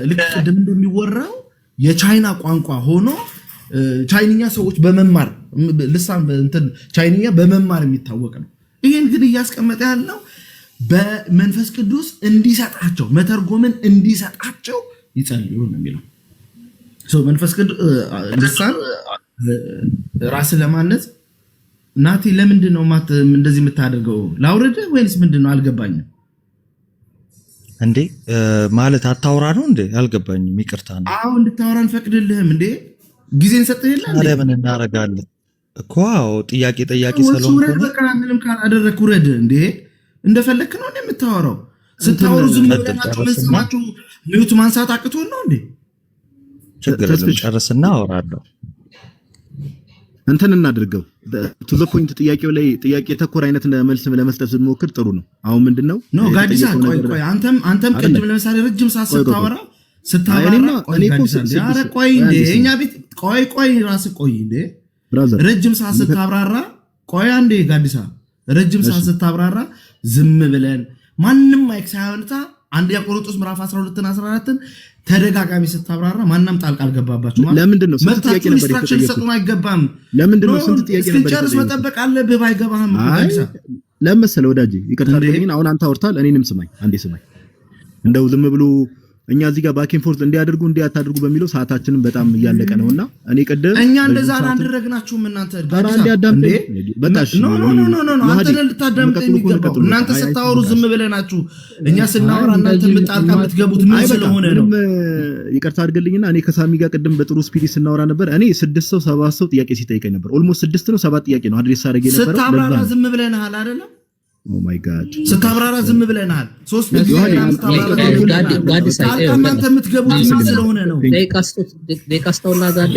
ልክ ቅድም እንደሚወራው የቻይና ቋንቋ ሆኖ ቻይንኛ ሰዎች በመማር ልሳን እንትን ቻይንኛ በመማር የሚታወቅ ነው። ይሄን ግን እያስቀመጠ ያለው በመንፈስ ቅዱስ እንዲሰጣቸው መተርጎምን እንዲሰጣቸው ይጸልዩ ነው የሚለው። መንፈስ ቅዱስ ልሳን ራስን ለማነጽ ናቲ ለምንድን ነው እንደዚህ የምታደርገው? ላውረደ ወይስ ምንድን ነው? አልገባኝም። እንዴ ማለት አታውራ ነው እንዴ? አልገባኝም። ይቅርታ ነው። አዎ እንድታወራ እንፈቅድልህም እንዴ? ጊዜን ሰጥህ የለ እንዴ? ምን እናደርጋለን እኮ ጥያቄ ጠያቂ ሰሎን ነው። በቃ ምንም ካላደረክ ውረድ እንዴ። እንደፈለክ ነው የምታወራው። ስታወሩ ዝም ብላችሁ መስማችሁ ሚዩት ማንሳት አቅቶን ነው እንዴ? ችግር የለም ጨርስና አወራለሁ። እንትን እናድርገው ቱ ዘ ፖይንት። ጥያቄው ላይ ጥያቄ ተኮር አይነት መልስ ለመስጠት ስትሞክር ጥሩ ነው። አሁን ምንድነው ኖ ጋዲሳ ቆይ አንተም ቅድም ለምሳሌ ረጅም ሰዓት ስታወራ ቆይ እንዴ እኛ ቤት ቆይ ራስ ቆይ እንዴ ረጅም ሰዓት ስታብራራ ቆይ አንዴ ጋዲሳ ረጅም ሰዓት ስታብራራ ዝም ብለን ማንንም ማይክ ሳያወጣ አንደኛ ቆሮንቶስ ምዕራፍ 12 እና 14 ተደጋጋሚ ስታብራራ ማንንም ጣልቃ አልገባባችሁ ማለት ለምንድን ነው? ስንት ጥያቄ ነበር የተጠየቁት? አይገባም። ለምንድን ነው ስንት ጥያቄ ነበር? ጨርስ መጠበቅ አለብህ። ባይገባህም ለምን መሰለህ ወዳጄ፣ ይቅርታ አድርግልኝ። አሁን አንተ አውርታል፣ እኔንም ስማኝ፣ አንዴ ስማኝ። እንደው ዝም ብሎ እኛ እዚህ ጋር ባክ ኤንድ ፎርዝ እንዲያደርጉ እንዲያታደርጉ በሚለው ሰዓታችንን በጣም እያለቀ ነውና እኔ ቀደም እኛ እንደዛ አላደረግናችሁም። እናንተ ጋዲሳ እንዴ በቃሽ ኖ አንተ ልታዳምጥ የሚገባው እናንተ ስታወሩ ዝም ብለናችሁ እኛ ስናወራ እናንተ ምጣልቃ የምትገቡት ምን ስለሆነ ነው? ይቅርታ አድርግልኝና እኔ ከሳሚ ጋር ቀደም በጥሩ ስፒድ ስናወራ ነበር። እኔ 6 ሰው 7 ሰው ጥያቄ ሲጠይቀኝ ነበር። ኦልሞስት 6 ነው 7 ጥያቄ ነው አድሬስ አድርጌ ነበር። ስታብራራ ዝም ብለናል አይደለም? ኦ ማይ ጋድ ስታብራራ ዝም ብለናል። 3 ጊዜ እናንተ የምትገቡት ምን ስለሆነ ነው? ደቂቃስተውና ጋዴ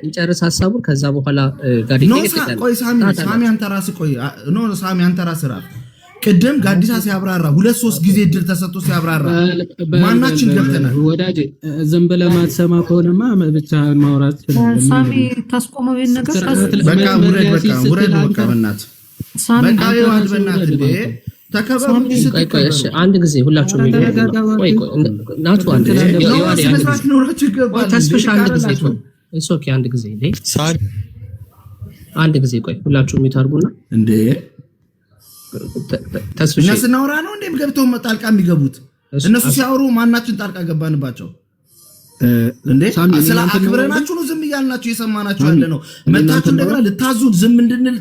እንጨርስ ሀሳቡን። ከዛ በኋላ ጋዴ ቆይ ሳሚ አንተ ራስህ ቆይ ሳሚ አንተ ራስህ ቅድም ጋዲሳ ሲያብራራ 2-3 ጊዜ እድል ተሰጥቶ ሲያብራራ ማናችን ገብተናል? ወዳጄ ዝም ብለህ ማትሰማ ከሆነማ ብቻህን ማውራት ሳሚ ታስቆመው ይሄን ነገር በቃ ውረድ በቃ በእናትህ አንድ ጊዜ ሁላችሁም ናቱ አንድ ጊዜ ቆይ ሁላችሁም ይታርጉና እንዴ ተስፍሽ ስናወራ ነው እንዴ ገብተው ጣልቃ የሚገቡት? እነሱ ሲያወሩ ማናችን ጣልቃ ገባንባቸው እንዴ? ስለ አክብረናችሁ ነው ዝም እያልናችሁ የሰማናችሁ ያለ ነው። መታችሁ እንደገና ልታዙን ዝም እንድንል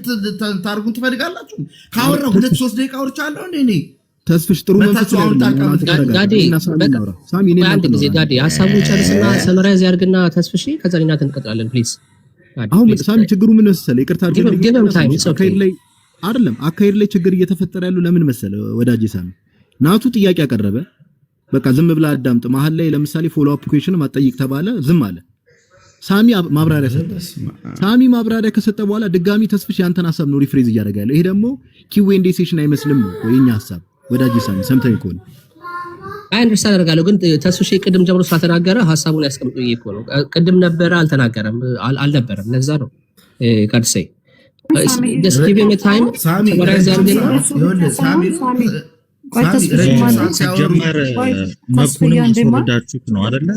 ታርጉን ትፈልጋላችሁ? ካወራ 2-3 ደቂቃ አውርቻለሁ እንዴ እኔ ተስፍሽ ጥሩ መንፈስ ነው። ጋዴ አንድ ጊዜ ጋዴ ሐሳቡን ጨርስና ሰመራይዝ ያርግና ተስፍሽ ከዛ ሊና እንቀጥላለን ፕሊዝ። አሁን ሳሚ ችግሩ ምን መሰለህ? ይቅርታ አድርገኝ አይደለም አካሄድ ላይ ችግር እየተፈጠረ ያለው ለምን መሰለህ ወዳጄ ሳሚ? ናቱ ጥያቄ ያቀረበ በቃ ዝም ብላ አዳምጥ። መሀል ላይ ለምሳሌ ፎሎ አፕ ኩዌሽን ማጠይቅ ተባለ፣ ዝም አለ። ሳሚ ማብራሪያ ሰጠ። ሳሚ ማብራሪያ ከሰጠ በኋላ ድጋሚ ተስፍሽ ያንተን ሐሳብ ነው ሪፍሬዝ እያደረገ ያለው። ይሄ ደግሞ ኪው ኤንድ ሴሽን አይመስልም ነው የኛ ሐሳብ ወዳጄ ሳሚ። ሰምተኝ ከሆነ አንደርስታንድ አደርጋለሁ፣ ግን ተስፍሽ ቅድም ጀምሮ ስላልተናገረ ሐሳቡን ያስቀምጡ እኮ ነው። ቅድም ነበረ አልተናገረም፣ አልነበረም። ለዛ ነው ካድሰይ just give him a time ሰመራይዝ ያርግና ሲጀመር መኩንም አስወርዳችሁት ነው አይደለ?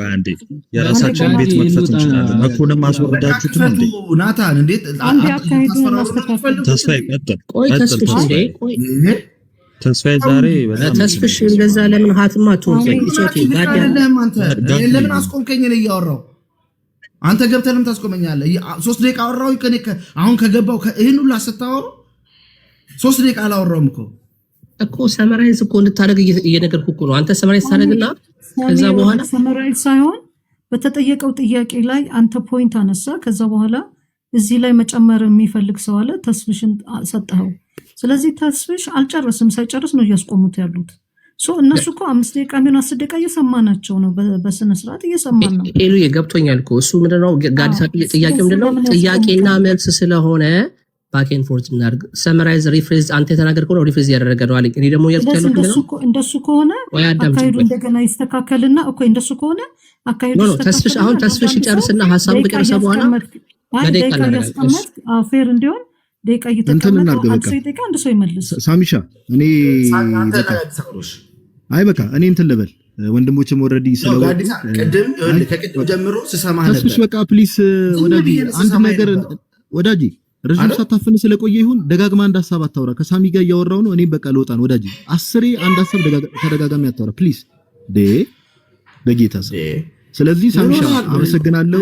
አንዴ የራሳችን ቤት መክፈት እንችላለን። መኩንም አስወርዳችሁት ነው እንዴ? ናታን እንዴት ተስፋ ይቀጥል። ተስፋዬ ዛሬ ተስፍሽ እንደዛ ለምን ሀትማ አትወጣኝ? ኢሶቲ ጋዴ ለምን አስቆምከኝ? ነው እያወራው አንተ ገብተንም ታስቆመኛለህ። 3 ደቂቃ አወራው ከኔ አሁን ከገባው ይሄን ሁሉ አስታወሩ 3 ደቂቃ አላወራውም እኮ ሰመራይዝ እኮ እንድታደርግ እየነገርኩ እኮ ነው። አንተ ሰመራይዝ ታደርግና ከዛ በኋላ ሰመራይዝ ሳይሆን በተጠየቀው ጥያቄ ላይ አንተ ፖይንት አነሳ። ከዛ በኋላ እዚህ ላይ መጨመር የሚፈልግ ሰው አለ፣ ተስፍሽን ሰጠኸው። ስለዚህ ተስፍሽ አልጨረስም፣ ሳይጨርስ ነው እያስቆሙት ያሉት። እነሱ እኮ 5 ደቂቃ ምን 10 ደቂቃ እየሰማናቸው ነው። በስነ ስርዓት እየሰማን ነው። ኤሉ የገብቶኛል እኮ እሱ ምንድነው ጋዲሳ ጥያቄው ምንድነው? ጥያቄና መልስ ስለሆነ ባክ ኤንድ ፎርት እናድርግ። ሰመራይዝ ሪፍሬዝ አንተ የተናገርከው ነው ሪፍሬዝ ያደረገ ነው አለኝ። እኔ ደግሞ ያልኩት እንደሱ ከሆነ አካሄዱ እንደገና ይስተካከልና እኮ እንደሱ ከሆነ አካሄዱ ተስፍሽ አሁን ተስፍሽ ይጨርስና ሐሳቡ ከጨረሰ በኋላ በደቂቃ እናደርጋለን። ፌር እንዲሆን ደቂቃ እየተቀመጠ አንድ ሰው ይጠይቃል፣ አንድ ሰው ይመልስ። ሳሚሻ እኔ አይ በቃ እኔ እንትን ልበል ወንድሞችም ኦልሬዲ ስለወጡ ከቅድም ጀምሮ ስሰማህ ነበር። ተስፍሽ በቃ ፕሊስ ወዳጅ አንድ ነገር ወዳጅ ረጅም ሳታፍን ስለቆየ ይሁን ደጋግማ አንድ ሐሳብ አታውራ። ከሳሚ ጋር እያወራው ነው። እኔም በቃ ልወጣ ነው ወዳጅ። 10 አንድ ሐሳብ ተደጋጋሚ አታውራ ፕሊስ በጌታ ሰው። ስለዚህ ሳሚሻ አመሰግናለሁ።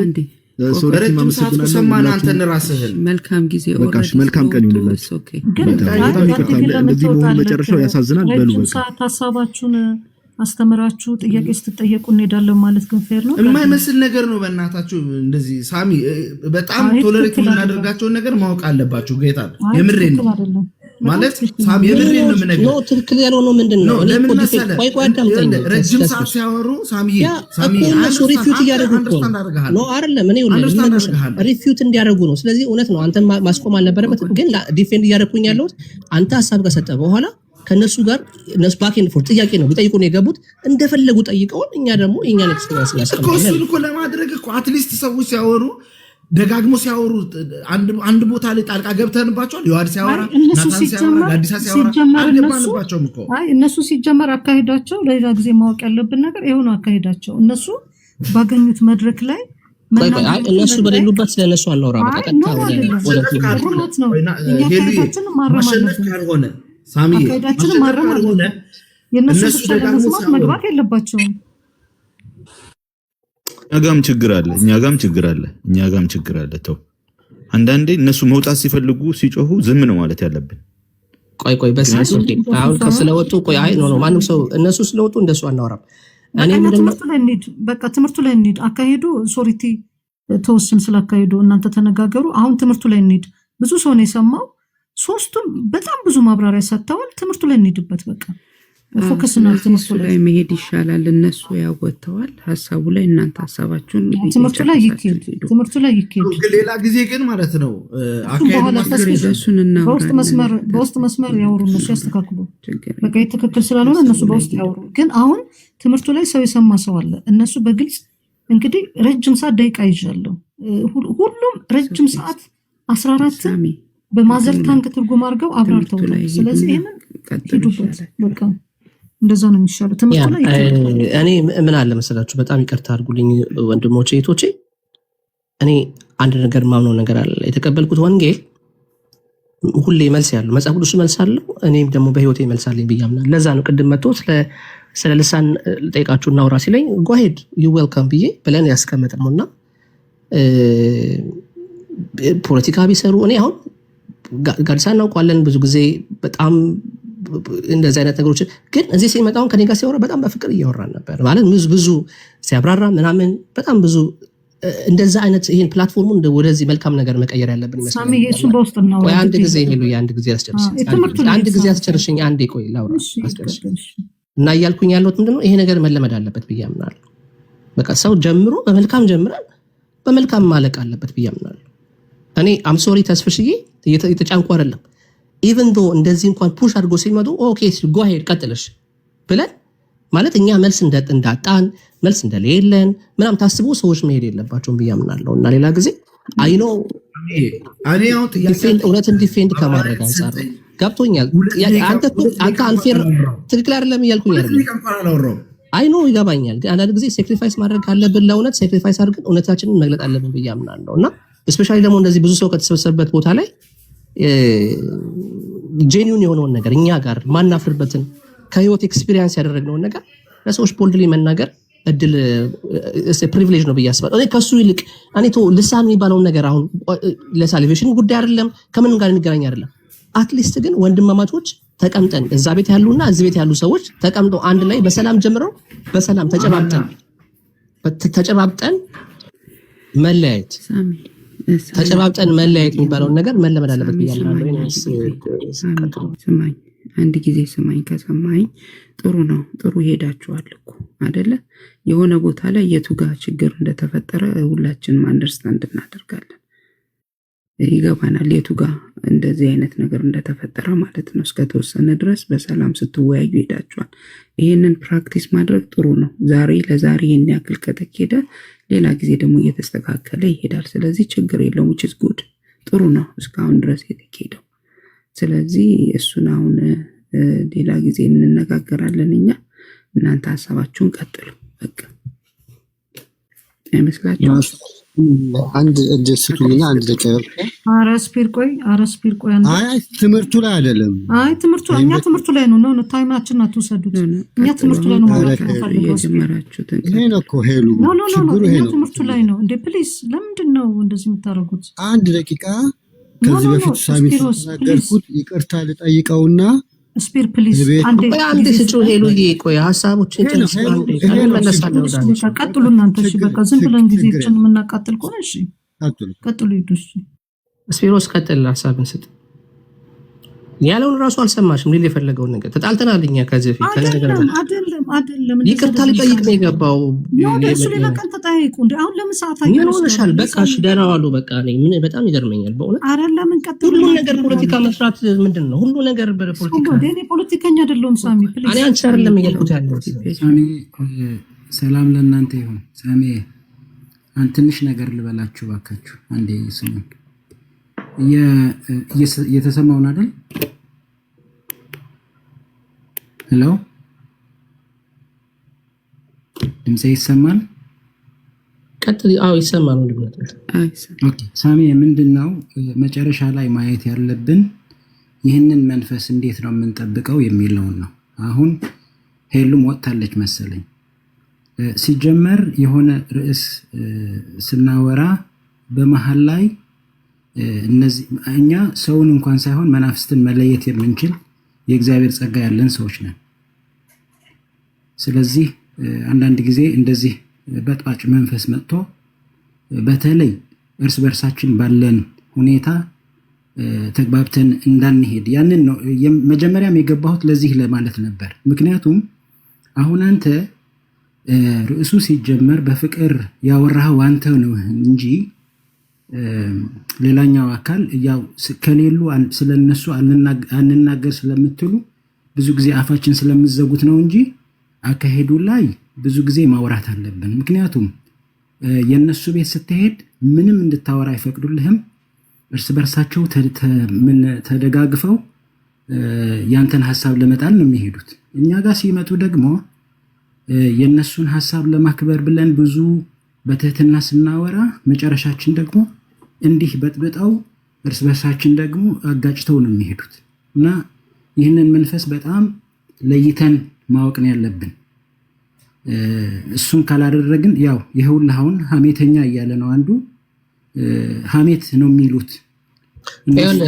ሶሪቲ ማመሰግናለሁ። ሰማና አንተን ራስህን መልካም ጊዜ ኦሬዲ መልካም ቀን ይሁንላችሁ። በጣም ይቅርታ እንደዚህ መሆኑ መጨረሻው ያሳዝናል። በሉ በቃ ሐሳባችሁን አስተምራችሁ ጥያቄ ስትጠየቁ እንሄዳለን ማለት ግን ፌር ነው። የማይመስል ነገር ነው። በእናታችሁ እንደዚህ ሳሚ በጣም ቶለሬት የምናደርጋቸውን ነገር ማወቅ አለባችሁ። ጌታ የምሬን ነው ማለት ሳሚ የምሬን ነው የምነግርህ። ነው ትክክል ያልሆነው ምንድነው? ለምን መሰለህ? ቆይ አዳምጠኝ። ረጅም ሰዓት ሲያወሩ ሳሚ እነሱ ሪፊዩት እያደረጉ ነው አይደለም? እኔ ሪፊዩት እንዲያደርጉ ነው። ስለዚህ እውነት ነው አንተን ማስቆም አልነበረበትም። ግን ዲፌንድ እያደረኩኝ ያለሁት አንተ ሐሳብ ከሰጠ በኋላ ከነሱ ጋር እነሱ ባክ ኤንድ ፎርት ጥያቄ ነው ቢጠይቁ ነው የገቡት። እንደፈለጉ ጠይቀውን እኛ ደግሞ የኛን ኤክስፒሪየንስ ያስቀምጣለን እኮ ለማድረግ እኮ አትሊስት ሰዎች ሲያወሩ ደጋግሞ ሲያወሩ አንድ ቦታ ላይ ጣልቃ ገብተንባቸዋል። ዮሐድ ሲያወራ ናታን ሲያወራ ጋዲሳ ሲያወራ አልገባንባቸውም እኮ። እነሱ ሲጀመር አካሄዳቸው ለሌላ ጊዜ ማወቅ ያለብን ነገር ይሄው ነው አካሄዳቸው። እነሱ ባገኙት መድረክ ላይ እነሱ በሌሉበት ስለነሱ አናወራ። በቃ ነው ማሸነፍ ካልሆነ ሳሚ አካሄዳችን ማረም አለሆነ የነሱ ተለመስማት መግባት የለባቸውም። እኛጋም ችግር አለ። ተው አንዳንዴ እነሱ መውጣት ሲፈልጉ ሲጮሁ ዝም ነው ማለት ያለብን። ቆይ በስንት አሁን ስለወጡ አይ ኖ ማንም ሰው እነሱ ስለወጡ እንደሱ አናወራም። እኔ ትምህርቱ ላይ እንሂድ። አካሄዱ ሶሪቲ ተወስን ስላካሄዱ እናንተ ተነጋገሩ። አሁን ትምህርቱ ላይ እንሂድ። ብዙ ሰው ነው የሰማው። ሶስቱም በጣም ብዙ ማብራሪያ ሰጥተዋል። ትምህርቱ ላይ እንሂድበት። በቃ ፎከስ ነው ትምህርቱ ላይ መሄድ ይሻላል። እነሱ ያወጥተዋል ሐሳቡ ላይ እናንተ ሐሳባችሁን ትምህርቱ ላይ ይኬድ። ሌላ ጊዜ ግን ማለት ነው አካሄዱ ማስተካከልና በውስጥ መስመር ያወሩ እነሱ ያስተካክሉ። በቃ ትክክል ስላልሆነ እነሱ በውስጥ ያወሩ። ግን አሁን ትምህርቱ ላይ ሰው የሰማ ሰው አለ። እነሱ በግልጽ እንግዲህ ረጅም ሰዓት ደቂቃ ይዣለሁ። ሁሉም ረጅም ሰዓት 14 በማዘር ታንክ ትርጉም አድርገው አብራርተውታል። ስለዚህ ይሄንን ሂዱበት። በቃ እንደዛ ነው የሚሻለው። ትምህርቱ ላይ እኔ ምን አለ መሰላችሁ፣ በጣም ይቅርታ አድርጉልኝ ወንድሞቼ እህቶቼ። እኔ አንድ ነገር ማምነው ነገር አለ። የተቀበልኩት ወንጌል ሁሌ መልስ ያለው መጽሐፍ ቅዱስ መልስ አለው። እኔም ደግሞ በህይወቴ መልስ አለኝ ብዬ አምናለሁ። ለዛ ነው ቅድም መጥቶ ስለ ልሳን ጠይቃችሁ እናውራ ሲለኝ go ahead you welcome ብዬ ብለን ያስቀመጥነውና ፖለቲካ ቢሰሩ እኔ አሁን ጋዲሳ እናውቀዋለን። ብዙ ጊዜ በጣም እንደዚህ አይነት ነገሮች ግን እዚህ ሲመጣውን ከኔ ጋር ሲያወራ በጣም በፍቅር እያወራን ነበር። ማለት ብዙ ሲያብራራ ምናምን በጣም ብዙ እንደዛ አይነት ይሄን ፕላትፎርሙን ወደዚህ መልካም ነገር መቀየር ያለብን ይመስላል። ሳሚ እሱ በውስጥ ነው። ቆይ አንድ ጊዜ አስጨርሽኝ። አንዴ ቆይ ላውራ አስጨርሽኝ። እና እያልኩኝ ያለሁት ምንድነው ይሄ ነገር መለመድ አለበት ብዬ አምናለሁ። በቃ ሰው ጀምሮ በመልካም ጀምራል፣ በመልካም ማለቅ አለበት ብዬ አምናለሁ። እኔ አም ሶሪ ተስፍሽዬ የተጫንኩ አይደለም። ኢቭን ዶ እንደዚህ እንኳን ፑሽ አድርጎ ሲመጡ ኦኬ ጎ ሄድ ቀጥልሽ ብለን ማለት እኛ መልስ እንዳጣን መልስ እንደሌለን ምናምን ታስቦ ሰዎች መሄድ የለባቸውም ብዬ አምናለሁ። እና ሌላ ጊዜ አይኖ እውነትን ዲፌንድ ከማድረግ አንጻር ገብቶኛል። አንተ አንፌር ትክክል አይደለም እያልኩኝ አይደለም። አይኖ ይገባኛል። ግን አንዳንድ ጊዜ ሴክሪፋይስ ማድረግ ካለብን ለእውነት ሴክሪፋይስ አድርገን እውነታችንን መግለጥ አለብን ብዬ አምናለሁ። እና ስፔሻሊ ደግሞ እንደዚህ ብዙ ሰው ከተሰበሰበበት ቦታ ላይ ጄኒውን የሆነውን ነገር እኛ ጋር ማናፍርበትን ከህይወት ኤክስፒሪየንስ ያደረግነውን ነገር ለሰዎች ቦልድሊ መናገር እድል ፕሪቪሌጅ ነው ብዬ አስባለሁ። እኔ ከሱ ይልቅ ልሳን የሚባለውን ነገር አሁን ለሳልቬሽን ጉዳይ አይደለም፣ ከምንም ጋር የሚገናኝ አይደለም። አትሊስት ግን ወንድማማቾች ተቀምጠን እዛ ቤት ያሉና እዚህ ቤት ያሉ ሰዎች ተቀምጠው አንድ ላይ በሰላም ጀምረው በሰላም ተጨባብጠን መለያየት የሚባለውን ነገር መለመድ አለበት ብያለሁ። ስማኝ አንድ ጊዜ ስማኝ፣ ከሰማኝ ጥሩ ነው። ጥሩ ሄዳችኋል እኮ አይደለ? የሆነ ቦታ ላይ የቱ ጋር ችግር እንደተፈጠረ ሁላችንም አንደርስታንድ እናደርጋለን። ይገባናል የቱ ጋር እንደዚህ አይነት ነገር እንደተፈጠረ ማለት ነው። እስከተወሰነ ድረስ በሰላም ስትወያዩ ሄዳችኋል። ይህንን ፕራክቲስ ማድረግ ጥሩ ነው። ዛሬ ለዛሬ ይህን ያክል ከተኬደ ሌላ ጊዜ ደግሞ እየተስተካከለ ይሄዳል። ስለዚህ ችግር የለውም። which is good ጥሩ ነው እስካሁን ድረስ የተኬደው። ስለዚህ እሱን አሁን ሌላ ጊዜ እንነጋገራለን። እኛ እናንተ ሀሳባችሁን ቀጥሉ። በቃ አይመስላችሁም? አንድ እጅ ስጡኝና አንድ ደቂቃ። አረስፒር ቆይ አይ ትምህርቱ ላይ አይደለም። አይ ትምህርቱ እኛ ትምህርቱ ላይ ነው ነው ታይማችን አትወሰዱት። እኛ ትምህርቱ ላይ ነው ማለት ነው የጀመራችሁት። ይሄ ነው እኮ ሄሉ ችግሩ ይሄ ነው። ትምህርቱ ላይ ነው እንዴ? ፕሊዝ ለምንድን ነው እንደዚህ የምታደርጉት? አንድ ደቂቃ ከዚህ በፊት ሳሚ ተናገርኩት ይቅርታ ልጠይቀውና ስፒር ፕሊዝ አንድ ስጩ ሄሉዬ ቆይ ሀሳቦችን ጨርስ መለሳለሁ። ቀጥሉ እናንተ እሺ። በቃ ዝም ብለን ጊዜችን የምናቃጥል ከሆነ እሺ ቀጥሉ። ይዱስ ስፒሮስ ቀጥል፣ ሀሳብን ስጥ። ያለውን ራሱ አልሰማሽም ሊል የፈለገውን ነገር ተጣልተናል እኛ ከዚህ በፊት አይደለም ይቅርታ ሊጠይቅ ነው የገባው። እሱ ሌላ ቀን ተጠያይቁ እንዴ አሁን ለምን ሰዓት ምን ሆነሻል? በቃ እሺ ደህና ዋሉ። በቃ እኔ ምን በጣም ይገርመኛል በእውነት። አይደለም ቀጥሉ። ሁሉ ነገር ፖለቲካ መስራት ምንድን ነው? ሁሉ ነገር በፖለቲካ እኔ ፖለቲከኛ አይደለም ሳሚ ፕሊዝ። እኔ አንቺ አይደለም እያልኩት ያለሁት ሳሚ። ሰላም ለእናንተ ይሁን። ሳሚ አንድ ትንሽ ነገር ልበላችሁ ባካችሁ። አንዴ ስሙ። የተሰማውን አይደል? ሄሎ ድምጼ ይሰማል? ቀጥል። አዎ ይሰማል። ኦኬ ሳሚ፣ ምንድነው መጨረሻ ላይ ማየት ያለብን ይህንን መንፈስ እንዴት ነው የምንጠብቀው የሚለውን ነው። አሁን ሄሉም ወጥታለች መሰለኝ። ሲጀመር የሆነ ርዕስ ስናወራ በመሃል ላይ እነዚህ እኛ ሰውን እንኳን ሳይሆን መናፍስትን መለየት የምንችል የእግዚአብሔር ጸጋ ያለን ሰዎች ነን። ስለዚህ አንዳንድ ጊዜ እንደዚህ በጥባጭ መንፈስ መጥቶ በተለይ እርስ በርሳችን ባለን ሁኔታ ተግባብተን እንዳንሄድ ያንን ነው መጀመሪያም የገባሁት ለዚህ ለማለት ነበር። ምክንያቱም አሁን አንተ ርዕሱ ሲጀመር በፍቅር ያወራኸው አንተ ነው እንጂ ሌላኛው አካል ያው ከሌሉ ስለነሱ አንናገር ስለምትሉ ብዙ ጊዜ አፋችን ስለምዘጉት ነው እንጂ አካሄዱ ላይ ብዙ ጊዜ ማውራት አለብን። ምክንያቱም የነሱ ቤት ስትሄድ ምንም እንድታወራ አይፈቅዱልህም። እርስ በርሳቸው ተደጋግፈው ያንተን ሐሳብ ለመጣል ነው የሚሄዱት። እኛ ጋር ሲመጡ ደግሞ የነሱን ሐሳብ ለማክበር ብለን ብዙ በትህትና ስናወራ መጨረሻችን ደግሞ እንዲህ በጥብጠው እርስ በርሳችን ደግሞ አጋጭተው ነው የሚሄዱት እና ይህንን መንፈስ በጣም ለይተን ማወቅ ነው ያለብን። እሱን ካላደረግን ያው ይኸውልህ ሐሜተኛ እያለ ነው አንዱ ሐሜት ነው የሚሉት።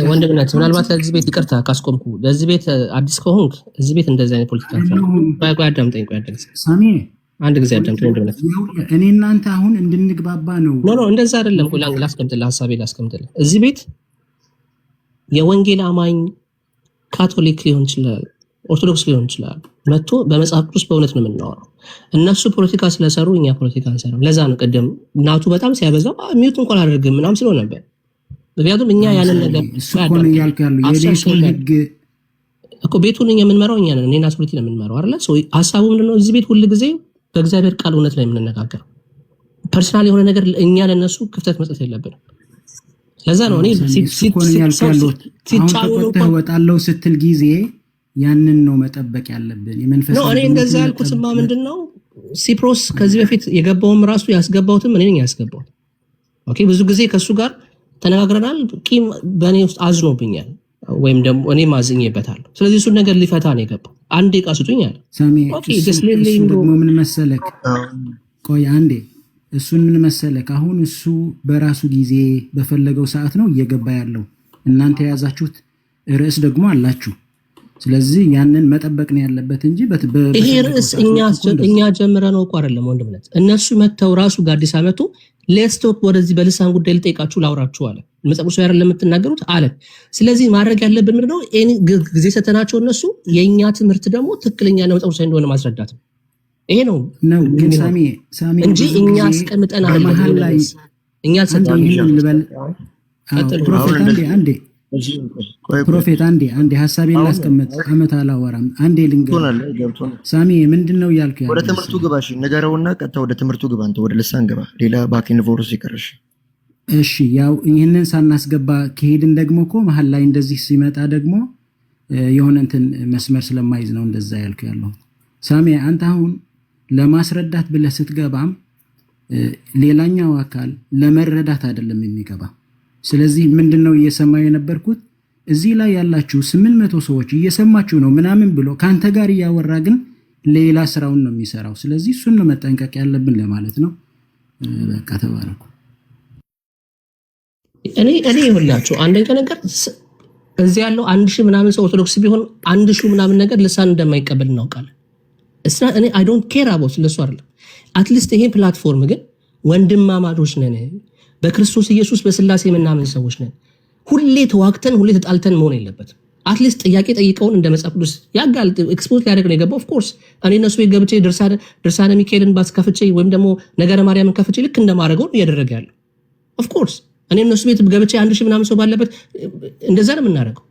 ወንድምነት ምናልባት ለዚህ ቤት ይቅርታ ካስቆምኩ ለዚህ ቤት አዲስ ከሆንክ እዚህ ቤት እንደዚህ አይነት ፖለቲካ ቆይ አዳምጠኝ። ሳሚ አንድ ጊዜ አዳምጠኝ ወንድምነት። እኔ እናንተ አሁን እንድንግባባ ነው። ኖ እንደዛ አይደለም። ቆይ ላስቀምጥልህ፣ ሐሳቤ ላስቀምጥልህ። እዚህ ቤት የወንጌል አማኝ ካቶሊክ ሊሆን ይችላል፣ ኦርቶዶክስ ሊሆን ይችላል። መጥቶ በመጽሐፍ ቅዱስ በእውነት ነው የምናወራው። እነሱ ፖለቲካ ስለሰሩ እኛ ፖለቲካ አንሰራም። ለዛ ነው ቀደም እናቱ በጣም ሲያበዛው ሚውት እንኳን አላደርግም ምናምን ስለው ነበር። ምክንያቱም እኛ ያንን ነገር እኮ ቤቱን እኛ የምንመራው እኛ ነን። እኔና ሶሊቲ ነው የምንመራው አይደለ? ሀሳቡ ምንድነው? እዚህ ቤት ሁል ጊዜ በእግዚአብሔር ቃል እውነት ላይ የምንነጋገረው። ፐርሰናል የሆነ ነገር እኛ ለነሱ ክፍተት መስጠት የለብንም። ለዛ ነው እኔ ሲጫወቱ ወጣለው ስትል ጊዜ ያንን ነው መጠበቅ ያለብን። የመንፈስ ነው እኔ እንደዛ ያልኩትማ ምንድነው ሲፕሮስ ከዚህ በፊት የገባውም ራሱ ያስገባውትም እኔ ነኝ ያስገባው። ኦኬ ብዙ ጊዜ ከሱ ጋር ተነጋግረናል። ቂም በእኔ ውስጥ አዝኖብኛል ወይም ደግሞ እኔ ማዝኜበታለሁ። ስለዚህ እሱን ነገር ሊፈታ ነው የገባው። አንዴ ቃ ስጡኝ አለ። ኦኬ ደግሞ ምን መሰለክ፣ ቆይ አንዴ እሱን ምን መሰለክ፣ አሁን እሱ በራሱ ጊዜ በፈለገው ሰዓት ነው እየገባ ያለው። እናንተ የያዛችሁት ርዕስ ደግሞ አላችሁ። ስለዚህ ያንን መጠበቅ ነው ያለበት እንጂ ይሄ ርዕስ እኛ ጀምረ ነው እኮ አይደለም ወንድምነት። እነሱ መተው ራሱ ጋዲሳ መጡ ሌስቶፕ ወደዚህ በልሳን ጉዳይ ልጠይቃችሁ ላውራችሁ አለ። መጽሐፍ ቅዱስ አይደለም የምትናገሩት አለ። ስለዚህ ማድረግ ያለብን ምንድነው? ጊዜ ሰተናቸው እነሱ የኛ ትምህርት ደግሞ ትክክለኛ ነው መጽሐፍ ቅዱስ እንደሆነ ማስረዳት ነው። ይሄ ነው ግን ሳሚ እንጂ እኛ አስቀምጠን አለ እኛ ፕሮፌት አንዴ ሐሳቤን ላስቀምጥ። አመት አላወራም። አንዴ ልንገር ሳሚ ምንድነው እያልኩ ያለው? ወደ ትምህርቱ ግባ። እሺ ንገረውና ቀጥታ ወደ ትምህርቱ ግባ። አንተ ወደ ልሳን ግባ። ሌላ ባኪን ቮርስ ይቀርሽ። እሺ ያው ይህንን ሳናስገባ ከሄድን ደግሞ እኮ መሀል ላይ እንደዚህ ሲመጣ ደግሞ የሆነ እንትን መስመር ስለማይዝ ነው እንደዛ ያልኩ ያለው። ሳሚ አንተ አሁን ለማስረዳት ብለህ ስትገባም ሌላኛው አካል ለመረዳት አይደለም የሚገባ። ስለዚህ ምንድነው እየሰማው የነበርኩት እዚህ ላይ ያላችሁ 800 ሰዎች እየሰማችሁ ነው ምናምን ብሎ ካንተ ጋር እያወራ ግን ሌላ ስራውን ነው የሚሰራው። ስለዚህ እሱን ነው መጠንቀቅ ያለብን ለማለት ነው። በቃ ተባረኩ። እኔ ይኸውላችሁ አንደኛ ነገር እዚህ ያለው 1000 ምናምን ሰው ኦርቶዶክስ ቢሆን 1000 ምናምን ነገር ልሳን እንደማይቀበል እናውቃለን። እስና እኔ አይ ዶንት ኬር አባውት ለሱ አይደለም። አትሊስት ይሄ ፕላትፎርም ግን ወንድማማቾች ነን፣ በክርስቶስ ኢየሱስ በስላሴ ምናምን ሰዎች ነን። ሁሌ ተዋክተን ሁሌ ተጣልተን መሆን የለበትም። አትሊስት ጥያቄ ጠይቀውን እንደ መጽሐፍ ቅዱስ ያጋል ኤክስፖዝ ሊያደርግ ነው የገባው። ኦፍ ኮርስ እኔ እነሱ ቤት ገብቼ ድርሳነ ሚካኤልን ባስከፍቼ ወይም ደግሞ ነገረ ማርያምን ከፍቼ ልክ እንደማደርገው እያደረገ ያለው ኦፍ ኮርስ እኔ እነሱ ቤት ገብቼ 1000 ምናምን ሰው ባለበት እንደዛ ነው የምናደርገው።